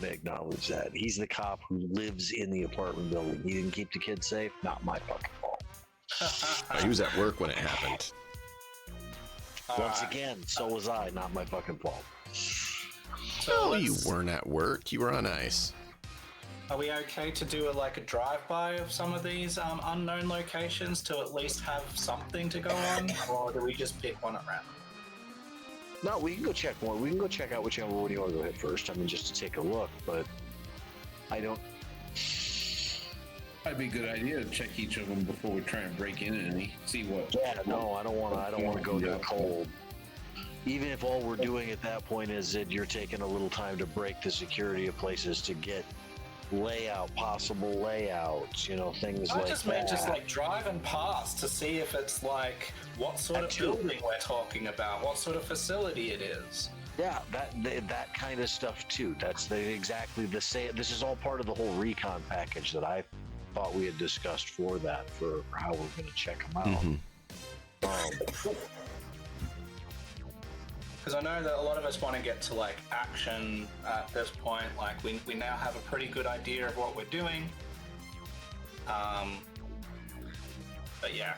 acknowledge that. He's the cop who lives in the apartment building. He didn't keep the kids safe. Not my fucking fault. He was at work when it happened. All Once right. again, so was I. Not my fucking fault. So Oh, you let's- weren't at work. You were on ice. Are we okay to do a drive-by of some of these unknown locations to at least have something to go on, or do we just pick one at random? No, we can go check one. We can go check out whichever one you want to go hit first. I mean, just to take a look. But I don't. Might be a good idea to check each of them before we try and break in any. See what. Yeah, no, I don't want to. I don't want to go there cold. Even if all we're doing at that point is that you're taking a little time to break the security of places to get possible layouts, things I like just that. meant driving past to see if it's what sort That of too. building we're talking about, what sort of facility it is. Yeah, that kind of stuff too. That's exactly the same. This is all part of the whole recon package that I thought we had discussed for how we're going to check them out. Mhm. Because I know that a lot of us want to get to action at this point. We now have a pretty good idea of what we're doing. But yeah,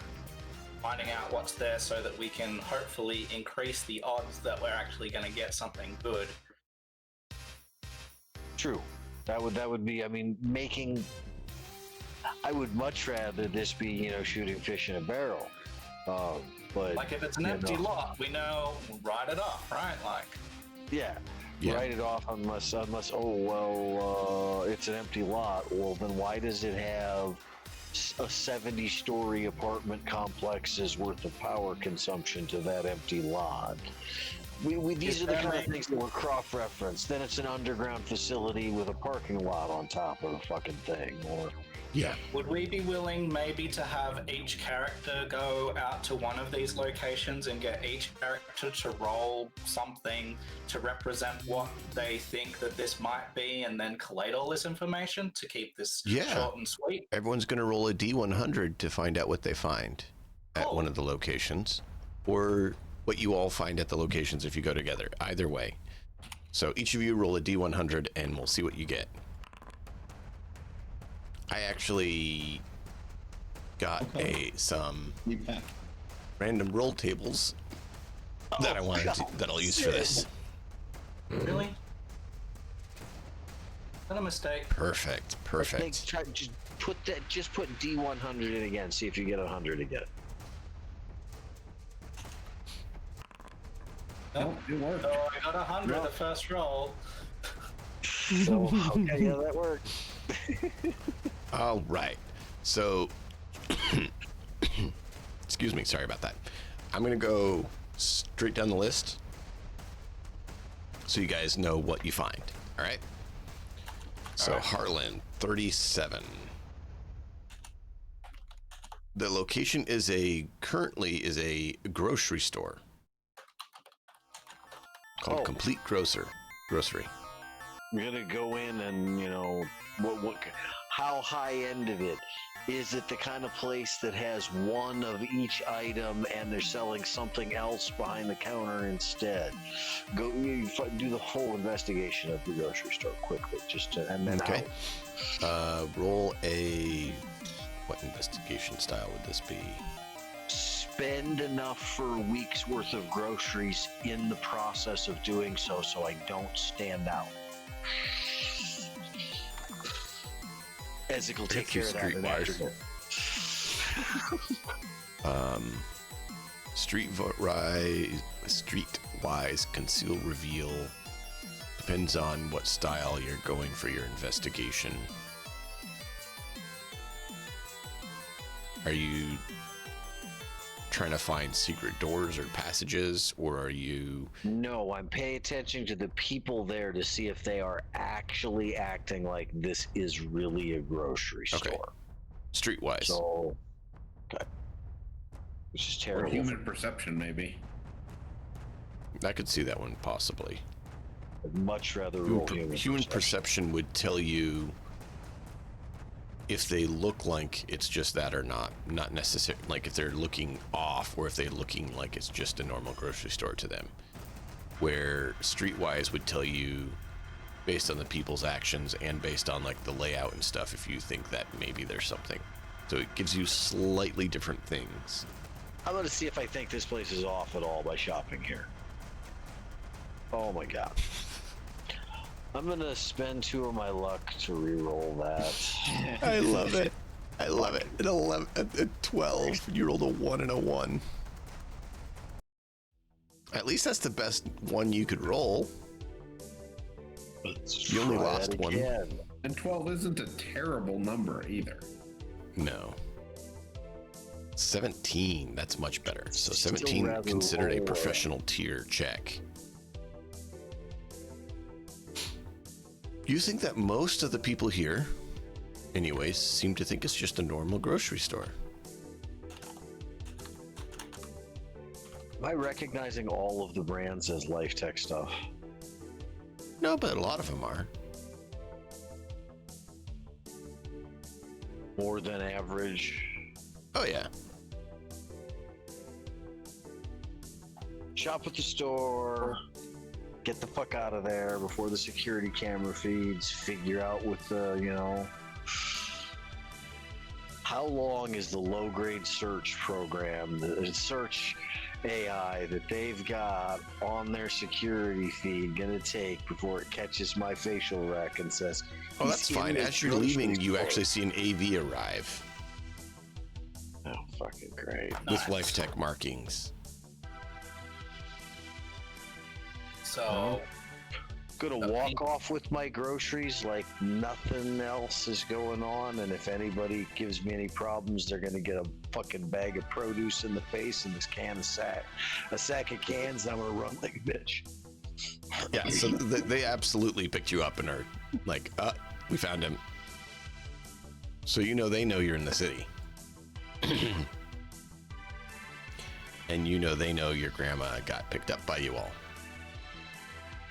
finding out what's there so that we can hopefully increase the odds that we're actually going to get something good. True. That would be. I mean, making. I would much rather this be shooting fish in a barrel. But If it's an empty lot, we know write it off, right? yeah. Yeah. Write it off unless it's an empty lot. Well, then why does it have a 70-story apartment complex's worth of power consumption to that empty lot? These are the kind of things that were cross-referenced. Then it's an underground facility with a parking lot on top of the fucking thing, or Yeah. Would we be willing maybe to have each character go out to one of these locations and get each character to roll something to represent what they think that this might be, and then collate all this information to keep this Yeah. short and sweet? Everyone's going to roll a D100 to find out what they find at Cool. one of the locations. Or what you all find at the locations if you go together. Either way. So each of you roll a D100 and we'll see what you get. I actually got some random roll tables that I wanted to, that I'll use for this. Really? Is that a mistake? Perfect. Just put D100 in again. See if you get 100 again. No, it worked. So I got 100 the first roll. So okay, yeah, that worked. All right. So, excuse me. Sorry about that. I'm going to go straight down the list so you guys know what you find. All right. So All right. Harlan, 37. The location is currently a grocery store called Complete Grocery. I'm gonna go in and how high end of it is it? The kind of place that has one of each item and they're selling something else behind the counter instead. Do the whole investigation of the grocery store quickly, and then Okay. Roll a. What investigation style would this be? spend enough for a week's worth of groceries in the process of doing so I don't stand out. Ezek will take care of that in afternoon. Streetwise conceal reveal depends on what style you're going for your investigation. Are you trying to find secret doors or passages, or are you... No, I'm paying attention to the people there to see if they are actually acting like this is really a grocery store. Streetwise. So, okay. Which is Or terrible. human perception, maybe. I could see that one possibly. I'd much rather roll Human perception would tell you if they look like it's just that or not necessarily, like if they're looking off or if they're looking like it's just a normal grocery store to them. Where Streetwise would tell you based on the people's actions and based on like the layout and stuff if you think that maybe there's something. So it gives you slightly different things. I'm going to see if I think this place is off at all by shopping here. Oh my god. I'm going to spend 2 of my luck to re-roll that. I love it. I love it. At 12, you rolled a 1 and a 1. At least that's the best one you could roll. You only lost one. And 12 isn't a terrible number either. No. 17, that's much better. So Still 17 rather considered a low. professional tier check. You think that most of the people here, anyways, seem to think it's just a normal grocery store. Am I recognizing all of the brands as Life Tech stuff? No, but a lot of them are. More than average. Oh, yeah. Shop at the store. Get the fuck out of there before the security camera feeds. Figure out with the, how long is the low-grade search program, the search AI that they've got on their security feed gonna take before it catches my facial rec and says, Oh, that's fine. As you're leaving, you actually see an AV arrive oh, fucking great. with Life Tech markings. So, Gonna walk off with my groceries like nothing else is going on, and if anybody gives me any problems, they're gonna get a fucking bag of produce in the face and this a sack of cans, and I'm gonna run like a bitch. Yeah, so they absolutely picked you up and are like, we found him. So they know you're in the city. And they know your grandma got picked up by you all.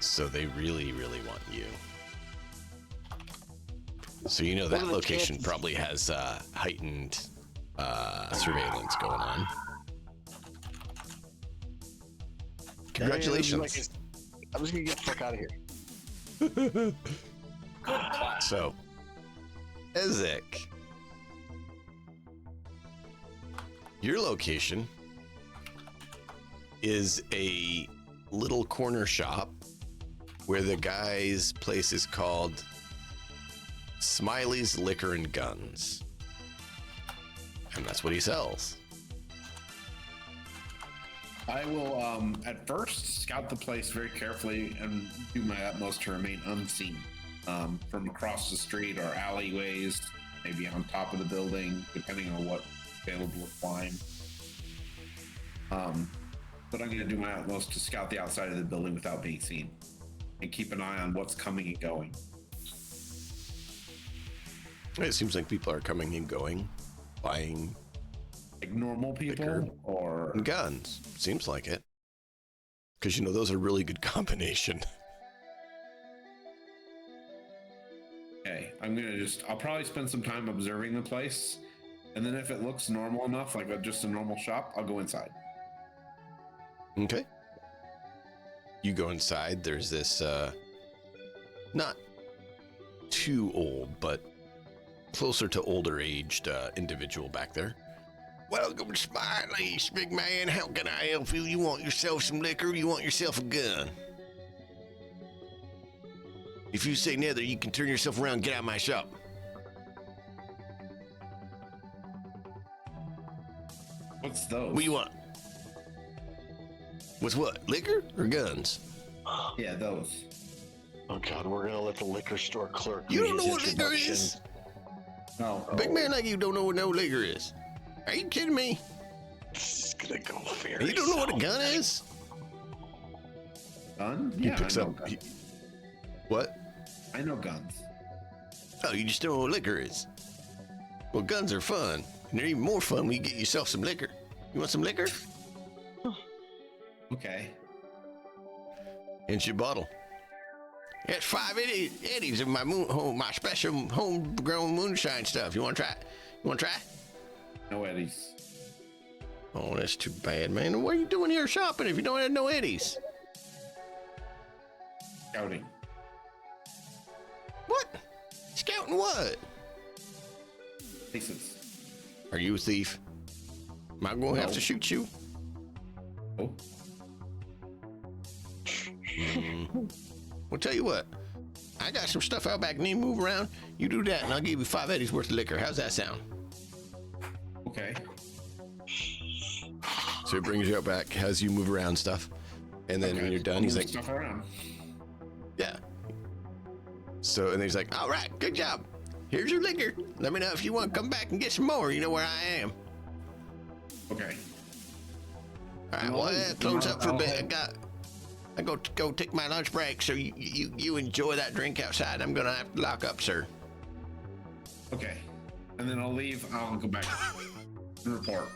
So they really, really want you. So that location probably has heightened surveillance going on. Congratulations. I'm just gonna get the fuck out of here. Good plan. So, Ezek, your location is a little corner shop where the guy's place is called Smiley's Liquor and Guns. And that's what he sells. I will, at first, scout the place very carefully and do my utmost to remain unseen. From across the street or alleyways, maybe on top of the building, depending on what's available to climb. But I'm going to do my utmost to scout the outside of the building without being seen and keep an eye on what's coming and going. It seems like people are coming and going, buying Like normal people liquor or and guns. Seems like it. Because, you know, those are a really good combination. okay, I'll probably spend some time observing the place. And then if it looks normal enough, like just a normal shop, I'll go inside. Okay. You go inside. There's this, not too old, but closer to older aged individual back there. Welcome to Smiley's, big man. How can I help you? You want yourself some liquor? Or you want yourself a gun? If you say neither, you can turn yourself around and get out of my shop. What's those? What do you want? What's what? Liquor or guns? Yeah, those. Oh God, we're gonna let the liquor store clerk. You read don't know his what liquor introduction. is? No. A big man like you don't know what no liquor is. Are you kidding me? This is gonna go very. You don't know what a south. gun is? Gun? He Yeah, picks I know up. guns. What? I know guns. Oh, you just don't know what liquor is. Well, guns are fun, and they're even more fun when you get yourself some liquor. You want some liquor? Okay. Here's your bottle. It's 5 eddies of my my special homegrown moonshine stuff. You want to try it? You want to try? No eddies. Oh, that's too bad, man. What are you doing here shopping if you don't have no eddies? Scouting. What? Scouting what? Places. Are you a thief? Am I going to have to shoot you? Oh. Well, tell you what. I got some stuff out back and you move around. You do that and I'll give you 5 eddies worth of liquor. How's that sound? Okay. So he brings you out back, has you move around stuff. And then when you're done, I'll he's move like, stuff around. yeah. So, and then he's like, all right, good job. Here's your liquor. Let me know if you want to come back and get some more. You know where I am. Okay. All right, well, close up for a bit. I go take my lunch break, so you enjoy that drink outside. I'm gonna have to lock up, sir. Okay. And then I'll leave. I'll go back and report.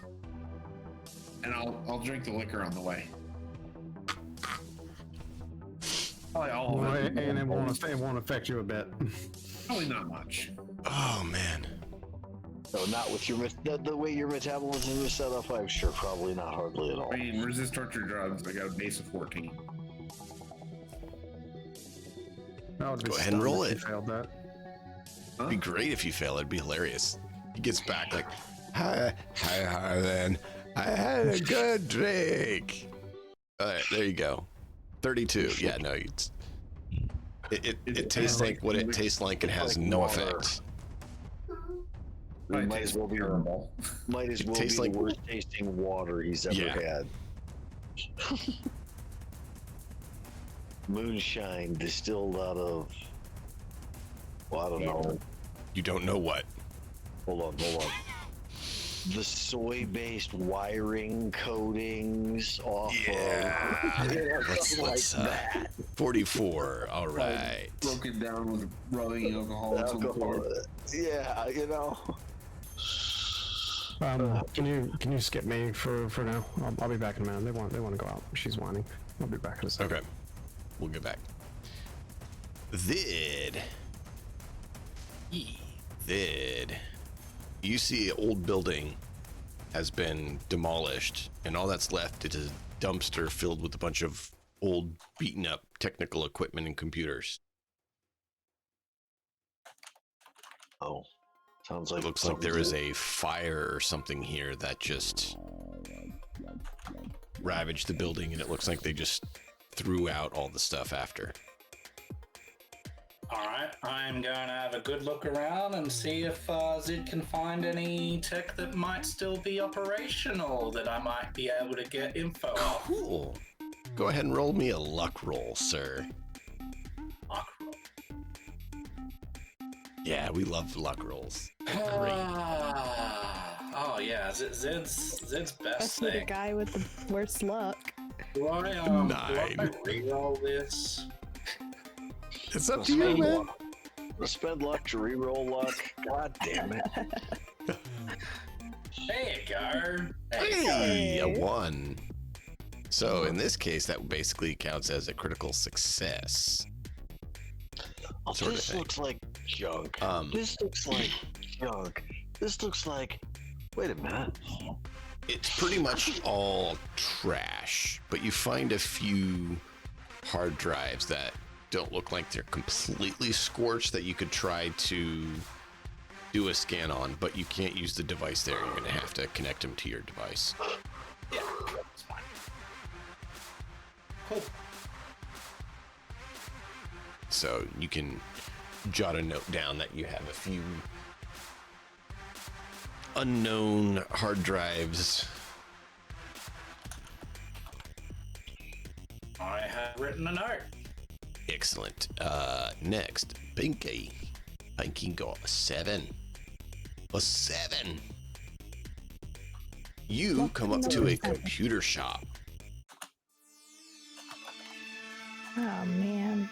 And I'll drink the liquor on the way. Probably all of it. And it won't affect you a bit. Probably not much. Oh man. No, not with your the way your metabolism is set up. I'm sure probably not hardly at all. I mean, resist torture drugs. I got a base of 14. I would be Go ahead and stunned roll if you it. Failed that. It'd be great if you fail. It'd be hilarious. He gets back like, hi then. I had a good drink. All right, there you go. 32. Yeah, no, it tastes like what it tastes like. It has Like no water. effect. It might as well be terrible. might as It well be tastes the like- worst tasting water he's ever Yeah. had. Moonshine distilled out of, well, I don't know. You don't know what. Hold on. The soy-based wiring coatings off of. Let's 44. All right. Broken down with rubbing alcohol at some point. Yeah, you know. Can you skip me for now? I'll be back in a minute. They want to go out. She's whining. I'll be back in a second. Okay. We'll get back. Vid. You see an old building has been demolished, and all that's left is a dumpster filled with a bunch of old, beaten up technical equipment and computers. Oh, sounds like It looks like there is a fire or something here that just ravaged the building, and it looks like they just threw out all the stuff after. All right, I'm going to have a good look around and see if Zid can find any tech that might still be operational that I might be able to get info on. Cool. Go ahead and roll me a luck roll, sir. Luck roll. Yeah, we love luck rolls. They're great. Oh yeah, Zid's best Especially the thing. guy with the worst luck. Do I Nine. reroll this? It's up to you, man. Spend luck to reroll luck. God damn it. There you go. Hey, a 1. So in this case, that basically counts as a critical success. Oh, Sort of this thing. looks like junk. This looks like junk. This looks like. Wait a minute. It's pretty much all trash, but you find a few hard drives that don't look like they're completely scorched that you could try to do a scan on, but you can't use the device there. You're going to have to connect them to your device. Yeah, that's fine. Cool. So you can jot a note down that you have a few unknown hard drives. I have written a note. Excellent. Next, Pinky. Pinky got a 7. A 7. You come up to a computer shop. Oh man.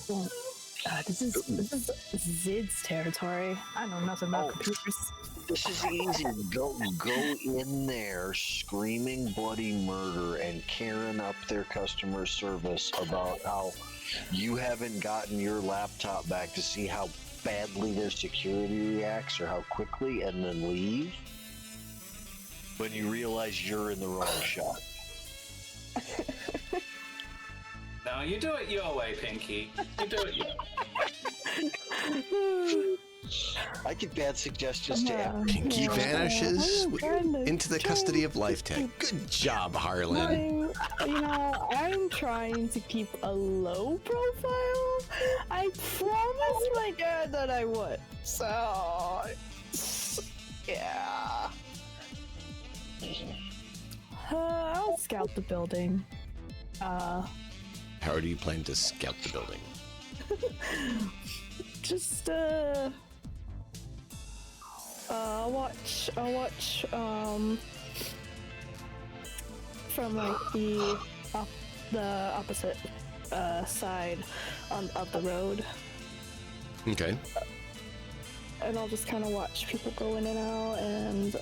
Well, this is Zid's territory. I know nothing about computers. This is easy. Go in there screaming bloody murder and carrying up their customer service about how you haven't gotten your laptop back to see how badly their security reacts or how quickly, and then leave when you realize you're in the wrong shop. No, you do it your way, Pinky. You do it your way. I give bad suggestions to everyone. Pinky vanishes into the custody of Life Tech. keep- Good job, Harlan. I'm trying to keep a low profile. I promised my dad that I would. So, yeah. I'll scout the building. How do you plan to scout the building? Just I'll watch from like the opposite side of the road, Okay. and I'll just kind of watch people go in and out, and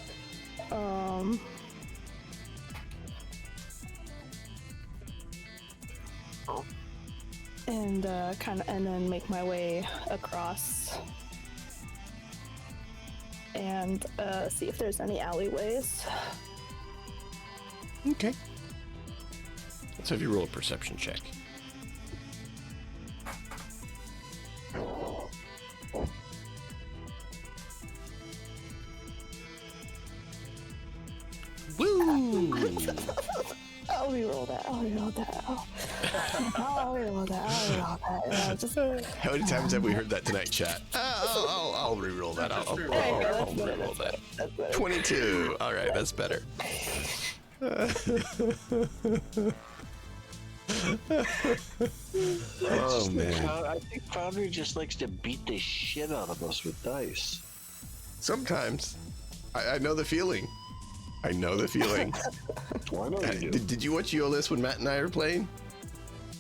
and then make my way across and see if there's any alleyways. Okay. Let's have you roll a perception check. Woo! I'll reroll that. I'll reroll that. Yeah, just How many times have we heard that tonight, chat? I'll re-roll that. I'll re-roll that. that's better. 22. All right, that's better. Oh man. I think Foundry just likes to beat the shit out of us with dice. Sometimes. I know the feeling. I know the feeling. Well, I know you do. Did you watch Eolus when Matt and I were playing?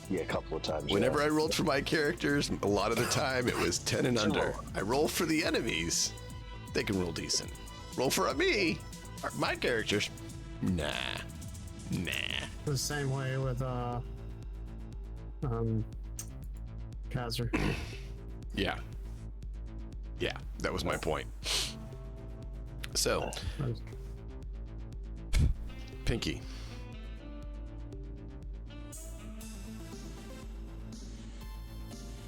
Yeah, a couple of times. Whenever yeah. I rolled for my characters, a lot of the time it was 10 and under. I roll for the enemies. They can roll decent. Roll for me. My characters. Nah. The same way with Kaiser. Yeah. Yeah, that was my point. So, Pinky.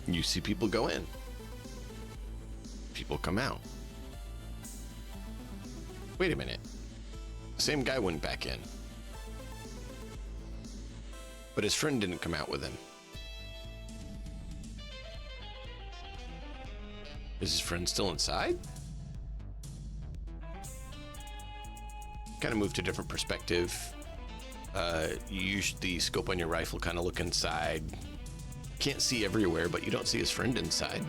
You see people go in. People come out. Wait a minute. The same guy went back in. But his friend didn't come out with him. Is his friend still inside? Kind of move to a different perspective. You use the scope on your rifle, kind of look inside. Can't see everywhere, but you don't see his friend inside.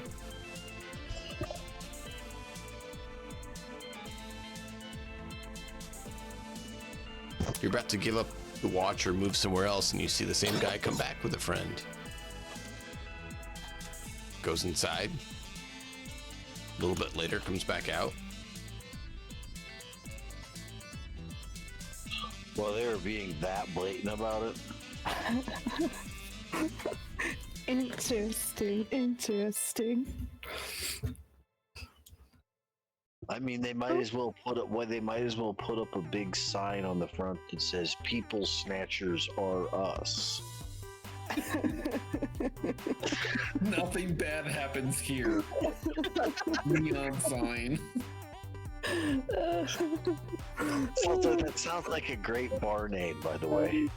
You're about to give up the watch or move somewhere else, and you see the same guy come back with a friend. Goes inside. A little bit later, comes back out. Well, they were being that blatant about it. Interesting. I mean, they might as well put up. Well, they might as well put up a big sign on the front that says "People Snatchers are us." Nothing bad happens here. Neon sign. That sounds like a great bar name, by the way.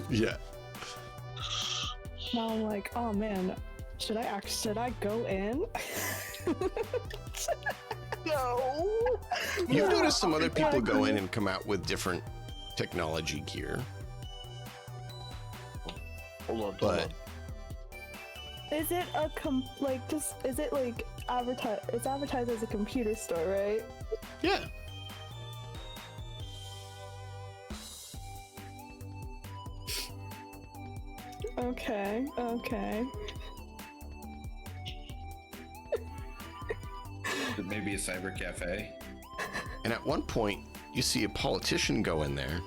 Yeah. Now I'm like, oh man, should I go in? No. You've noticed some other people go in and come out with different technology gear. Hold on, But Is it a is it like advertised? It's advertised as a computer store, right? yeah. Okay. Maybe a cyber cafe. And at one point, you see a politician go in there.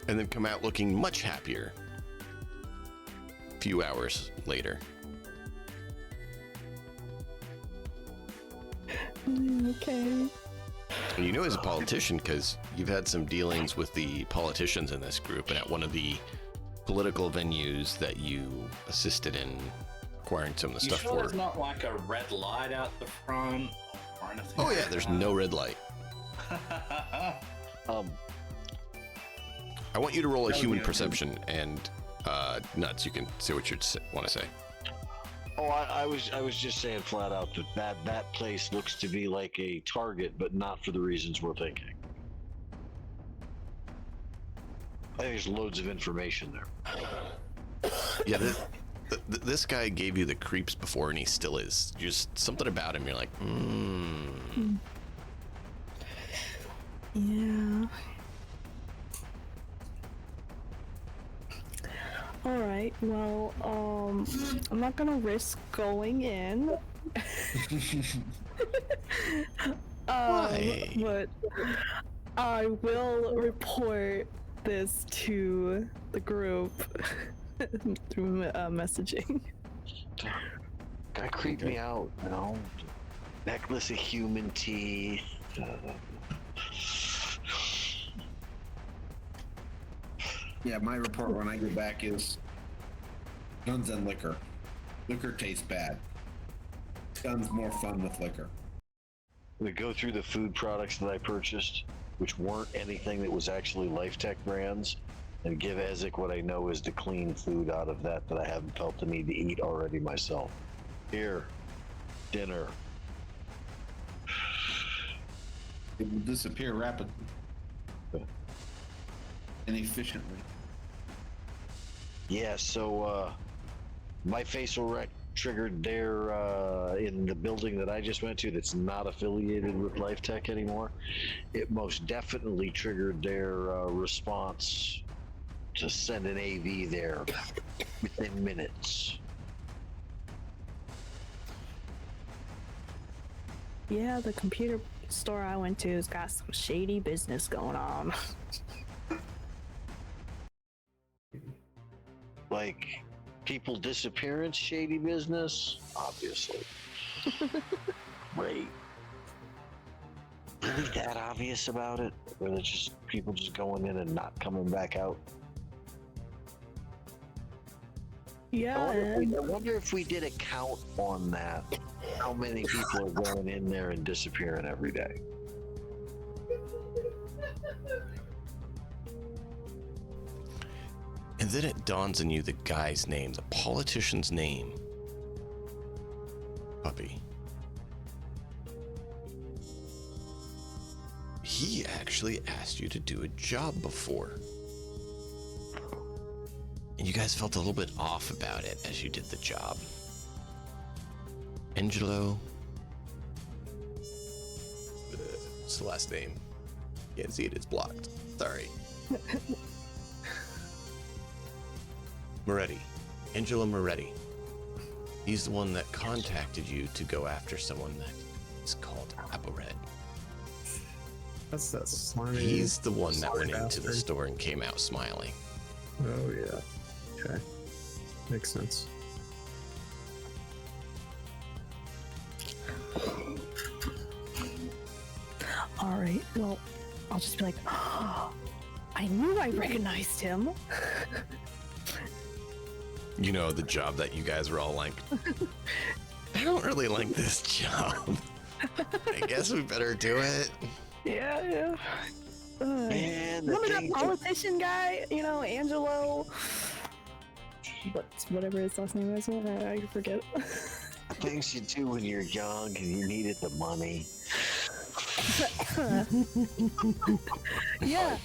And then come out looking much happier. A few hours later. Okay. And you know he's a politician because you've had some dealings with the politicians in this group, and at one of the political venues that you assisted in acquiring some of the You stuff sure for. there's not like a red light out the front or anything? Oh yeah, like there's that? no red light. I want you to roll a That would human be okay. perception and nuts. You can say what you want to say. Oh, I was just saying flat out that place looks to be like a target, but not for the reasons we're thinking. I think there's loads of information there. Yeah, this guy gave you the creeps before, and he still is. Just something about him. You're like, Yeah. All right. Well, I'm not gonna risk going in. Why? But I will report this to the group through messaging. That creeped me out, you know. Necklace of human teeth. Yeah, my report when I get back is guns and liquor. Liquor tastes bad. Guns more fun with liquor. We go through the food products that I purchased, which weren't anything that was actually Life Tech brands, and give Ezek what I know is the clean food out of that I haven't felt the need to eat already myself. Here, dinner. It will disappear rapidly and efficiently. Yeah, so my facial rec triggered there in the building that I just went to that's not affiliated with Life Tech anymore. It most definitely triggered their response to send an AV there within minutes. Yeah, the computer store I went to has got some shady business going on. Like, People disappearance, shady business, obviously. Great. Really that obvious about it? Or it's just people just going in and not coming back out? Yeah. I wonder if we did a count on that. How many people are going in there and disappearing every day? And then it dawns on you the guy's name, the politician's name. Puppy. He actually asked you to do a job before. And you guys felt a little bit off about it as you did the job. Angelo. It's the last name. Can't see it, it's blocked. Sorry. Moretti. Angelo Moretti. He's the one that contacted you to go after someone that is called Apogee-C3S19. That's that slimy. He's the one that went slimy into the bastard. store and came out smiling. Oh yeah. Okay. Makes sense. All right. Well, I'll just be like, oh, I knew I recognized him. You know, the job that you guys were all like, I don't really like this job. I guess we better do it. Yeah. Man, the Remember that thing- politician guy? You know, Angelo. Whatever his last name is, I forget. things you do when you're young and you needed the money. Yeah,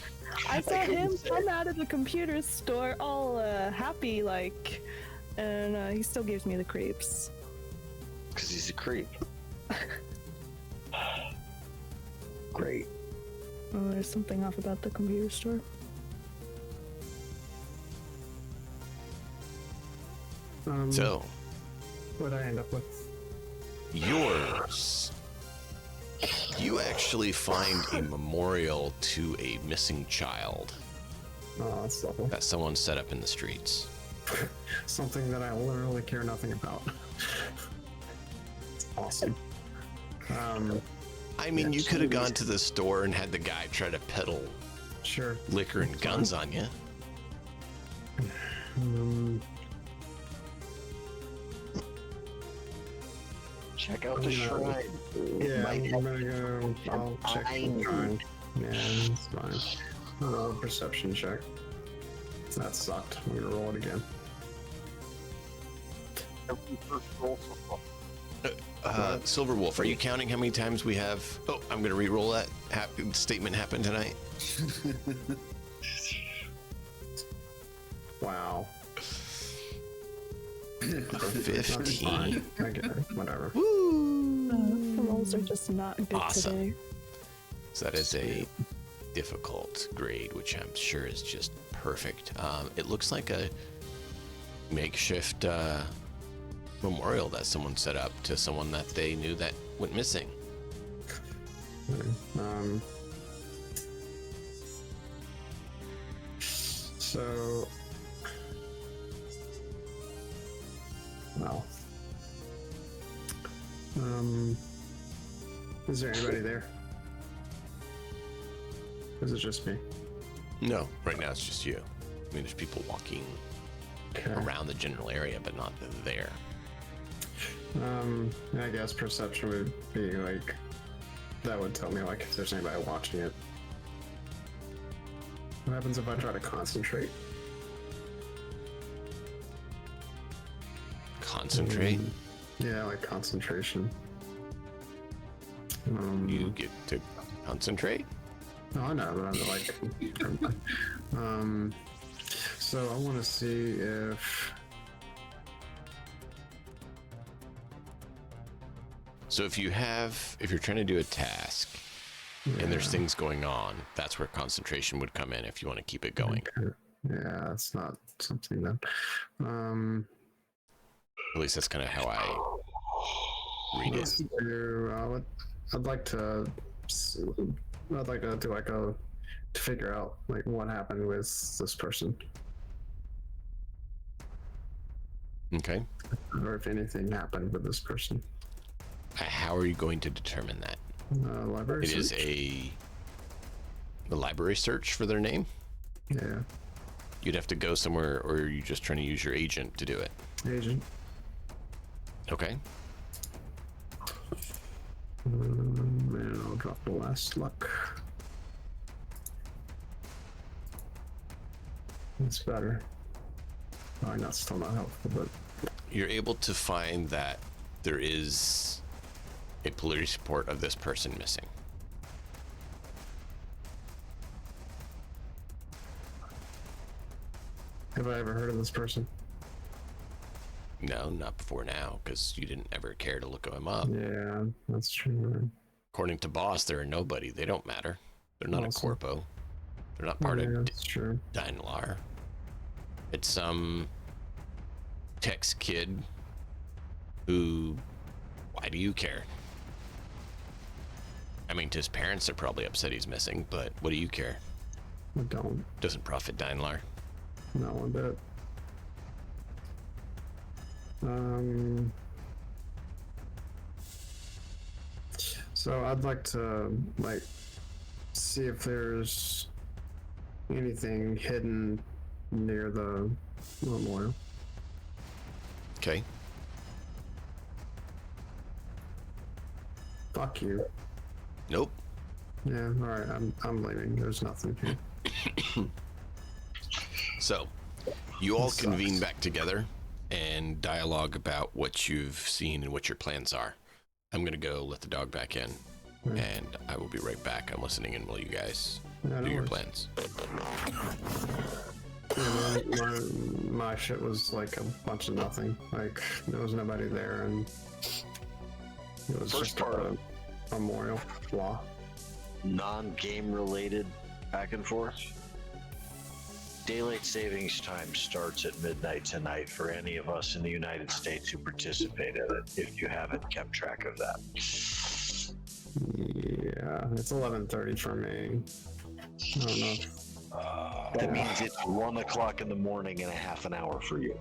I saw him come out of the computer store all happy, like, and he still gives me the creeps. Because he's a creep. Great. Oh, there's something off about the computer store. So, What'd I end up with? yours. You actually find a memorial to a missing child Oh, that's lovely. that someone set up in the streets. Something that I literally care nothing about. It's awesome. I mean, you could have gone to the store and had the guy try to peddle Sure. liquor and guns on you. Check out the shrine. Yeah, Might I'm gonna go. I'll check the shrine. Yeah, it's fine. I'll roll a perception check. That sucked. I'm gonna roll it again. Silver Wolf, are you counting how many times we have? Oh, I'm gonna re-roll that statement happened tonight. Wow. 15. I get it. Whatever. The rolls are just not good Awesome. today. So that is a difficult grade, which I'm sure is just perfect. It looks like a makeshift memorial that someone set up to someone that they knew that went missing. So, well, is there anybody there? Is it just me? No, right now it's just you. I mean, there's people walking Okay. around the general area, but not there. I guess perception would be like, that would tell me like if there's anybody watching it. What happens if I try to concentrate? Concentrate. Yeah, like concentration. You get to concentrate. No, I know, but I'm like, so I want to see if, So if you're trying to do a task and there's things going on, that's where concentration would come in if you want to keep it going. yeah, it's not something that, At least that's kind of how I read let's it. do, I'd like to do like to figure out like what happened with this person. Okay. or if anything happened with this person. How are you going to determine that? Library It is search. a library search for their name? Yeah, You'd have to go somewhere, or are you just trying to use your agent to do it? agent. Okay. And I'll drop the last luck. That's better. Oh, that's still not helpful, but You're able to find that there is a police report of this person missing. have I ever heard of this person? No, not before now, because you didn't ever care to look him up. Yeah, that's true. According to Boss, they're a nobody. They don't matter. They're not Awesome. a corpo. They're not part Yeah, of that's true. Daimler. It's some Tex kid who, why do you care? I mean, to his parents, they're probably upset he's missing, but what do you care? I don't. Doesn't profit Daimler. Not one bit. So I'd like to see if there's anything hidden near the memorial. Okay. Fuck you. Nope. Yeah, all right. I'm leaving. There's nothing here. So, you all This convene sucks. back together and dialogue about what you've seen and what your plans are. I'm gonna go let the dog back in, Hmm. and I will be right back. I'm listening in while you guys Yeah, no do your worries. plans. Yeah, my shit was like a bunch of nothing. Like there was nobody there, and it was First just part a of- memorial. Blah. Non-game related back and forth. Daylight savings time starts at midnight tonight for any of us in the United States who participate in it, if you haven't kept track of that. Yeah, it's 11:30 for me. I don't know. That means it's 1 o'clock in the morning and a half an hour for you.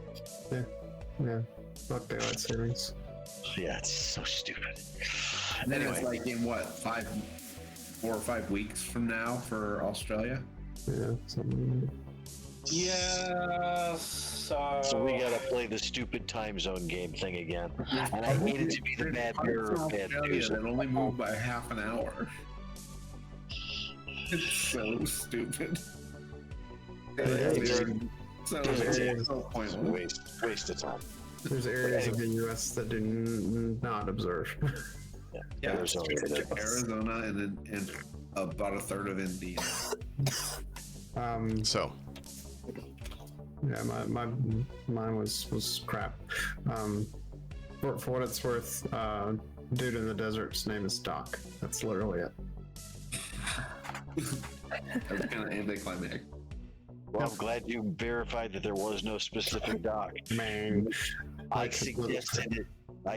Yeah, fuck daylight savings. Yeah, it's so stupid. And then it's Anyway. like in what, 4 or 5 weeks from now for Australia? Yeah, something. Yeah, So we gotta play the stupid time zone game thing again. And I hate it to be the bad bearer of bad Australia news. that only moved by half an hour. It's so stupid. There's So pointless. Waste of time. areas of the U.S. that do not observe. Yeah, Arizona. Arizona and about a third of India. So, Yeah, mine was crap. For what it's worth, dude in the desert's name is Doc. That's literally it. That's kind of anticlimactic. Well, I'm glad you verified that there was no specific doc. Man, I Like,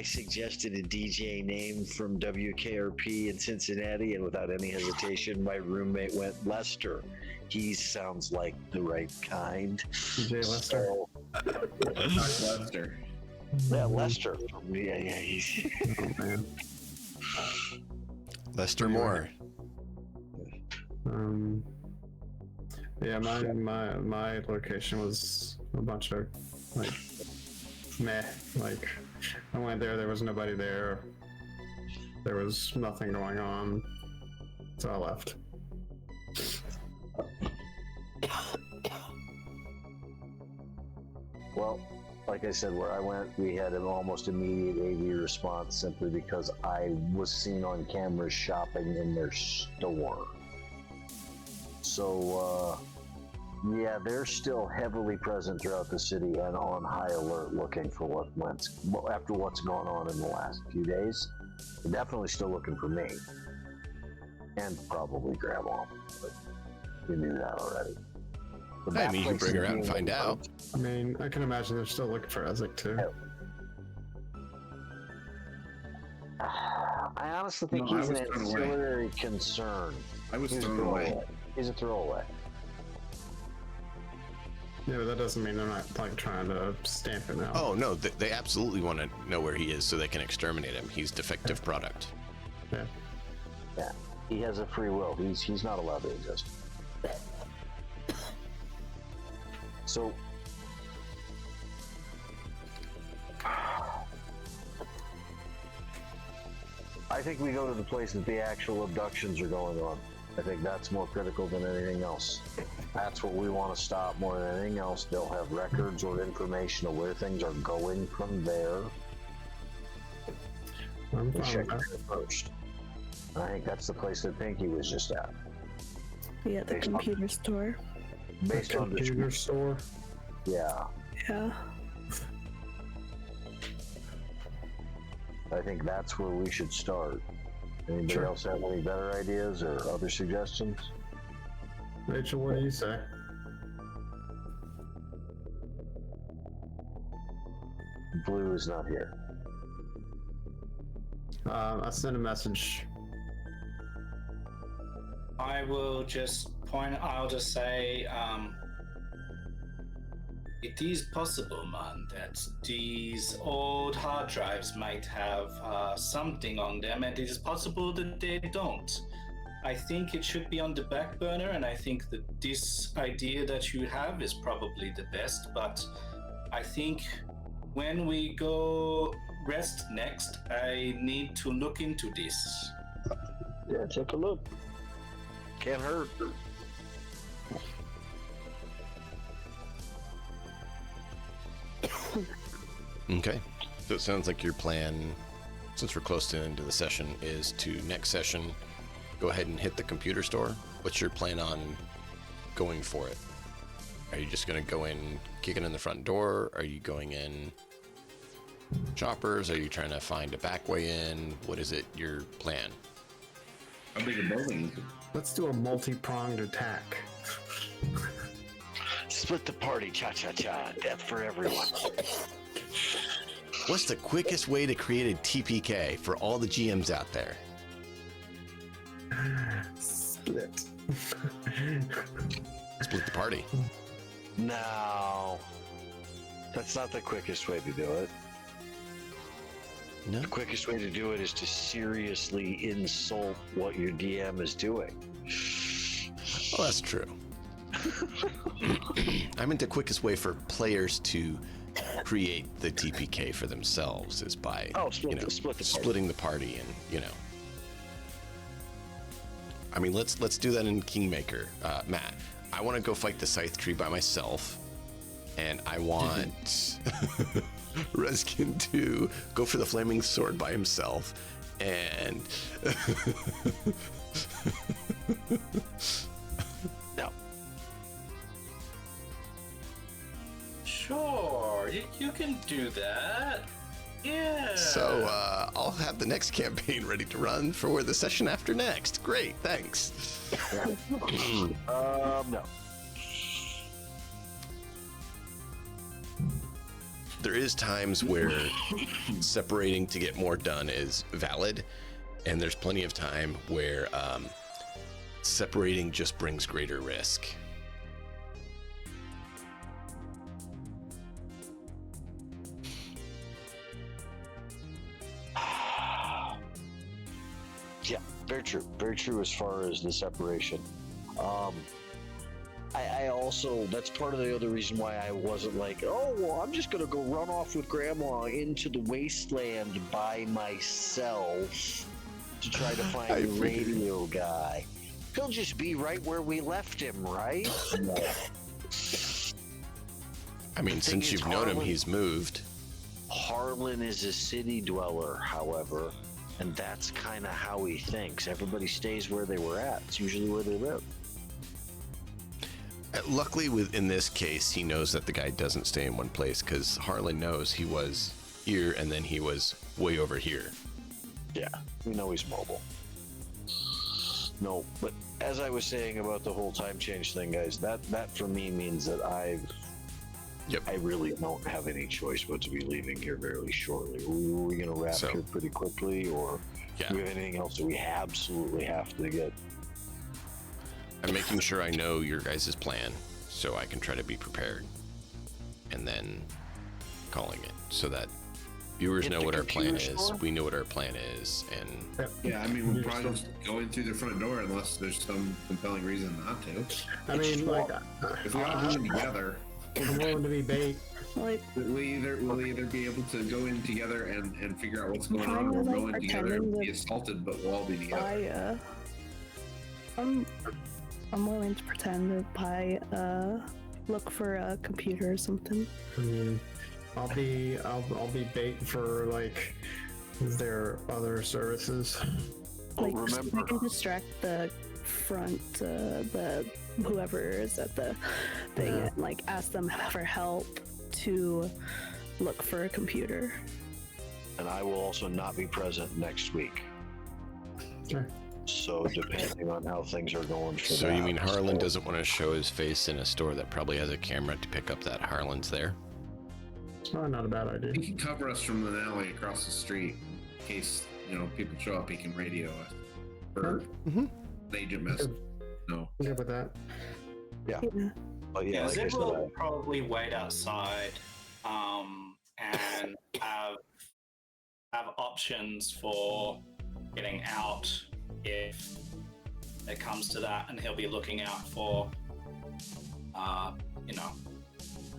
suggested a DJ name from WKRP in Cincinnati, and without any hesitation, my roommate went Lester. He sounds like the right kind. DJ Lester. So, Doc Lester. yeah, Lester. Yeah, he's. Oh man. Lester Moore. Yeah, my location was a bunch of like meh. Like I went there was nobody there. There was nothing going on, so I left. Well, like I said, where I went, we had an almost immediate AV response simply because I was seen on camera shopping in their store. So, yeah, they're still heavily present throughout the city and on high alert looking for after what's gone on in the last few days. They're definitely still looking for me. And probably Grandma. But we knew that already. But I that mean, you can place bring her is out and being find out. I mean, I can imagine they're still looking for Ezek too. I honestly think No, I he's an was thrown away. ancillary concern. I was He's a thrown away. throwaway. He's a throwaway. Yeah, but that doesn't mean they're not like trying to stamp him out. Oh no, they absolutely want to know where he is so they can exterminate him. He's defective product. Yeah. Yeah, he has a free will. He's not allowed to exist. So, I think we go to the place that the actual abductions are going on. I think that's more critical than anything else. That's what we want to stop more than anything else. They'll have records or information of where things are going from there. I'm We fine check with that. it first. I think that's the place that Pinky was just at. Yeah, the Based on- computer store. Based on Computer store. yeah, Yeah. I think that's where we should start. Anybody Sure. else have any better ideas or other suggestions? Rachel, what do you say? Blue is not here. I sent a message. I'll just say, it is possible, man, that these old hard drives might have something on them, and it is possible that they don't. I think it should be on the back burner, and I think that this idea that you have is probably the best, but I think when we go rest next, I need to look into this. Yeah, take a look. Can't hurt. Okay. So it sounds like your plan, since we're close to the end of the session, is to next session go ahead and hit the computer store. What's your plan on going for it? Are you just going to go in, kicking in the front door? Are you going in choppers? Are you trying to find a back way in? What is it, your plan? How big a building is it? Let's do a multi-pronged attack. Split the party, cha-cha-cha. Death for everyone. What's the quickest way to create a TPK for all the GMs out there? Split. Split the party. No. That's not the quickest way to do it. No? The quickest way to do it is to seriously insult what your DM is doing. Oh, that's true. I meant the quickest way for players to create the TPK for themselves is by split the party. splitting the party, and I mean, let's do that in Kingmaker. Matt, I want to go fight the Scythe Tree by myself, and I want Reskin to go for the Flaming Sword by himself, and No. Sure, you can do that. Yeah. so I'll have the next campaign ready to run for the session after next. Great, thanks. No. There is times where separating to get more done is valid, and there's plenty of time where separating just brings greater risk. Yeah, very true. Very true as far as the separation. I also, that's part of the other reason why I wasn't like, oh, well, I'm just going to go run off with Grandma into the wasteland by myself to try to find I the figured. radio guy. He'll just be right where we left him, right? I mean, The thing since is, you've known him, Harlan- he's moved. Harlan is a city dweller, however, and that's kind of how he thinks. Everybody stays where they were at. It's usually where they live. Luckily, in this case, he knows that the guy doesn't stay in one place, because Harlan knows he was here and then he was way over here. Yeah, we know he's mobile. No, but as I was saying about the whole time change thing, guys, that for me means that I really don't have any choice but to be leaving here very shortly. Are we going to wrap So- here pretty quickly, or Yeah. do we have anything else that we absolutely have to get? I'm making sure I know your guys' plan. so I can try to be prepared, and then calling it so that viewers know what our plan is. We know what our plan is, and Yeah, I mean, we'll probably just go in through the front door unless there's some compelling reason not to. I mean, like, If we all go in together, I'm willing to be bait. Like, we'll either be able to go in together and figure out what's going on, or go in together and be assaulted, but we'll all be together. I'm willing to pretend to look for a computer or something. I mean, I'll be bait for like their other services. Like, remember- I can distract the front, the whoever is at the thing, and like ask them for help to look for a computer. And I will also not be present next week. Okay. So depending on how things are going for so that. you mean Harlan doesn't want to show his face in a store that probably has a camera to pick up that Harlan's there? Oh, not a bad idea. He can cover us from an alley across the street in case, people show up. He can radio us. Or agent message. No. I'm good with that. Yeah. Yeah. But yeah, Yeah, like I Zib said, will probably wait outside and have options for getting out if it comes to that, and he'll be looking out for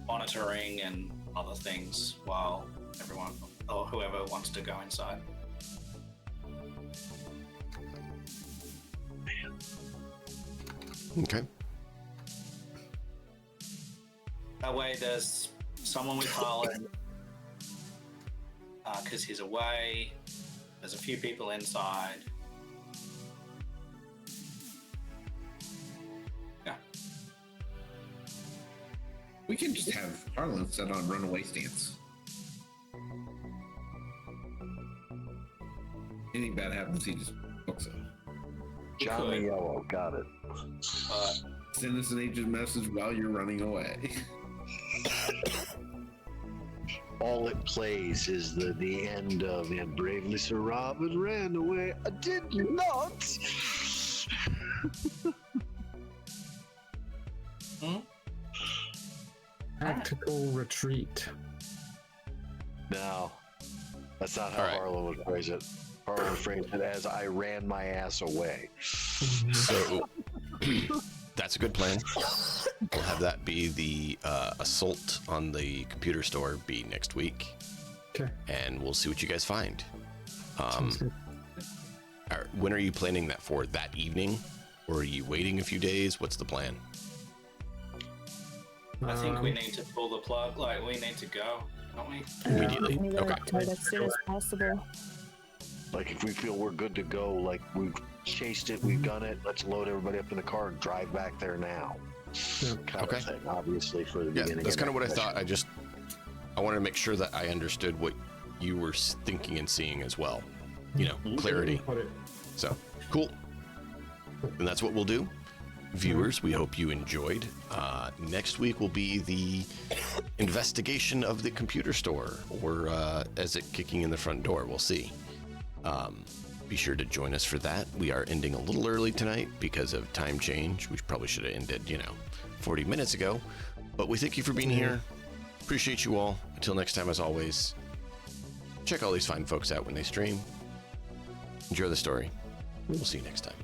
monitoring and other things while everyone or whoever wants to go inside. Okay. That way there's someone with Harlan because he's away. There's a few people inside. Yeah. We can just have Harlan set on runaway stance. Anything bad happens, he just books it. Johnny Could. Yellow, got it. But Send us an agent message while you're running away. All it plays is the end of "And bravely Sir Robin ran away. I did not." Tactical retreat. No, that's not how All right. Harlan would phrase it. Harlan would phrase it as "I ran my ass away." So that's a good plan. We'll have that be the assault on the computer store be next week, Okay. and we'll see what you guys find. Sounds good. When are you planning that for? That evening, or are you waiting a few days? What's the plan? I think we need to pull the plug. Like, we need to go, don't we? Immediately. I need to Okay. do it as soon as possible. Like if we feel we're good to go, like we've chased it, we've done it. Let's load everybody up in the car and drive back there now. Yeah. Kind Okay. of thing, obviously for the Yeah, beginning. that's kind of what I next thought. I wanted to make sure that I understood what you were thinking and seeing as well. Clarity. Put it. So, cool. And that's what we'll do. Viewers, we hope you enjoyed. Next week will be the investigation of the computer store, or is it kicking in the front door? We'll see. Be sure to join us for that. We are ending a little early tonight because of time change. We probably should have ended, 40 minutes ago. But we thank you for being here. Appreciate you all. Until next time, as always, check all these fine folks out when they stream. Enjoy the story. We'll see you next time.